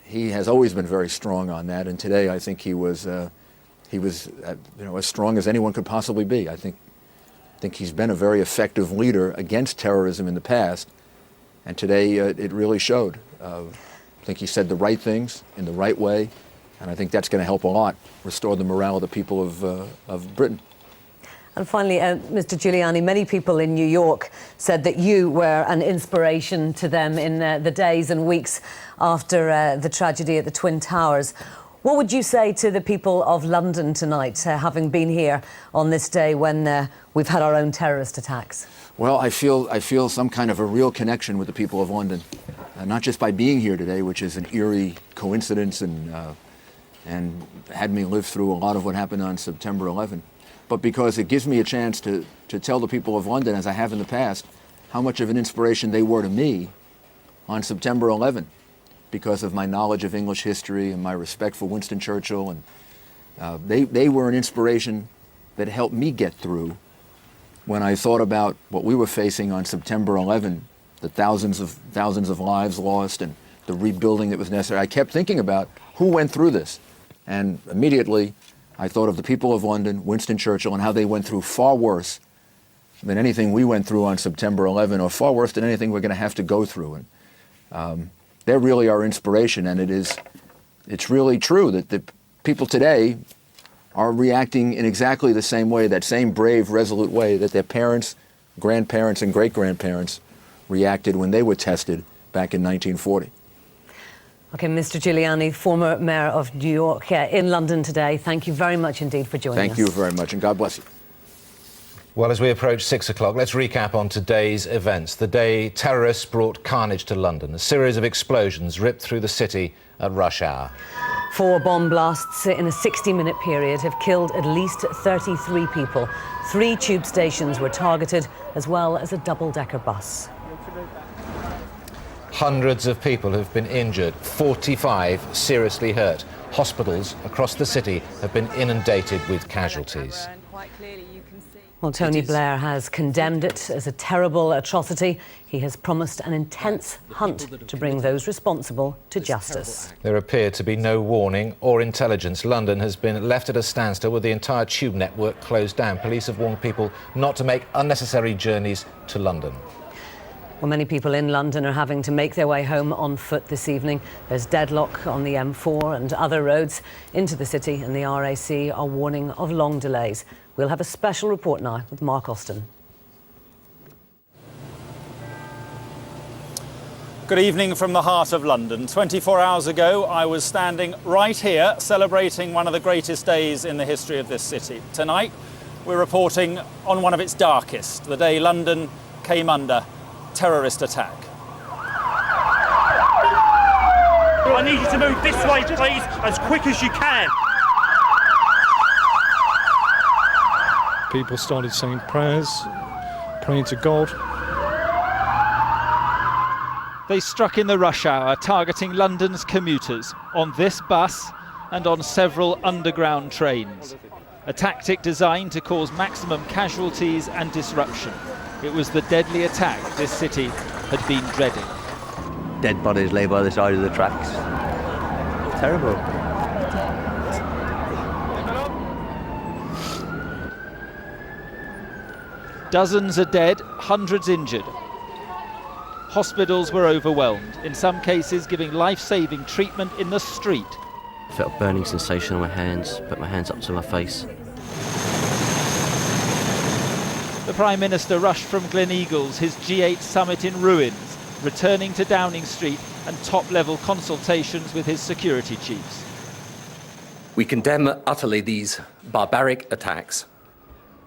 He has always been very strong on that, and today I think he was as strong as anyone could possibly be. I think he's been a very effective leader against terrorism in the past, and today it really showed. I think he said the right things in the right way, and I think that's going to help a lot restore the morale of the people of Britain.
And finally, Mr. Giuliani, many people in New York said that you were an inspiration to them in the days and weeks after the tragedy at the Twin Towers. What would you say to the people of London tonight, having been here on this day when we've had our own terrorist attacks?
Well, I feel some kind of a real connection with the people of London. not just by being here today, which is an eerie coincidence and had me live through a lot of what happened on September 11, but because it gives me a chance to tell the people of London, as I have in the past, how much of an inspiration they were to me on September 11, because of my knowledge of English history and my respect for Winston Churchill. And they were an inspiration that helped me get through when I thought about what we were facing on September 11, the thousands of lives lost and the rebuilding that was necessary. I kept thinking about who went through this. And immediately I thought of the people of London, Winston Churchill, and how they went through far worse than anything we went through on September 11, or far worse than anything we're going to have to go through. And they're really our inspiration, and it's really true that the people today are reacting in exactly the same way, that same brave, resolute way that their parents, grandparents, and great-grandparents reacted when they were tested back in 1940.
OK, Mr. Giuliani, former Mayor of New York, in London today. Thank you very much indeed for joining us.
Thank you very much, and God bless you.
Well, as we approach 6 o'clock, let's recap on today's events. The day terrorists brought carnage to London. A series of explosions ripped through the city at rush hour.
4 bomb blasts in a 60-minute period have killed at least 33 people. 3 tube stations were targeted, as well as a double-decker bus.
Hundreds of people have been injured, 45 seriously hurt. Hospitals across the city have been inundated with casualties.
Well, Tony Blair has condemned it as a terrible atrocity. He has promised an intense hunt to bring those responsible to justice.
There appeared to be no warning or intelligence. London has been left at a standstill with the entire tube network closed down. Police have warned people not to make unnecessary journeys to London.
Well, many people in London are having to make their way home on foot this evening. There's deadlock on the M4 and other roads into the city, and the RAC are warning of long delays. We'll have a special report now with Mark Austin.
Good evening from the heart of London. 24 hours ago, I was standing right here celebrating one of the greatest days in the history of this city. Tonight, we're reporting on one of its darkest, the day London came under terrorist attack.
I need you to move this way, please, as quick as you can.
People started saying prayers, praying to God.
They struck in the rush hour, targeting London's commuters on this bus and on several underground trains. A tactic designed to cause maximum casualties and disruption. It was the deadly attack this city had been dreading.
Dead bodies lay by the side of the tracks. Terrible.
Dozens are dead, hundreds injured. Hospitals were overwhelmed, in some cases giving life-saving treatment in the street.
I felt a burning sensation on my hands, put my hands up to my face.
The Prime Minister rushed from Gleneagles, his G8 summit in ruins, returning to Downing Street and top-level consultations with his security chiefs.
We condemn utterly these barbaric attacks.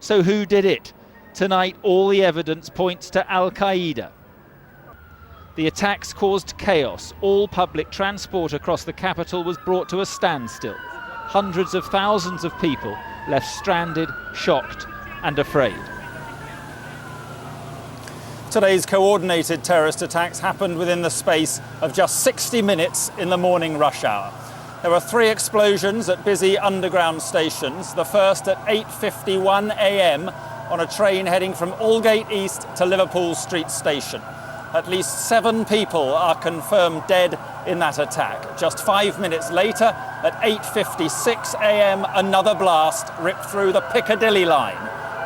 So who did it? Tonight, all the evidence points to Al-Qaeda. The attacks caused chaos. All public transport across the capital was brought to a standstill. Hundreds of thousands of people left stranded, shocked and afraid.
Today's coordinated terrorist attacks happened within the space of just 60 minutes in the morning rush hour. There were 3 explosions at busy underground stations, the first at 8:51 a.m. on a train heading from Aldgate East to Liverpool Street Station. At least 7 people are confirmed dead in that attack. Just 5 minutes later, at 8:56 a.m, another blast ripped through the Piccadilly line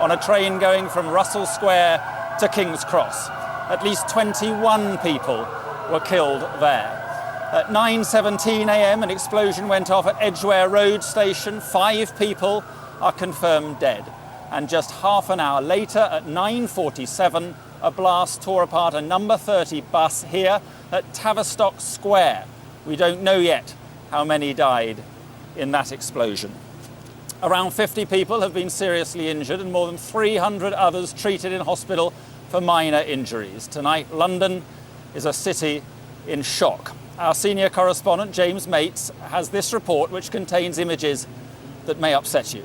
on a train going from Russell Square to King's Cross. At least 21 people were killed there. At 9:17 a.m, an explosion went off at Edgware Road Station. 5 people are confirmed dead. And just half an hour later, at 9:47, a blast tore apart a number 30 bus here at Tavistock Square. We don't know yet how many died in that explosion. Around 50 people have been seriously injured and more than 300 others treated in hospital for minor injuries. Tonight, London is a city in shock. Our senior correspondent, James Mates, has this report which contains images that may upset you.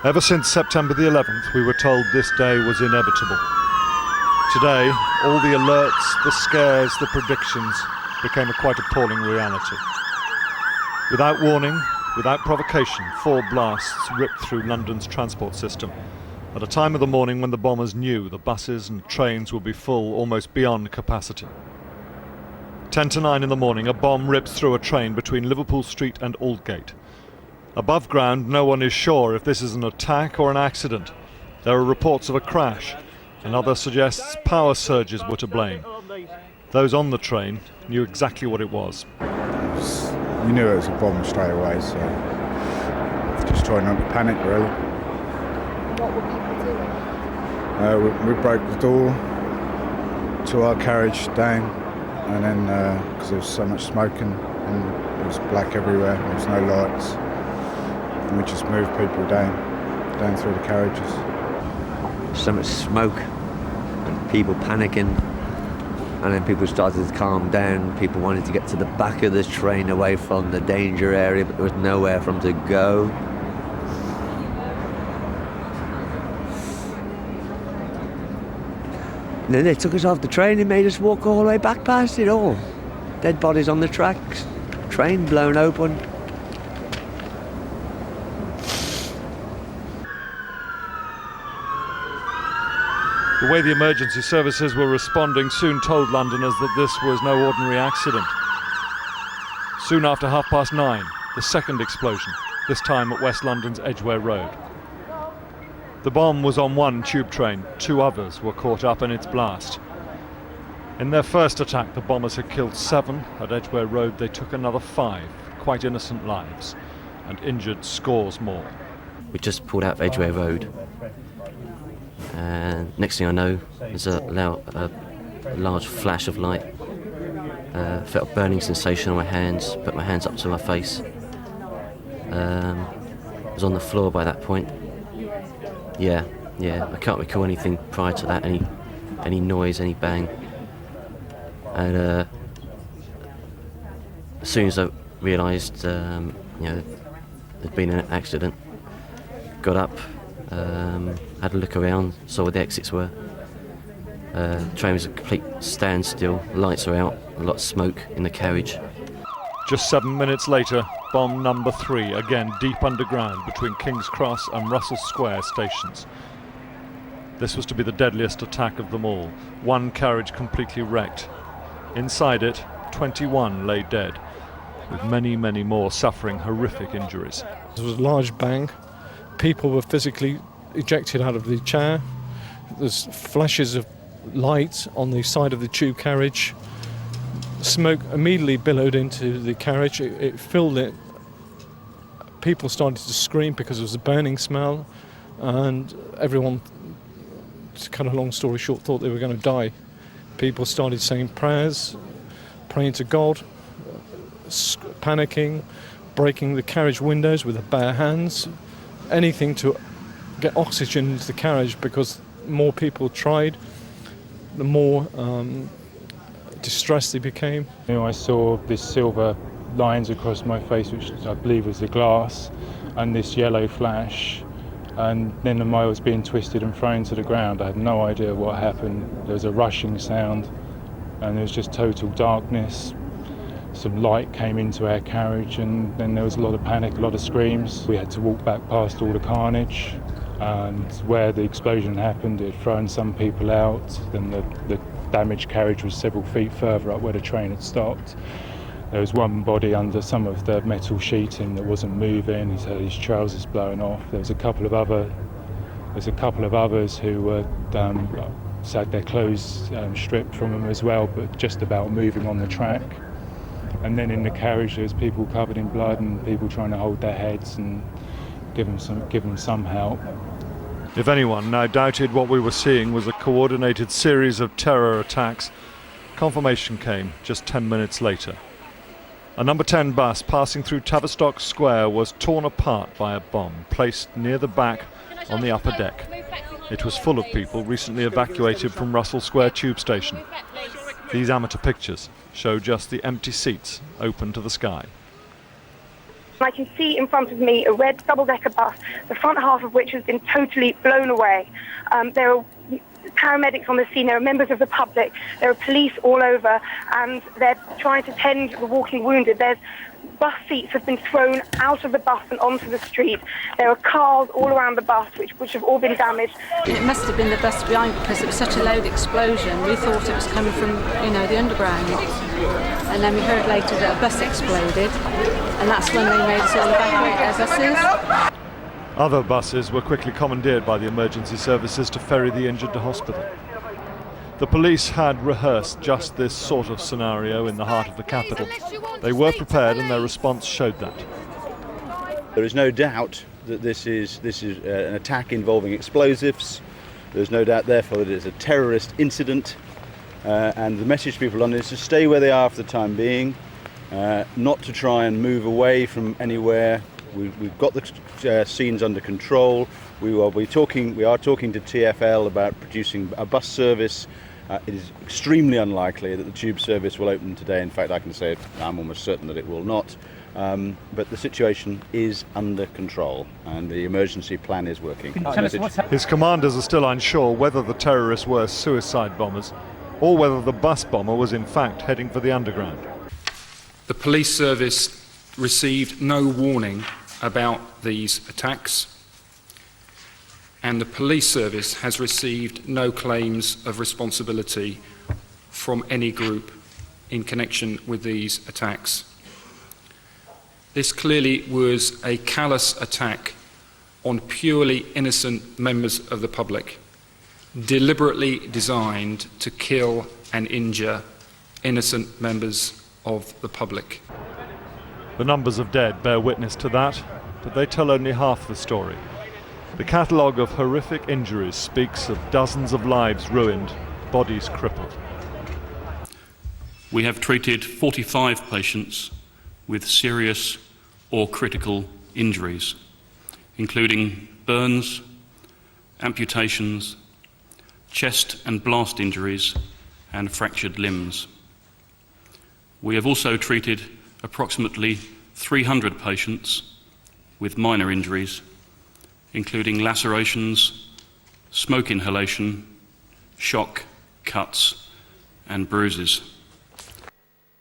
Ever since September the 11th, we were told this day was inevitable. Today, all the alerts, the scares, the predictions became a quite appalling reality. Without warning, without provocation, 4 blasts ripped through London's transport system at a time of the morning when the bombers knew the buses and trains would be full almost beyond capacity. 10 to 9 in the morning, a bomb rips through a train between Liverpool Street and Aldgate. Above ground, no one is sure if this is an attack or an accident. There are reports of a crash. Another suggests power surges were to blame. Those on the train knew exactly what it was.
You knew it was a bomb straight away, so just trying not to panic, really.
What were people doing?
We broke the door to our carriage down, and then because there was so much smoking and it was black everywhere, there was no lights, and we just moved people down through the carriages.
So much smoke and people panicking, and then people started to calm down. People wanted to get to the back of the train away from the danger area, but there was nowhere for them to go. And then they took us off the train and made us walk all the way back past it all. Dead bodies on the tracks, train blown open.
The way the emergency services were responding soon told Londoners that this was no ordinary accident. Soon after 9:30, the second explosion, this time at West London's Edgware Road. The bomb was on one tube train, 2 others were caught up in its blast. In their first attack, the bombers had killed 7. At Edgware Road, they took another 5, quite innocent lives, and injured scores more.
We just pulled out of Edgware Road, and next thing I know, there's a large flash of light. Felt a burning sensation on my hands, put my hands up to my face. I was on the floor by that point. Yeah, I can't recall anything prior to that, any noise, any bang. And as soon as I realised, there'd been an accident, got up, had a look around, saw where the exits were. The train was a complete standstill, lights are out, a lot of smoke in the carriage.
Just 7 minutes later, bomb number 3, again deep underground between King's Cross and Russell Square stations. This was to be the deadliest attack of them all. 1 carriage completely wrecked. Inside it, 21 lay dead, with many, many more suffering horrific injuries.
There was a large bang. People were physically ejected out of the chair. There's flashes of light on the side of the tube carriage. Smoke immediately billowed into the carriage. It filled it. People started to scream because there was a burning smell, and everyone, to cut a long story short, thought they were going to die. People started saying prayers, praying to God, panicking, breaking the carriage windows with their bare hands, anything to get oxygen into the carriage, because more people tried, the more distressed they became.
I saw this silver lines across my face, which I believe was the glass, and this yellow flash, and then I was being twisted and thrown to the ground. I had no idea what happened. There was a rushing sound, and there was just total darkness. Some light came into our carriage, and then there was a lot of panic, a lot of screams. We had to walk back past all the carnage, and where the explosion happened, it had thrown some people out. Then the damaged carriage was several feet further up where the train had stopped. There was one body under some of the metal sheeting that wasn't moving. He's had his trousers blown off. There was a couple of others who were had their clothes stripped from them as well, but just about moving on the track. And then in the carriage, there was people covered in blood and people trying to hold their heads and give them some help.
If anyone now doubted what we were seeing was a coordinated series of terror attacks, confirmation came just 10 minutes later. A number 10 bus passing through Tavistock Square was torn apart by a bomb placed near the back on the upper deck. It was full of people recently evacuated from Russell Square tube station. These amateur pictures show just the empty seats open to the sky.
I can see in front of me a red double-decker bus, the front half of which has been totally blown away. There are paramedics on the scene, there are members of the public, there are police all over, and they're trying to tend the walking wounded. There's bus seats have been thrown out of the bus and onto the street. There are cars all around the bus which have all been damaged.
It must have been the bus behind because it was such a loud explosion. We thought it was coming from, the underground. And then we heard later that a bus exploded, and that's when they made us all evacuate their buses.
Other buses were quickly commandeered by the emergency services to ferry the injured to hospital. The police had rehearsed just this sort of scenario in the heart of the capital. They were prepared and their response showed that.
There is no doubt that this is an attack involving explosives. There's no doubt therefore that it's a terrorist incident, and the message to people in London is to stay where they are for the time being, not to try and move away from anywhere. We've got the scenes under control. We are talking to TfL about producing a bus service. It is extremely unlikely that the tube service will open today. In fact, I can say I'm almost certain that it will not. But the situation is under control and the emergency plan is working.
His commanders are still unsure whether the terrorists were suicide bombers or whether the bus bomber was in fact heading for the underground.
The police service received no warning about these attacks, and the police service has received no claims of responsibility from any group in connection with these attacks. This clearly was a callous attack on purely innocent members of the public, deliberately designed to kill and injure innocent members of the public.
The numbers of dead bear witness to that, but they tell only half the story. The catalogue of horrific injuries speaks of dozens of lives ruined, bodies crippled.
We have treated 45 patients with serious or critical injuries, including burns, amputations, chest and blast injuries, and fractured limbs. We have also treated approximately 300 patients with minor injuries, including lacerations, smoke inhalation, shock, cuts, and bruises.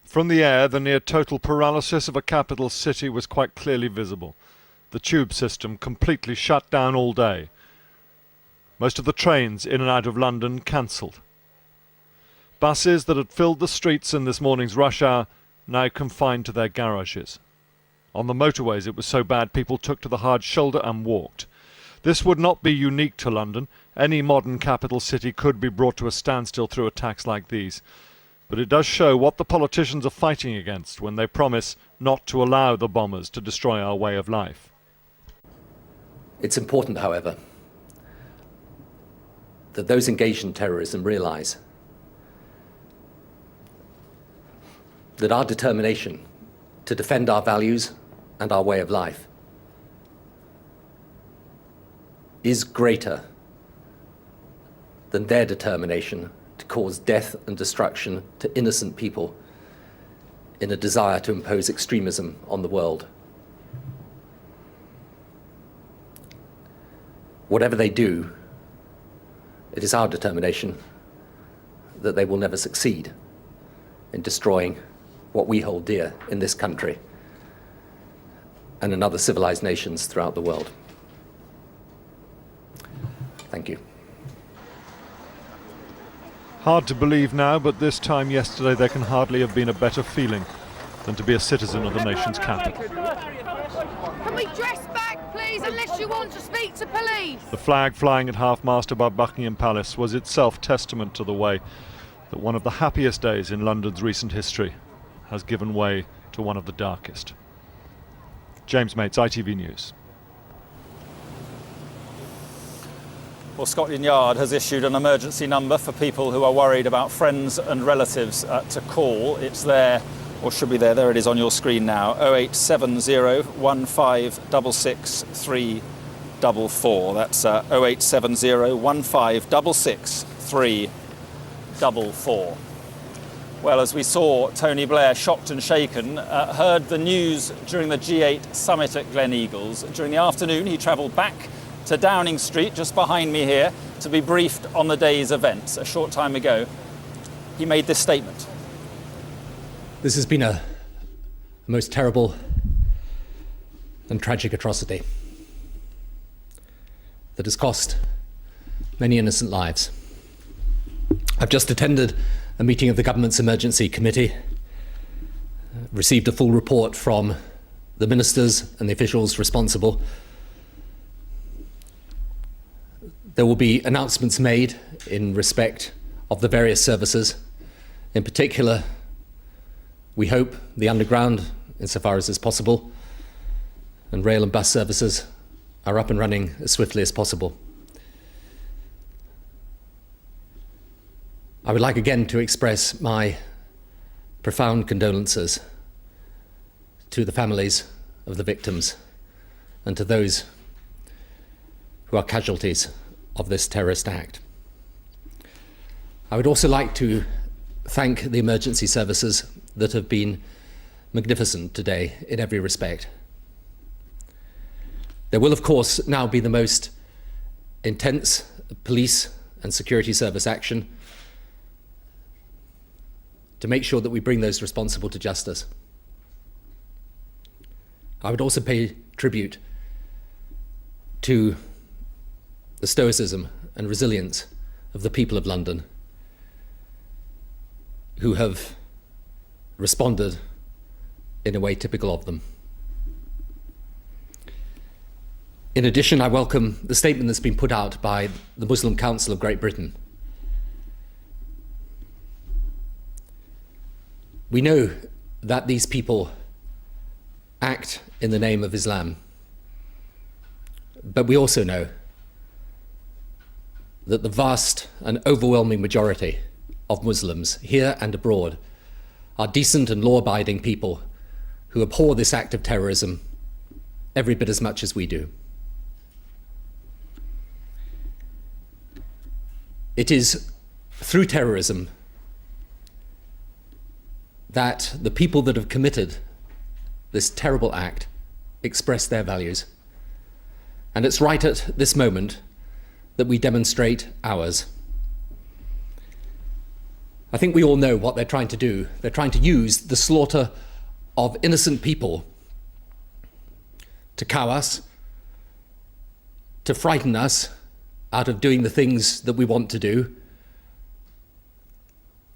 From the air, the near-total paralysis of a capital city was quite clearly visible. The tube system completely shut down all day. Most of the trains in and out of London cancelled. Buses that had filled the streets in this morning's rush hour now confined to their garages. On the motorways it was so bad people took to the hard shoulder and walked. This would not be unique to London. Any modern capital city could be brought to a standstill through attacks like these. But it does show what the politicians are fighting against when they promise not to allow the bombers to destroy our way of life.
It's important, however, that those engaged in terrorism realise that our determination to defend our values and our way of life is greater than their determination to cause death and destruction to innocent people in a desire to impose extremism on the world. Whatever they do, it is our determination that they will never succeed in destroying what we hold dear in this country and in other civilized nations throughout the world. Thank you.
Hard to believe now, but this time yesterday there can hardly have been a better feeling than to be a citizen of the nation's capital.
Can we dress back, please, unless you want to speak to police?
The flag flying at half-mast above Buckingham Palace was itself testament to the way that one of the happiest days in London's recent history has given way to one of the darkest. James Mates, ITV News.
Well, Scotland Yard has issued an emergency number for people who are worried about friends and relatives to call. It's there, or should be there. There it is on your screen now. 0870 1566 344. That's 0870 1566 344. Well, as we saw Tony Blair shocked and shaken, heard the news during the G8 summit at Gleneagles. During the afternoon, he travelled back to Downing Street, just behind me here, to be briefed on the day's events. A short time ago, he made this statement.
This has been a most terrible and tragic atrocity that has cost many innocent lives. I've just attended a meeting of the government's emergency committee, received a full report from the ministers and the officials responsible. There will be announcements made in respect of the various services. In particular, we hope the underground, insofar as is possible, and rail and bus services are up and running as swiftly as possible. I would like again to express my profound condolences to the families of the victims and to those who are casualties of this terrorist act. I would also like to thank the emergency services that have been magnificent today in every respect. There will, of course, now be the most intense police and security service action to make sure that we bring those responsible to justice. I would also pay tribute to the stoicism and resilience of the people of London who have responded in a way typical of them. In addition, I welcome the statement that's been put out by the Muslim Council of Great Britain. We know that these people act in the name of Islam, but we also know that the vast and overwhelming majority of Muslims here and abroad are decent and law-abiding people who abhor this act of terrorism every bit as much as we do. It is through terrorism that the people that have committed this terrible act express their values. And it's right at this moment that we demonstrate ours. I think we all know what they're trying to do. They're trying to use the slaughter of innocent people to cow us, to frighten us out of doing the things that we want to do,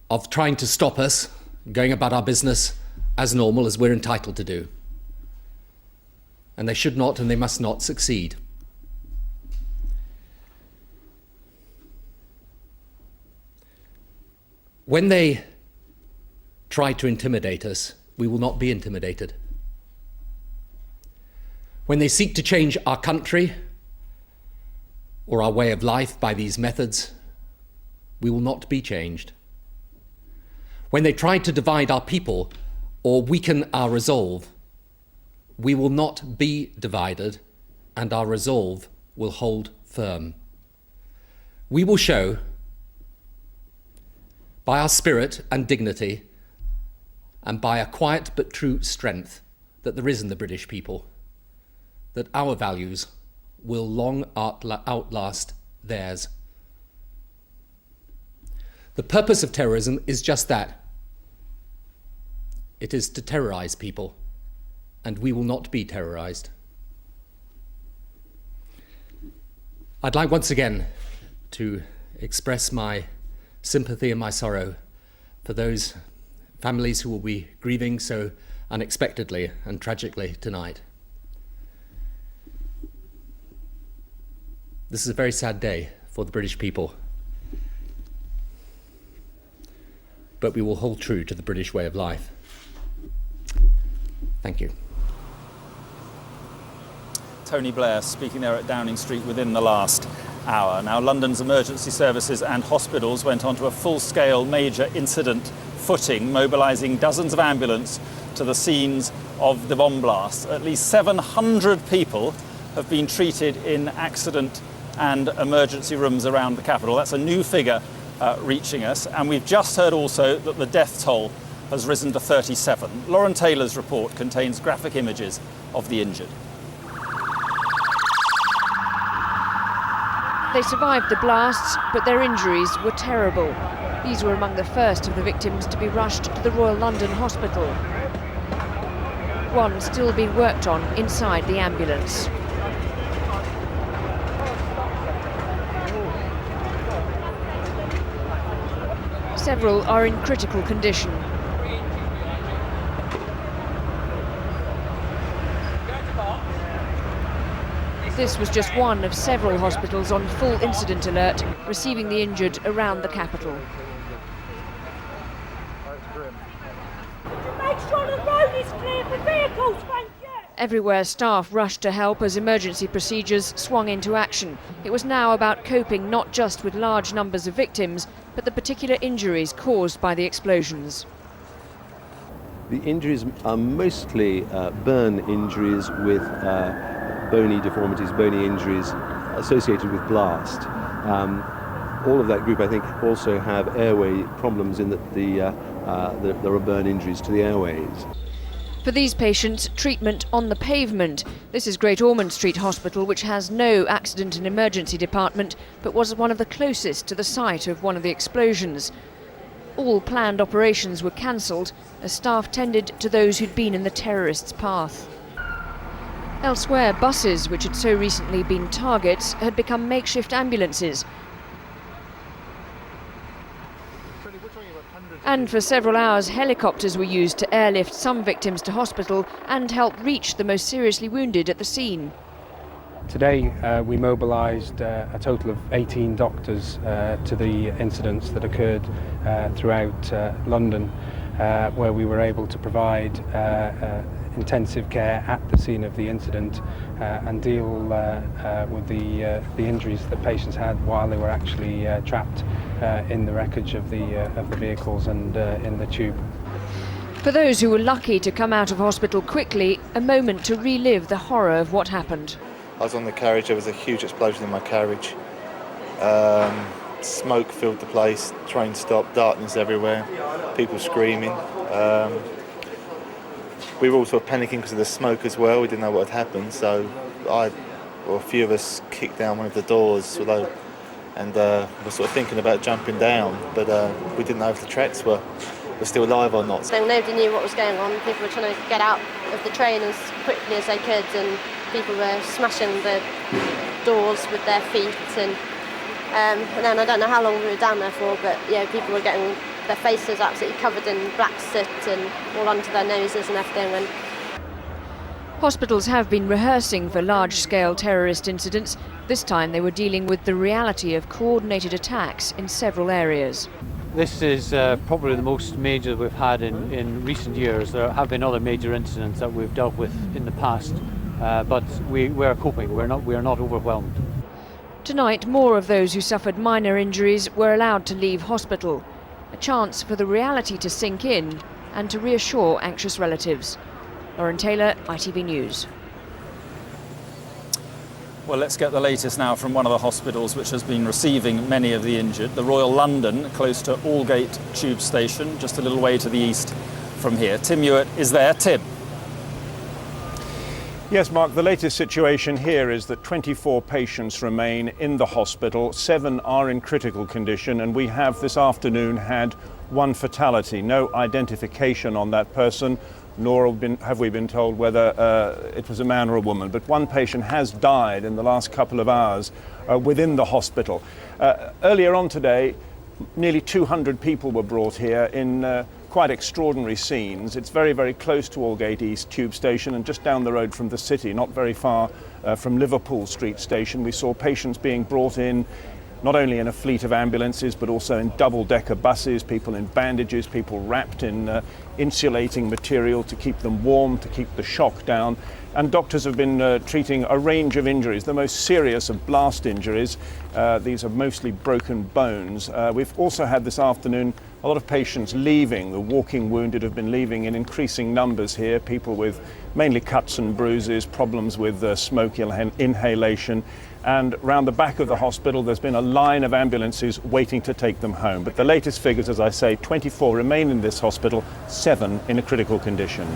of trying to stop us going about our business as normal as we're entitled to do. And they should not and they must not succeed. When they try to intimidate us, we will not be intimidated. When they seek to change our country or our way of life by these methods, we will not be changed. When they try to divide our people or weaken our resolve, we will not be divided and our resolve will hold firm. We will show by our spirit and dignity and by a quiet but true strength that there is in the British people, that our values will long outlast theirs. The purpose of terrorism is just that. It is to terrorize people, and we will not be terrorized. I'd like once again to express my sympathy and my sorrow for those families who will be grieving so unexpectedly and tragically tonight. This is a very sad day for the British people, but we will hold true to the British way of life. Thank you.
Tony Blair speaking there at Downing Street within the last hour. Now, London's emergency services and hospitals went onto a full-scale major incident footing, mobilising dozens of ambulances to the scenes of the bomb blast. At least 700 people have been treated in accident and emergency rooms around the capital. That's a new figure reaching us, and we've just heard also that the death toll has risen to 37. Lauren Taylor's report contains graphic images of the injured.
They survived the blasts, but their injuries were terrible. These were among the first of the victims to be rushed to the Royal London Hospital. One still being worked on inside the ambulance. Several are in critical condition. This was just one of several hospitals on full incident alert, receiving the injured around the capital.
Make sure the road is clear for vehicles, thank you!
Everywhere staff rushed to help as emergency procedures swung into action. It was now about coping not just with large numbers of victims, but the particular injuries caused by the explosions.
The injuries are mostly burn injuries with bony deformities, bony injuries associated with blast. All of that group, I think, also have airway problems in that there are burn injuries to the airways.
For these patients, treatment on the pavement. This is Great Ormond Street Hospital, which has no accident and emergency department, but was one of the closest to the site of one of the explosions. All planned operations were cancelled as staff tended to those who'd been in the terrorists' path. Elsewhere, buses, which had so recently been targets, had become makeshift ambulances. And for several hours, helicopters were used to airlift some victims to hospital and help reach the most seriously wounded at the scene.
Today we mobilised a total of 18 doctors to the incidents that occurred throughout London, where we were able to provide intensive care at the scene of the incident and deal with the injuries that patients had while they were actually trapped in the wreckage of the vehicles and in the tube.
For those who were lucky to come out of hospital quickly, a moment to relive the horror of what happened.
I was on the carriage, there was a huge explosion in my carriage. Smoke filled the place, train stopped, darkness everywhere, people screaming. We were all sort of panicking because of the smoke as well, we didn't know what had happened, so a few of us kicked down one of the doors, and were sort of thinking about jumping down, but we didn't know if the tracks were still alive or not.
So nobody knew what was going on. People were trying to get out of the train as quickly as they could, and people were smashing the doors with their feet. And then I don't know how long we were down there for, but yeah, people were getting their faces absolutely covered in black soot and all under their noses and everything. And
hospitals have been rehearsing for large-scale terrorist incidents. This time they were dealing with the reality of coordinated attacks in several areas.
This is probably the most major we've had in recent years. There have been other major incidents that we've dealt with in the past, but we are coping. We are not overwhelmed.
Tonight, more of those who suffered minor injuries were allowed to leave hospital. A chance for the reality to sink in and to reassure anxious relatives. Lauren Taylor, ITV News.
Well, let's get the latest now from one of the hospitals which has been receiving many of the injured, the Royal London, close to Aldgate Tube Station, just a little way to the east from here. Tim Ewart is there. Tim.
Yes, Mark, the latest situation here is that 24 patients remain in the hospital. 7 are in critical condition, and we have this afternoon had one fatality. No identification on that person, nor have we been told whether it was a man or a woman. But one patient has died in the last couple of hours within the hospital. Earlier on today, nearly 200 people were brought here in quite extraordinary scenes. It's very, very close to Aldgate East Tube Station and just down the road from the city, not very far from Liverpool Street Station. We saw patients being brought in not only in a fleet of ambulances but also in double-decker buses, people in bandages, people wrapped in insulating material to keep them warm, to keep the shock down. And doctors have been treating a range of injuries, the most serious of blast injuries. These are mostly broken bones. We've also had this afternoon a lot of patients leaving. The walking wounded have been leaving in increasing numbers here, people with mainly cuts and bruises, problems with smoke inhalation. And round the back of the hospital there's been a line of ambulances waiting to take them home. But the latest figures, as I say, 24 remain in this hospital, 7 in a critical condition.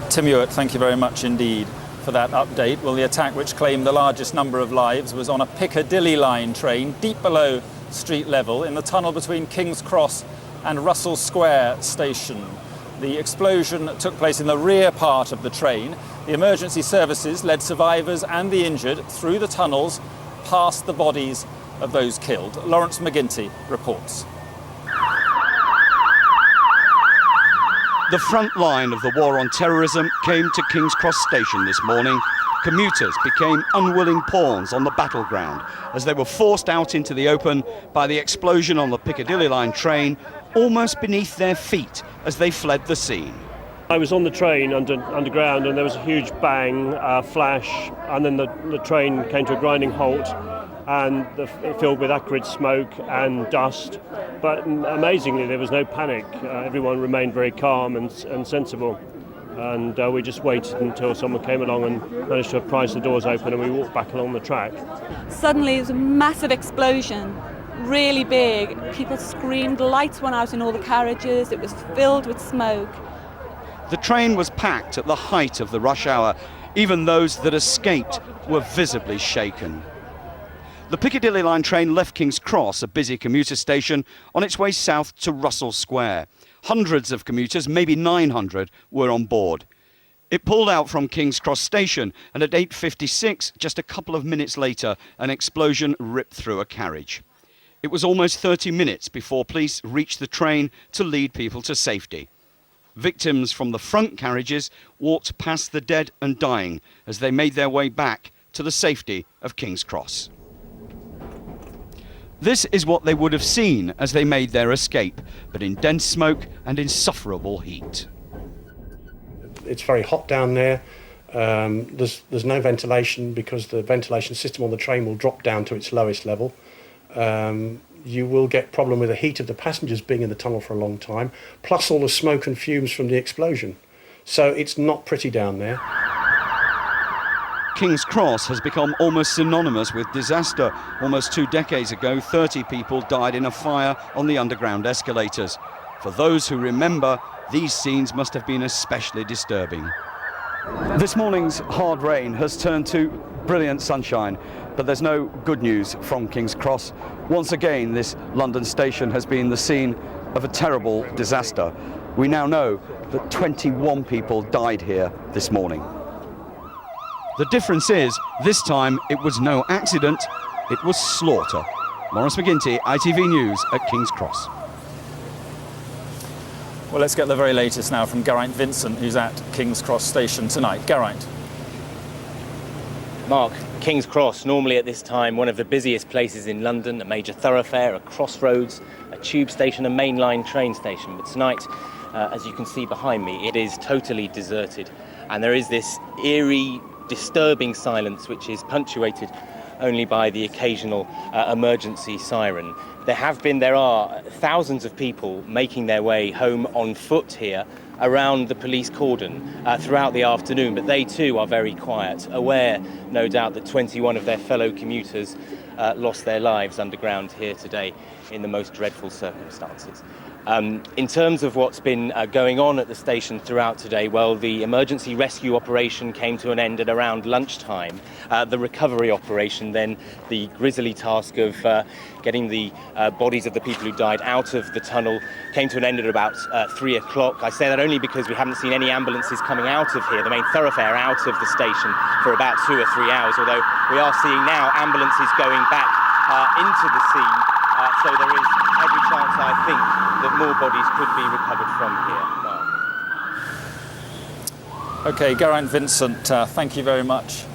Tim Ewart, thank you very much indeed for that update. Well, the attack, which claimed the largest number of lives, was on a Piccadilly line train deep below street level in the tunnel between King's Cross and Russell Square station. The explosion took place in the rear part of the train. The emergency services led survivors and the injured through the tunnels past the bodies of those killed. Lawrence McGinty reports.
The front line of the war on terrorism came to King's Cross Station this morning. Commuters became unwilling pawns on the battleground as they were forced out into the open by the explosion on the Piccadilly line train almost beneath their feet as they fled the scene.
I was on the train underground and there was a huge bang, flash, and then the train came to a grinding halt and filled with acrid smoke and dust. But amazingly, there was no panic. Everyone remained very calm and sensible. And we just waited until someone came along and managed to prise the doors open, and we walked back along the track.
Suddenly, it was a massive explosion, really big. People screamed, lights went out in all the carriages, it was filled with smoke.
The train was packed at the height of the rush hour. Even those that escaped were visibly shaken. The Piccadilly line train left King's Cross, a busy commuter station, on its way south to Russell Square. Hundreds of commuters, maybe 900, were on board. It pulled out from King's Cross station, and at 8:56, just a couple of minutes later, an explosion ripped through a carriage. It was almost 30 minutes before police reached the train to lead people to safety. Victims from the front carriages walked past the dead and dying as they made their way back to the safety of King's Cross. This is what they would have seen as they made their escape, but in dense smoke and insufferable heat.
It's very hot down there. There's no ventilation because the ventilation system on the train will drop down to its lowest level. You will get problem with the heat of the passengers being in the tunnel for a long time, plus all the smoke and fumes from the explosion. So it's not pretty down there.
King's Cross has become almost synonymous with disaster. Almost 2 decades ago, 30 people died in a fire on the underground escalators. For those who remember, these scenes must have been especially disturbing. This morning's hard rain has turned to brilliant sunshine, but there's no good news from King's Cross. Once again, this London station has been the scene of a terrible disaster. We now know that 21 people died here this morning. The difference is, this time it was no accident, it was slaughter. Lawrence McGinty, ITV News at King's Cross.
Well, let's get the very latest now from Geraint Vincent, who's at King's Cross station tonight. Geraint.
Mark, King's Cross, normally at this time one of the busiest places in London, a major thoroughfare, a crossroads, a tube station, a mainline train station. But tonight, as you can see behind me, it is totally deserted. And there is this eerie, disturbing silence which is punctuated only by the occasional emergency siren. There are thousands of people making their way home on foot here around the police cordon throughout the afternoon, but they too are very quiet, aware, no doubt, that 21 of their fellow commuters lost their lives underground here today in the most dreadful circumstances. In terms of what's been going on at the station throughout today, well, the emergency rescue operation came to an end at around lunchtime. The recovery operation, then the grisly task of getting the bodies of the people who died out of the tunnel, came to an end at about 3 o'clock. I say that only because we haven't seen any ambulances coming out of here, the main thoroughfare, out of the station for about 2 or 3 hours, although we are seeing now ambulances going back into the scene. So there is every chance, I think, that more bodies could be recovered from here.
OK, Geraint Vincent, thank you very much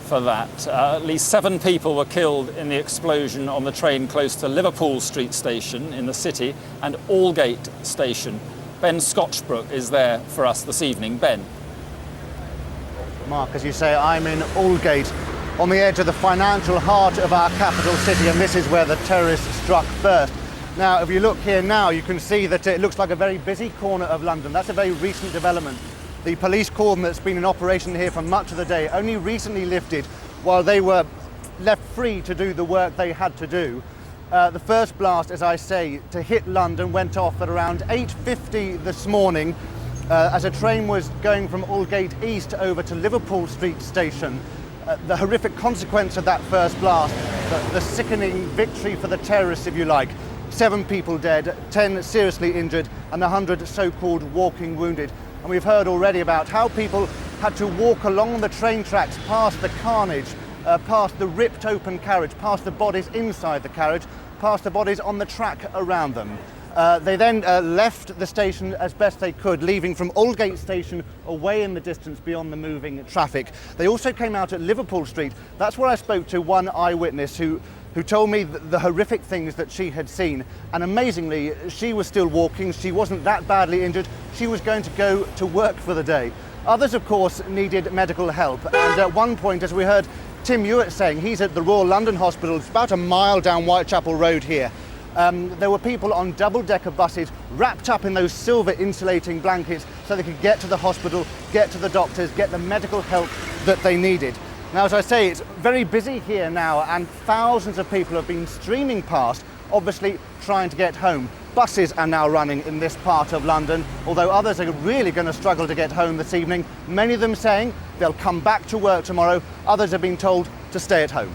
for that. At least 7 people were killed in the explosion on the train close to Liverpool Street Station in the city and Aldgate Station. Ben Scotchbrook is there for us this evening. Ben.
Mark, as you say, I'm in Aldgate, on the edge of the financial heart of our capital city, and this is where the terrorists struck first. Now, if you look here now, you can see that it looks like a very busy corner of London. That's a very recent development. The police cordon that's been in operation here for much of the day only recently lifted while they were left free to do the work they had to do. The first blast, as I say, to hit London went off at around 8:50 this morning as a train was going from Aldgate East over to Liverpool Street Station. The horrific consequence of that first blast, the sickening victory for the terrorists, if you like. 7 people dead, 10 seriously injured, and 100 so-called walking wounded. And we've heard already about how people had to walk along the train tracks past the carnage, past the ripped open carriage, past the bodies inside the carriage, past the bodies on the track around them. They then left the station as best they could, leaving from Aldgate Station away in the distance beyond the moving traffic. They also came out at Liverpool Street. That's where I spoke to one eyewitness who told me the horrific things that she had seen. And amazingly, she was still walking. She wasn't that badly injured. She was going to go to work for the day. Others, of course, needed medical help. And at one point, as we heard Tim Hewitt saying, he's at the Royal London Hospital. It's about a mile down Whitechapel Road here. There were people on double-decker buses wrapped up in those silver insulating blankets so they could get to the hospital, get to the doctors, get the medical help that they needed. Now, as I say, it's very busy here now, and thousands of people have been streaming past, obviously trying to get home. Buses are now running in this part of London, although others are really going to struggle to get home this evening. Many of them saying they'll come back to work tomorrow. Others have been told to stay at home.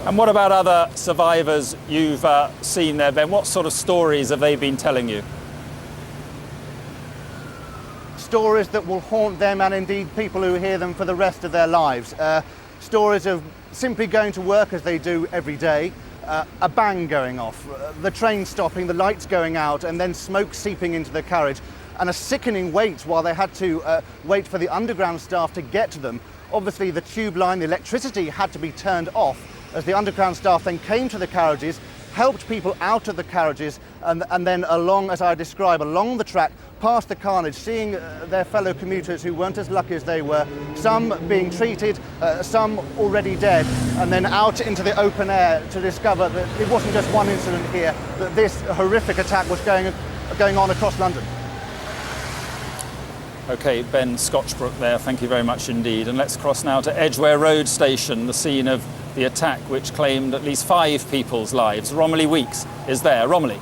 And what about other survivors you've seen there, Ben? What sort of stories have they been telling you?
Stories that will haunt them and indeed people who hear them for the rest of their lives. Stories of simply going to work as they do every day, a bang going off, the train stopping, the lights going out, and then smoke seeping into the carriage, and a sickening wait while they had to wait for the underground staff to get to them. Obviously the tube line, the electricity had to be turned off as the underground staff then came to the carriages, helped people out of the carriages, and then along, as I describe, along the track, past the carnage, seeing their fellow commuters who weren't as lucky as they were, some being treated, some already dead, and then out into the open air to discover that it wasn't just one incident here, that this horrific attack was going on across London.
OK, Ben Scotchbrook there, thank you very much indeed. And let's cross now to Edgware Road Station, the scene of the attack which claimed at least 5 people's lives. Romilly Weeks is there. Romilly.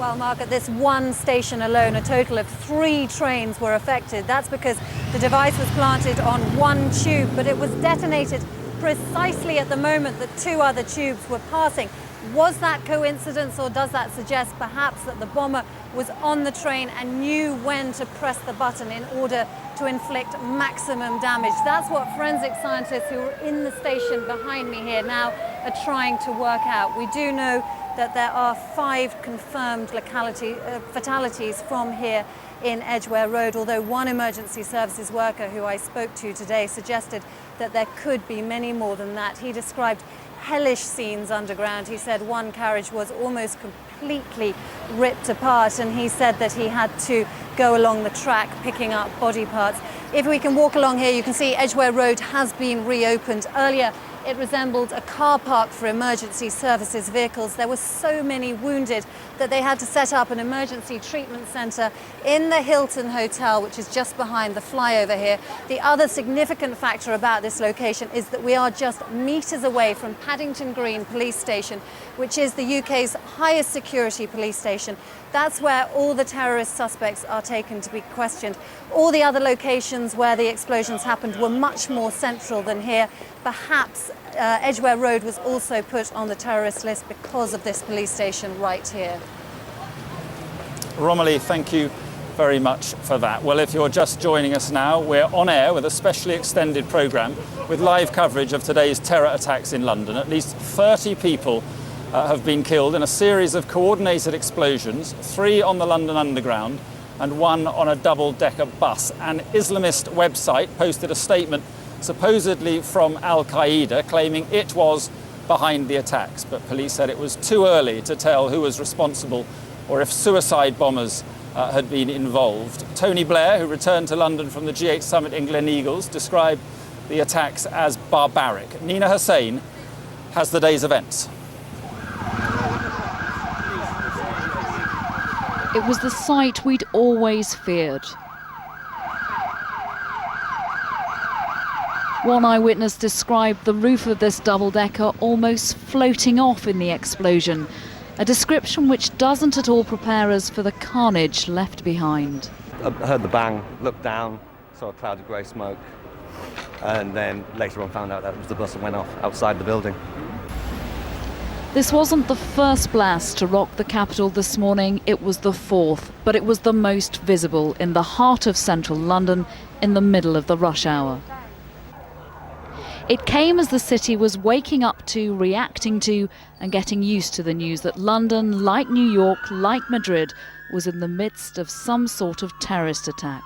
Well, Mark, at this one station alone, a total of 3 trains were affected. That's because the device was planted on one tube, but it was detonated precisely at the moment that 2 other tubes were passing. Was that coincidence, or does that suggest perhaps that the bomber was on the train and knew when to press the button in order to inflict maximum damage? That's what forensic scientists who are in the station behind me here now are trying to work out. We do know that there are 5 confirmed fatalities from here in Edgware Road, although one emergency services worker who I spoke to today suggested that there could be many more than that. He described hellish scenes underground. He said one carriage was almost completely ripped apart, and he said that he had to go along the track picking up body parts. If we can walk along here, you can see Edgware Road has been reopened. Earlier, it resembled a car park for emergency services vehicles. There were so many wounded that they had to set up an emergency treatment centre in the Hilton Hotel, which is just behind the flyover here. The other significant factor about this location is that we are just metres away from Paddington Green Police Station, which is the UK's highest security police station. That's where all the terrorist suspects are taken to be questioned. All the other locations where the explosions happened were much more central than here. Perhaps Edgware Road was also put on the terrorist list because of this police station right here.
Romilly, thank you very much for that. Well, if you're just joining us now, we're on air with a specially extended programme with live coverage of today's terror attacks in London. At least 30 people have been killed in a series of coordinated explosions, 3 on the London Underground and 1 on a double-decker bus. An Islamist website posted a statement supposedly from Al-Qaeda claiming it was behind the attacks, but police said it was too early to tell who was responsible or if suicide bombers had been involved. Tony Blair, who returned to London from the G8 summit in Gleneagles, described the attacks as barbaric. Nina Hussain has the day's events.
It was the sight we'd always feared. One eyewitness described the roof of this double-decker almost floating off in the explosion, a description which doesn't at all prepare us for the carnage left behind.
I heard the bang, looked down, saw a cloud of grey smoke, and then later on found out that it was the bus that went off outside the building.
This wasn't the first blast to rock the capital this morning, it was the fourth, but it was the most visible in the heart of central London in the middle of the rush hour. It came as the city was waking up to, reacting to, and getting used to the news that London, like New York, like Madrid, was in the midst of some sort of terrorist attack.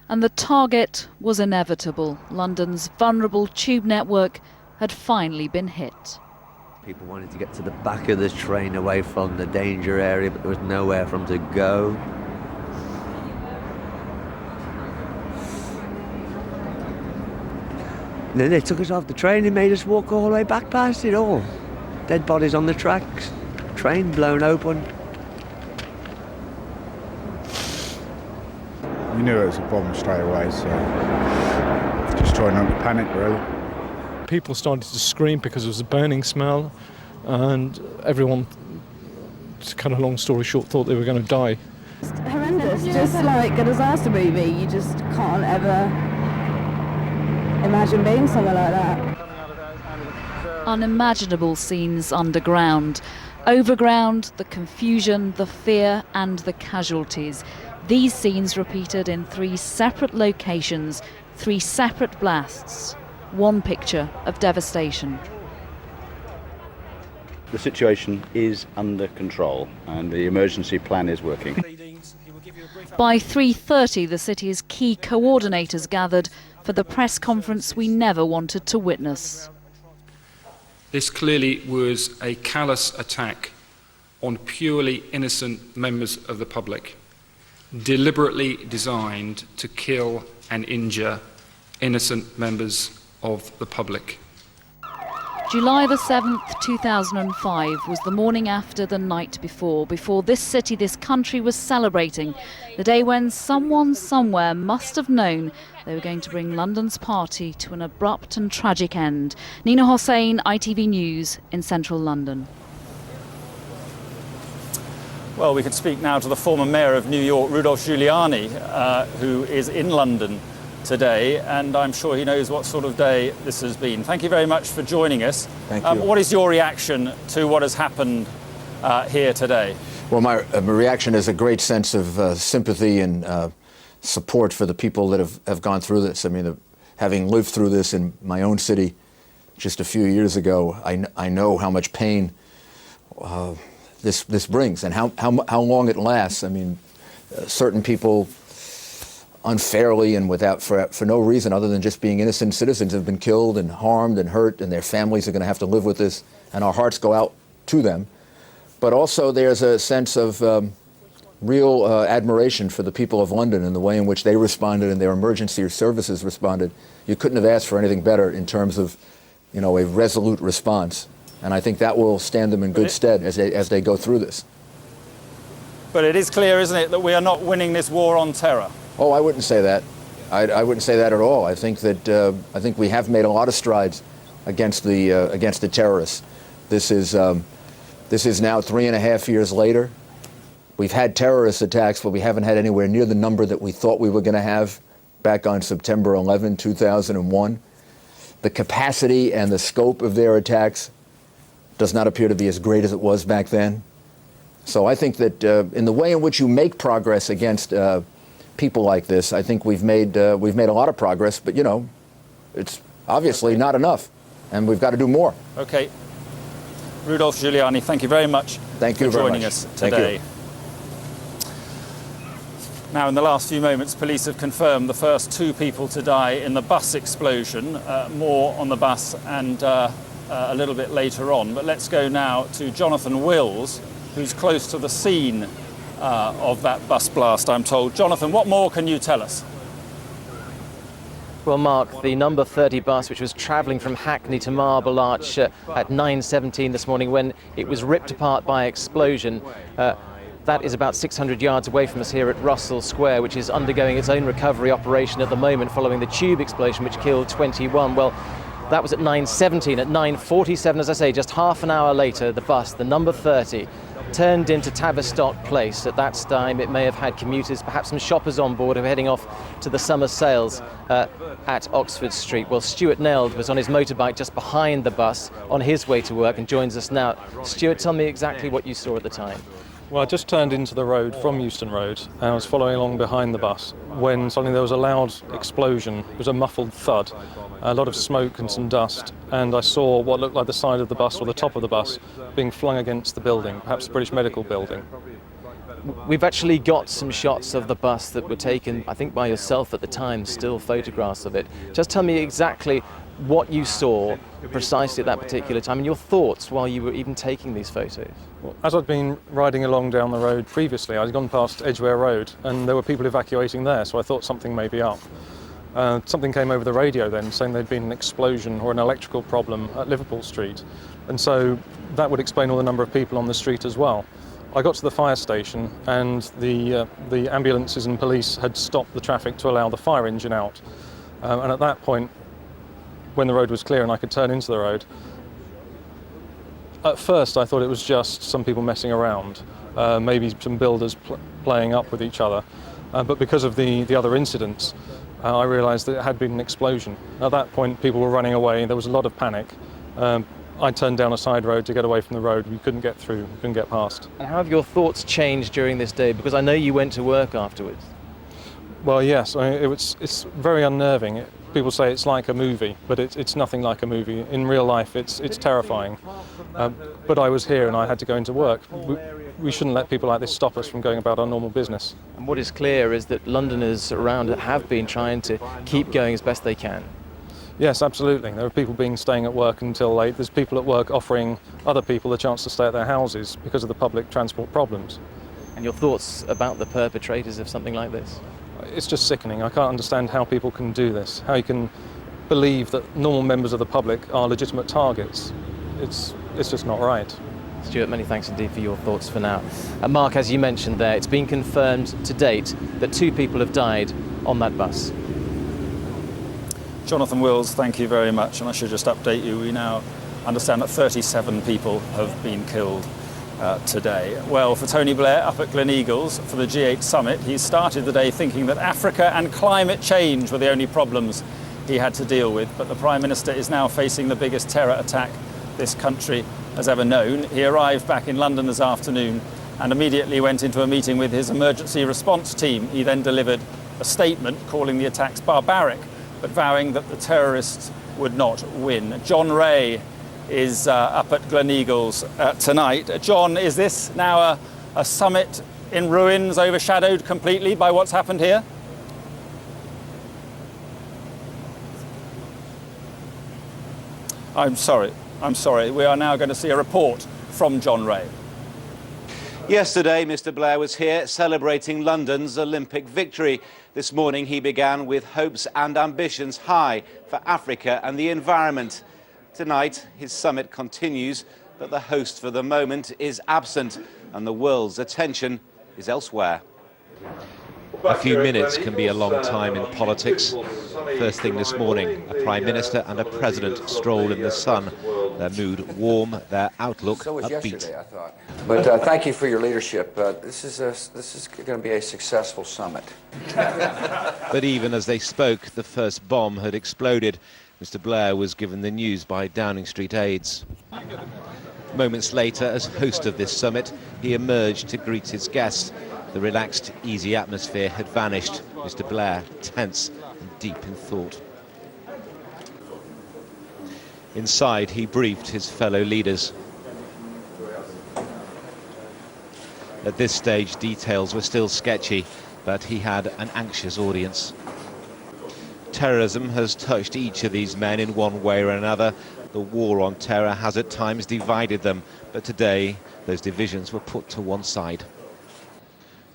And the target was inevitable. London's vulnerable tube network had finally been hit.
People wanted to get to the back of the train away from the danger area, but there was nowhere for them to go. And then they took us off the train and made us walk all the way back past it all. Dead bodies on the tracks, train blown open.
You knew it was a bomb straight away, so just trying not to panic, really.
People started to scream because there was a burning smell, and everyone, to cut a long story short, thought they were going to die.
It's horrendous, just like a disaster movie. You just can't ever imagine being somewhere like that.
Unimaginable scenes underground. Overground, the confusion, the fear and the casualties. These scenes repeated in 3 separate locations, 3 separate blasts. One picture of devastation.
The situation is under control and the emergency plan is working.
By 3:30, the city's key coordinators gathered for the press conference we never wanted to witness.
This clearly was a callous attack on purely innocent members of the public, deliberately designed to kill and injure innocent members of the public.
July the 7th, 2005 was the morning after the night before this city, this country was celebrating the day when someone somewhere must have known they were going to bring London's party to an abrupt and tragic end. Nina Hossain, ITV News in central London.
Well, we could speak now to the former mayor of New York, Rudolph Giuliani, who is in London today, and I'm sure he knows what sort of day this has been. Thank you very much for joining us.
Thank you.
What is your reaction to what has happened here today?
Well, my reaction is a great sense of sympathy and support for the people that have gone through this. I mean, having lived through this in my own city just a few years ago, I know how much pain this brings and how long it lasts. I mean, certain people unfairly and for no reason other than just being innocent citizens have been killed and harmed and hurt, and their families are going to have to live with this, and our hearts go out to them. But also there's a sense of real admiration for the people of London and the way in which they responded and their emergency services responded. You couldn't have asked for anything better in terms of, a resolute response. And I think that will stand them in good stead as they go through this.
But it is clear, isn't it, that we are not winning this war on terror?
Oh, I wouldn't say that. I wouldn't say that at all. I think that we have made a lot of strides against the terrorists. This is now 3.5 years later. We've had terrorist attacks, but we haven't had anywhere near the number that we thought we were going to have back on September 11, 2001. The capacity and the scope of their attacks does not appear to be as great as it was back then. So I think that in the way in which you make progress against people like this, I think we've made a lot of progress, but it's obviously not enough, and we've got to do more.
Okay. Rudolph Giuliani, thank you very much for joining us today. Now, in the last few moments, police have confirmed the first 2 people to die in the bus explosion. More on the bus and a little bit later on. But let's go now to Jonathan Wills, who's close to the scene of that bus blast, I'm told. Jonathan, what more can you tell us?
Well, Mark, the number 30 bus, which was travelling from Hackney to Marble Arch at 9:17 this morning when it was ripped apart by explosion, That is about 600 yards away from us here at Russell Square, which is undergoing its own recovery operation at the moment following the tube explosion which killed 21. Well, that was at 9:17. At 9:47, as I say, just half an hour later, the bus, the number 30, turned into Tavistock Place. At that time, it may have had commuters, perhaps some shoppers on board who were heading off to the summer sales at Oxford Street. Well, Stuart Neld was on his motorbike just behind the bus on his way to work and joins us now. Stuart, tell me exactly what you saw at the time.
Well, I just turned into the road from Euston Road and I was following along behind the bus when suddenly there was a loud explosion. It was a muffled thud, a lot of smoke and some dust, and I saw what looked like the side of the bus or the top of the bus being flung against the building, perhaps the British Medical Building.
We've actually got some shots of the bus that were taken, I think, by yourself at the time, still photographs of it. Just tell me exactly what you saw precisely at that particular time and your thoughts while you were even taking these photos.
Well, as I'd been riding along down the road previously, I'd gone past Edgware Road and there were people evacuating there, so I thought something may be up. Something came over the radio then saying there'd been an explosion or an electrical problem at Liverpool Street, and so that would explain all the number of people on the street as well. I got to the fire station and the ambulances and police had stopped the traffic to allow the fire engine out, and at that point, when the road was clear and I could turn into the road, at first I thought it was just some people messing around, maybe some builders playing up with each other, but because of the other incidents, I realised that it had been an explosion. At that point people were running away, there was a lot of panic. I turned down a side road to get away from the road. We couldn't get through, we couldn't get past.
And how have your thoughts changed during this day? Because I know you went to work afterwards.
Well, yes, it's very unnerving. People say it's like a movie, but it's nothing like a movie. In real life, it's terrifying. But I was here and I had to go into work. We shouldn't let people like this stop us from going about our normal business.
And what is clear is that Londoners around have been trying to keep going as best they can.
Yes, absolutely. There are people staying at work until late. There's people at work offering other people the chance to stay at their houses because of the public transport problems.
And your thoughts about the perpetrators of something like this?
It's just sickening. I can't understand how people can do this, how you can believe that normal members of the public are legitimate targets. It's just not right.
Stuart, many thanks indeed for your thoughts for now. And Mark, as you mentioned there, it's been confirmed to date that 2 people have died on that bus.
Jonathan Wills, thank you very much. And I should just update you, we now understand that 37 people have been killed today. Well, for Tony Blair up at Gleneagles for the G8 summit, he started the day thinking that Africa and climate change were the only problems he had to deal with. But the Prime Minister is now facing the biggest terror attack this country has ever known. He arrived back in London this afternoon and immediately went into a meeting with his emergency response team. He then delivered a statement calling the attacks barbaric, but vowing that the terrorists would not win. John Ray is up at Gleneagles tonight. John, is this now a summit in ruins, overshadowed completely by what's happened here? I'm sorry. We are now going to see a report from John Ray.
Yesterday, Mr. Blair was here celebrating London's Olympic victory. This morning, he began with hopes and ambitions high for Africa and the environment. Tonight, his summit continues, but the host for the moment is absent, and the world's attention is elsewhere.
A few minutes can be a long time in politics. First thing this morning, a Prime Minister and a President stroll in the sun. Their mood warm, their outlook upbeat.
I thought. But thank you for your leadership. This is going to be a successful summit.
But even as they spoke, the first bomb had exploded. Mr. Blair was given the news by Downing Street aides. Moments later, as host of this summit, he emerged to greet his guests. The relaxed, easy atmosphere had vanished. Mr. Blair, tense and deep in thought. Inside, he briefed his fellow leaders. At this stage, details were still sketchy, but he had an anxious audience. Terrorism has touched each of these men in one way or another. The war on terror has at times divided them, but today those divisions were put to one side.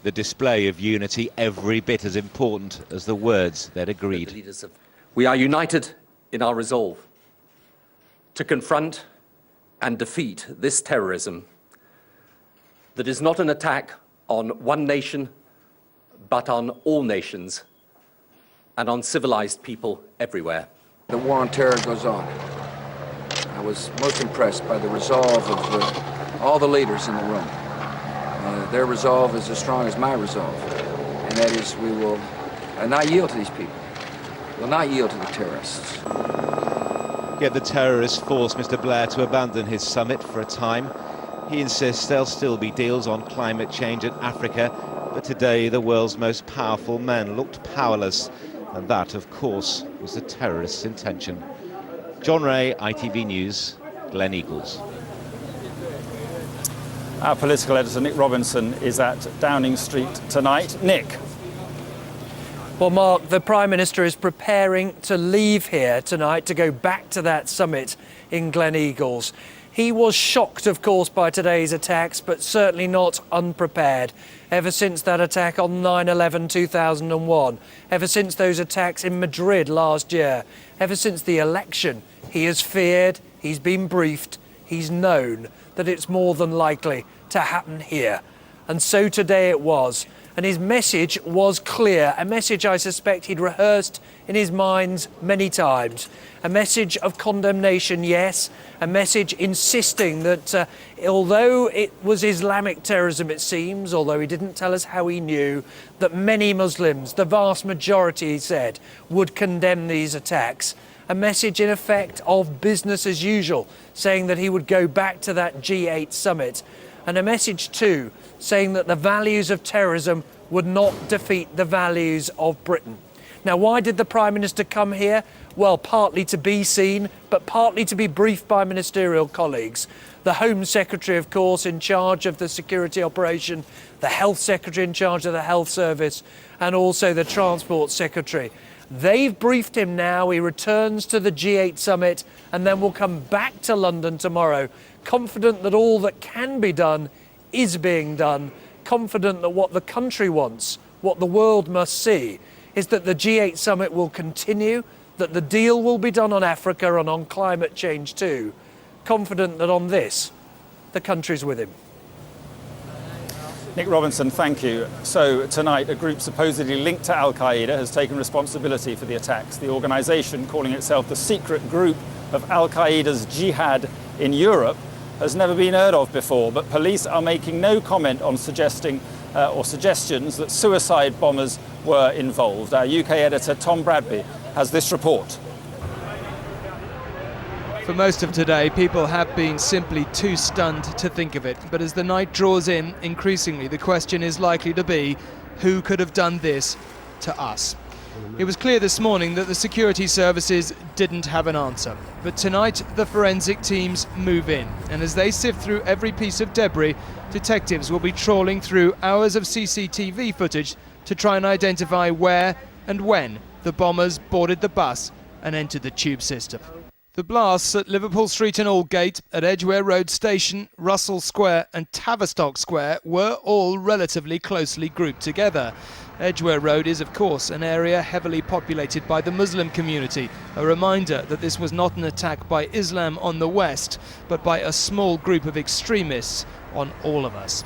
The display of unity every bit as important as the words they'd agreed.
We are united in our resolve to confront and defeat this terrorism that is not an attack on one nation, but on all nations, and on civilized people everywhere.
The war on terror goes on. I was most impressed by the resolve of all the leaders in the room. Their resolve is as strong as my resolve, and that is we will not yield to these people. We'll not yield to the terrorists.
Yet the terrorists forced Mr. Blair to abandon his summit for a time. He insists there'll still be deals on climate change in Africa, but today the world's most powerful men looked powerless, and that, of course, was the terrorists' intention. John Ray, ITV News, Glen Eagles.
Our political editor, Nick Robinson, is at Downing Street tonight. Nick.
Well, Mark, the Prime Minister is preparing to leave here tonight to go back to that summit in Glen Eagles. He was shocked, of course, by today's attacks, but certainly not unprepared. Ever since that attack on 9/11/2001, ever since those attacks in Madrid last year, ever since the election, he has feared, he's been briefed, he's known that it's more than likely to happen here. And so today it was. And his message was clear, a message I suspect he'd rehearsed in his mind many times. A message of condemnation, yes, a message insisting that although it was Islamic terrorism, it seems, although he didn't tell us how he knew, that many Muslims, the vast majority, he said, would condemn these attacks. A message, in effect, of business as usual, saying that he would go back to that G8 summit. And a message, too, saying that the values of terrorism would not defeat the values of Britain. Now, why did the Prime Minister come here? Well, partly to be seen, but partly to be briefed by ministerial colleagues. The Home Secretary, of course, in charge of the security operation, the Health Secretary in charge of the Health Service, and also the Transport Secretary. They've briefed him now. He returns to the G8 summit and then will come back to London tomorrow, confident that all that can be done is being done, confident that what the country wants, what the world must see, is that the G8 summit will continue, that the deal will be done on Africa and on climate change too, confident that on this, the country's with him.
Nick Robinson, thank you. So tonight, a group supposedly linked to Al-Qaeda has taken responsibility for the attacks. The organisation, calling itself the secret group of Al-Qaeda's jihad in Europe, has never been heard of before, but police are making no comment on suggestions that suicide bombers were involved. Our UK editor Tom Bradby has this report.
For most of today, people have been simply too stunned to think of it. But as the night draws in, increasingly the question is likely to be, who could have done this to us? It was clear this morning that the security services didn't have an answer. But tonight, the forensic teams move in. And as they sift through every piece of debris, detectives will be trawling through hours of CCTV footage to try and identify where and when the bombers boarded the bus and entered the tube system. The blasts at Liverpool Street and Aldgate, at Edgware Road Station, Russell Square and Tavistock Square were all relatively closely grouped together. Edgware Road is, of course, an area heavily populated by the Muslim community, a reminder that this was not an attack by Islam on the West, but by a small group of extremists on all of us.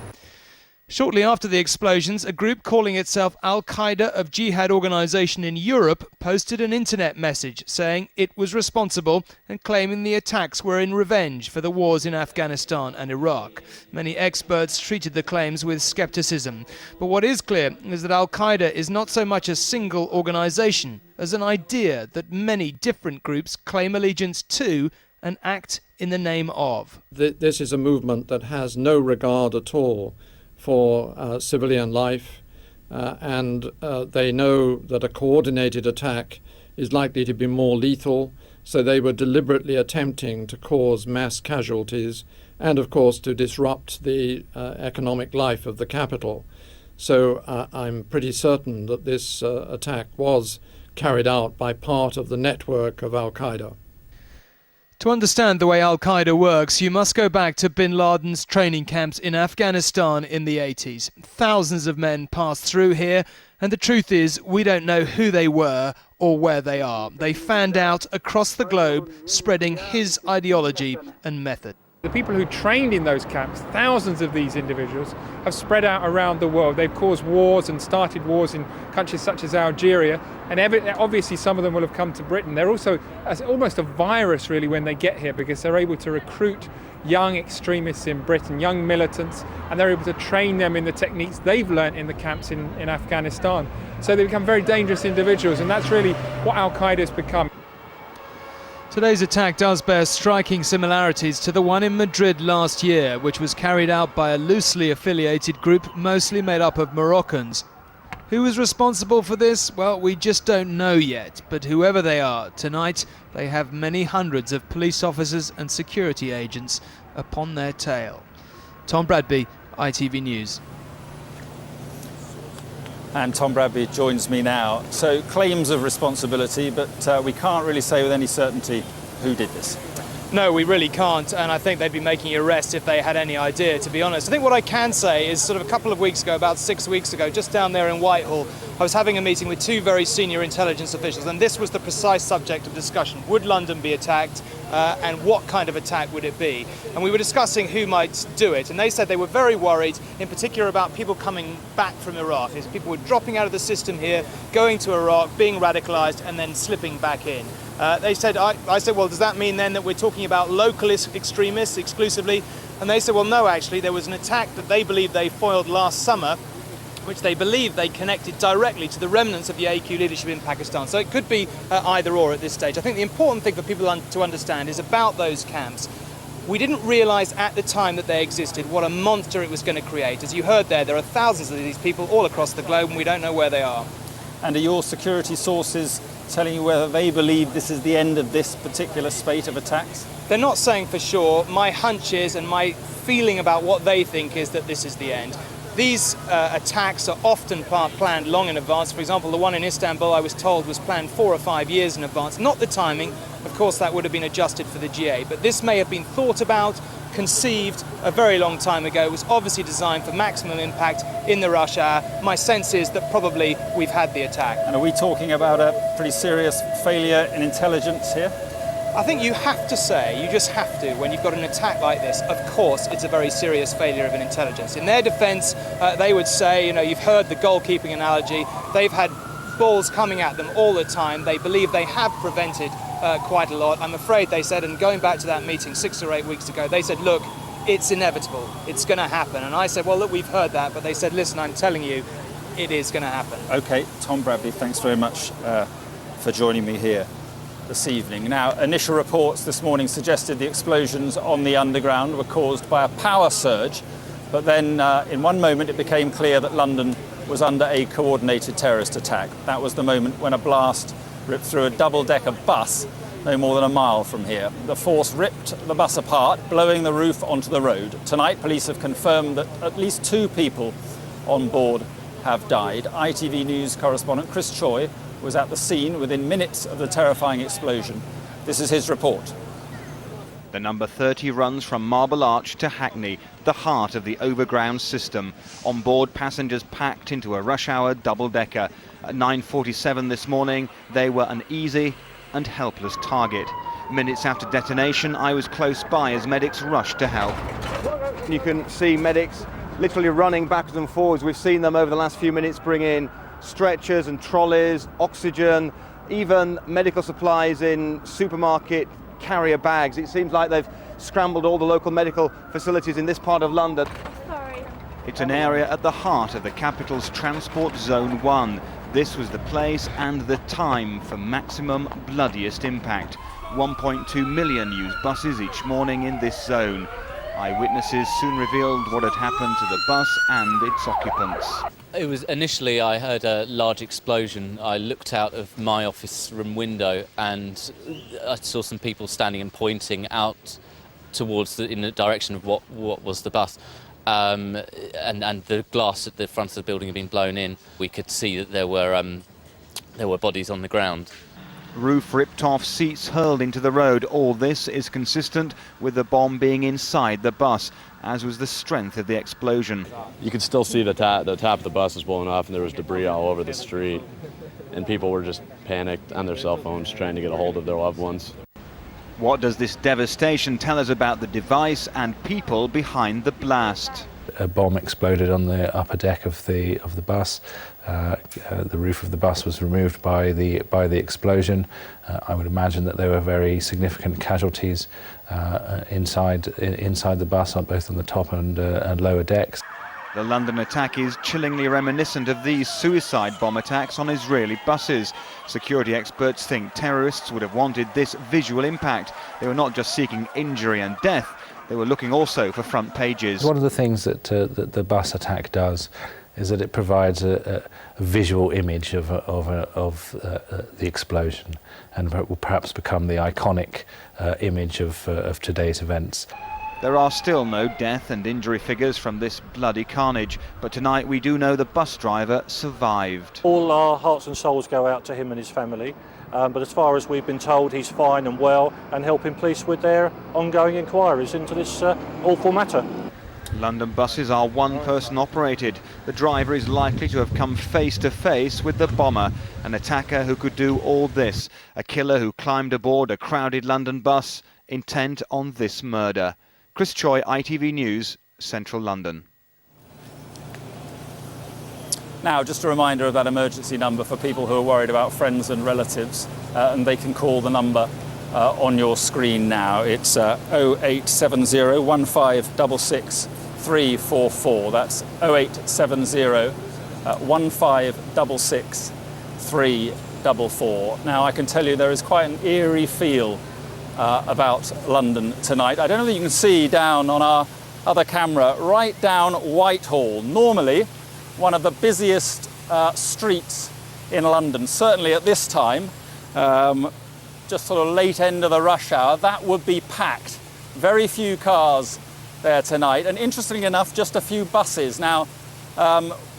Shortly after the explosions, a group calling itself Al-Qaeda of Jihad Organisation in Europe posted an internet message saying it was responsible and claiming the attacks were in revenge for the wars in Afghanistan and Iraq. Many experts treated the claims with scepticism. But what is clear is that Al-Qaeda is not so much a single organisation as an idea that many different groups claim allegiance to and act in the name of.
This is a movement that has no regard at all for civilian life, and they know that a coordinated attack is likely to be more lethal, so they were deliberately attempting to cause mass casualties and, of course, to disrupt the economic life of the capital. So I'm pretty certain that this attack was carried out by part of the network of Al-Qaeda.
To understand the way Al-Qaeda works, you must go back to bin Laden's training camps in Afghanistan in the 80s. Thousands of men passed through here, and the truth is, we don't know who they were or where they are. They fanned out across the globe, spreading his ideology and method.
The people who trained in those camps, thousands of these individuals, have spread out around the world. They've caused wars and started wars in countries such as Algeria, and obviously some of them will have come to Britain. They're also almost a virus really when they get here, because they're able to recruit young extremists in Britain, young militants, and they're able to train them in the techniques they've learnt in the camps in Afghanistan. So they become very dangerous individuals, and that's really what Al-Qaeda's become.
Today's attack does bear striking similarities to the one in Madrid last year, which was carried out by a loosely affiliated group mostly made up of Moroccans. Who is responsible for this? Well, we just don't know yet, but whoever they are, tonight they have many hundreds of police officers and security agents upon their tail. Tom Bradby, ITV News.
And Tom Bradby joins me now. So claims of responsibility, but we can't really say with any certainty who did this.
No, we really can't, and I think they'd be making arrests if they had any idea, to be honest. I think what I can say is sort of a couple of weeks ago, about 6 weeks ago, just down there in Whitehall, I was having a meeting with two very senior intelligence officials, and this was the precise subject of discussion. Would London be attacked, and what kind of attack would it be? And we were discussing who might do it, and they said they were very worried, in particular about people coming back from Iraq. As people were dropping out of the system here, going to Iraq, being radicalised, and then slipping back in. They said, I said, well, does that mean then that we're talking about localist extremists exclusively? And they said, well, no, actually, there was an attack that they believe they foiled last summer, which they believe they connected directly to the remnants of the AQ leadership in Pakistan. So it could be either or at this stage. I think the important thing for people to understand is about those camps. We didn't realise at the time that they existed what a monster it was going to create. As you heard there are thousands of these people all across the globe, and we don't know where they are.
And are your security sources telling you whether they believe this is the end of this particular spate of attacks?
They're not saying for sure. My hunch is, and my feeling about what they think is, that this is the end. These attacks are often planned long in advance. For example, the one in Istanbul, I was told, was planned 4 or 5 years in advance. Not the timing. Of course, that would have been adjusted for the GA. But this may have been thought about, conceived a very long time ago. It was obviously designed for maximum impact in the rush hour. My sense is that probably we've had the attack.
And are we talking about a pretty serious failure in intelligence here?
I think you have to say, you just have to, when you've got an attack like this, of course it's a very serious failure of an intelligence. In their defence, they would say, you've heard the goalkeeping analogy, they've had balls coming at them all the time. They believe they have prevented quite a lot. I'm afraid they said, and going back to that meeting 6 or 8 weeks ago, they said, look, it's inevitable, it's going to happen. And I said, well, look, we've heard that, but they said, listen, I'm telling you, it is going to happen.
OK, Tom Bradby, thanks very much for joining me here this evening. Now, initial reports this morning suggested the explosions on the underground were caused by a power surge, but then in one moment it became clear that London was under a coordinated terrorist attack. That was the moment when a blast ripped through a double-decker bus no more than a mile from here. The force ripped the bus apart, blowing the roof onto the road. Tonight, police have confirmed that at least 2 people on board have died. ITV News correspondent Chris Choi was at the scene within minutes of the terrifying explosion. This is his report.
The number 30 runs from Marble Arch to Hackney, the heart of the overground system. On board, passengers packed into a rush-hour double-decker. At 9:47 this morning, they were an easy and helpless target. Minutes after detonation, I was close by as medics rushed to help.
You can see medics literally running backwards and forwards. We've seen them over the last few minutes bring in stretchers and trolleys, oxygen, even medical supplies in supermarket carrier bags. It seems like they've scrambled all the local medical facilities in this part of London.
It's an area at the heart of the capital's Transport Zone 1. This was the place and the time for maximum bloodiest impact. 1.2 million use buses each morning in this zone. Eyewitnesses soon revealed what had happened to the bus and its occupants.
It was initially, I heard a large explosion. I looked out of my office room window and I saw some people standing and pointing out towards in the direction of what was the bus. And the glass at the front of the building had been blown in. We could see that there were bodies on the ground.
Roof ripped off, seats hurled into the road. All this is consistent with the bomb being inside the bus, as was the strength of the explosion.
You could still see the top of the bus was blowing off and there was debris all over the street. And people were just panicked on their cell phones trying to get a hold of their loved ones.
What does this devastation tell us about the device and people behind the blast?
A bomb exploded on the upper deck of the bus. The roof of the bus was removed by the explosion. I would imagine that there were very significant casualties inside the bus, both on the top and lower decks.
The London attack is chillingly reminiscent of these suicide bomb attacks on Israeli buses. Security experts think terrorists would have wanted this visual impact. They were not just seeking injury and death, they were looking also for front pages.
One of the things that the bus attack does is that it provides a visual image of the explosion, and will perhaps become the iconic image of today's events.
There are still no death and injury figures from this bloody carnage, but tonight we do know the bus driver survived.
All our hearts and souls go out to him and his family, but as far as we've been told, he's fine and well, and helping police with their ongoing inquiries into this awful matter.
London buses are one-person operated. The driver is likely to have come face to face with the bomber, an attacker who could do all this, a killer who climbed aboard a crowded London bus, intent on this murder. Chris Choi, ITV News, Central London.
Now, just a reminder of that emergency number for people who are worried about friends and relatives, and they can call the number on your screen now. It's 0870 1566 344. That's 0870 1566 344. Now, I can tell you there is quite an eerie feel about London tonight. I don't know if you can see down on our other camera, right down Whitehall, normally one of the busiest streets in London, certainly at this time, just sort of late end of the rush hour, that would be packed. Very few cars there tonight, and interestingly enough, just a few buses. Now,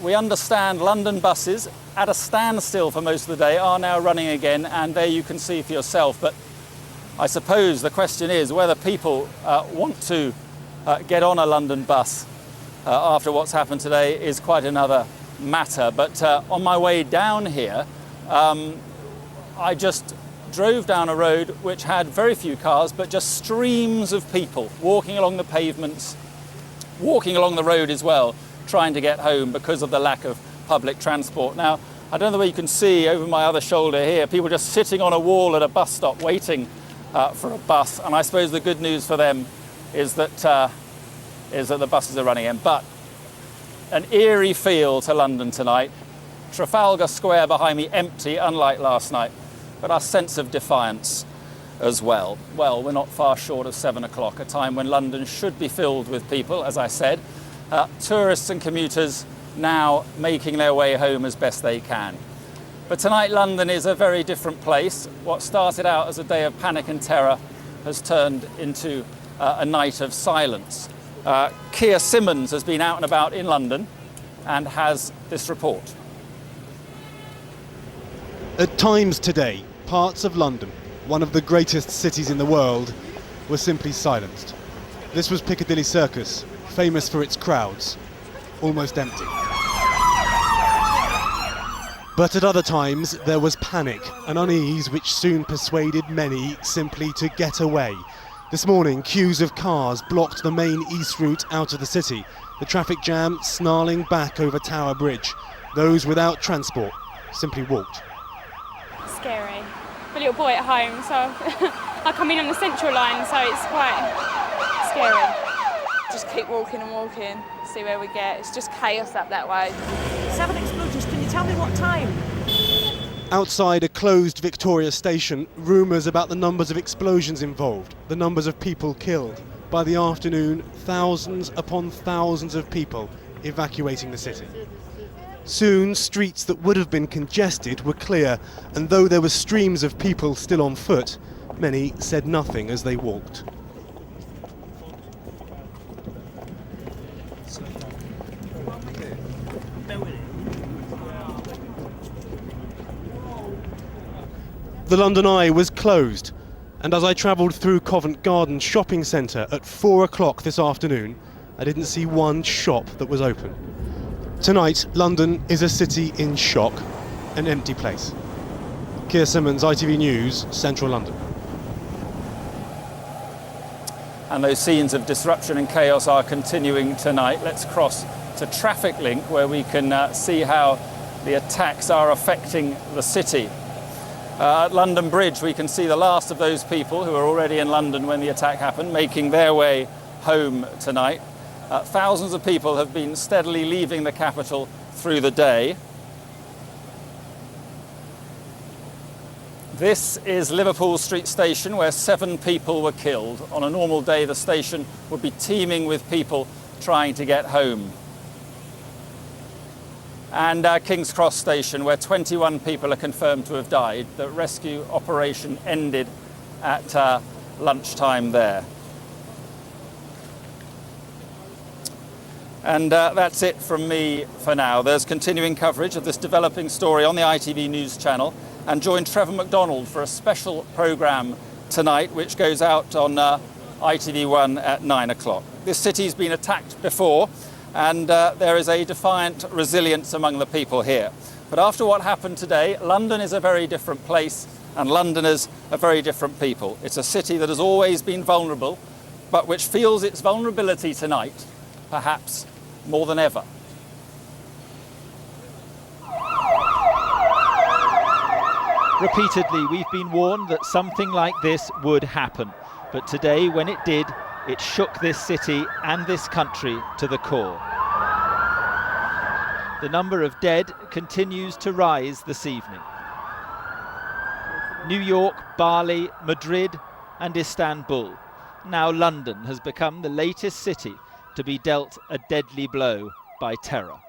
we understand London buses, at a standstill for most of the day, are now running again, and there you can see for yourself. But I suppose the question is whether people want to get on a London bus after what's happened today is quite another matter. But on my way down here, I just drove down a road which had very few cars, but just streams of people walking along the pavements, walking along the road as well, trying to get home because of the lack of public transport. Now, I don't know whether you can see over my other shoulder here, people just sitting on a wall at a bus stop waiting for a bus, and I suppose the good news for them is that the buses are running in. But an eerie feel to London tonight. Trafalgar Square behind me empty, unlike last night, but our sense of defiance as well. Well, we're not far short of 7 o'clock, a time when London should be filled with people, as I said. Tourists and commuters now making their way home as best they can. But tonight London is a very different place. What started out as a day of panic and terror has turned into a night of silence. Keir Simmons has been out and about in London and has this report.
At times today, parts of London, one of the greatest cities in the world, were simply silenced. This was Piccadilly Circus, famous for its crowds, almost empty. But at other times, there was panic, an unease which soon persuaded many simply to get away. This morning, queues of cars blocked the main east route out of the city, the traffic jam snarling back over Tower Bridge. Those without transport simply walked.
Scary. A little boy at home, so I come in on the central line, so it's quite scary. Just keep walking and walking, see where we get. It's just chaos up that way.
7 explosions, can you tell me what time?
Outside a closed Victoria station, rumours about the numbers of explosions involved, the numbers of people killed. By the afternoon, thousands upon thousands of people evacuating the city. Soon, streets that would have been congested were clear, and though there were streams of people still on foot, many said nothing as they walked. The London Eye was closed, and as I travelled through Covent Garden shopping centre at 4 o'clock this afternoon, I didn't see one shop that was open. Tonight, London is a city in shock, an empty place. Keir Simmons, ITV News, Central London.
and those scenes of disruption and chaos are continuing tonight. Let's cross to Traffic Link, where we can see how the attacks are affecting the city. At London Bridge, we can see the last of those people who were already in London when the attack happened, making their way home tonight. Thousands of people have been steadily leaving the capital through the day. This is Liverpool Street Station, where 7 people were killed. On a normal day, the station would be teeming with people trying to get home. And King's Cross Station, where 21 people are confirmed to have died. The rescue operation ended at lunchtime there. And that's it from me for now. There's continuing coverage of this developing story on the ITV News channel. And join Trevor McDonald for a special programme tonight, which goes out on ITV1 at 9 o'clock. This city's been attacked before, and there is a defiant resilience among the people here. But after what happened today, London is a very different place, and Londoners are very different people. It's a city that has always been vulnerable, but which feels its vulnerability tonight, perhaps more than ever.
Repeatedly, we've been warned that something like this would happen. But today, when it did, it shook this city and this country to the core. The number of dead continues to rise this evening. New York, Bali, Madrid and Istanbul. Now London has become the latest city to be dealt a deadly blow by terror.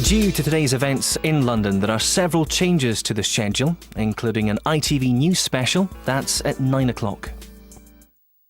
Due to today's events in London, there are several changes to the schedule, including an ITV News special. That's at 9 o'clock.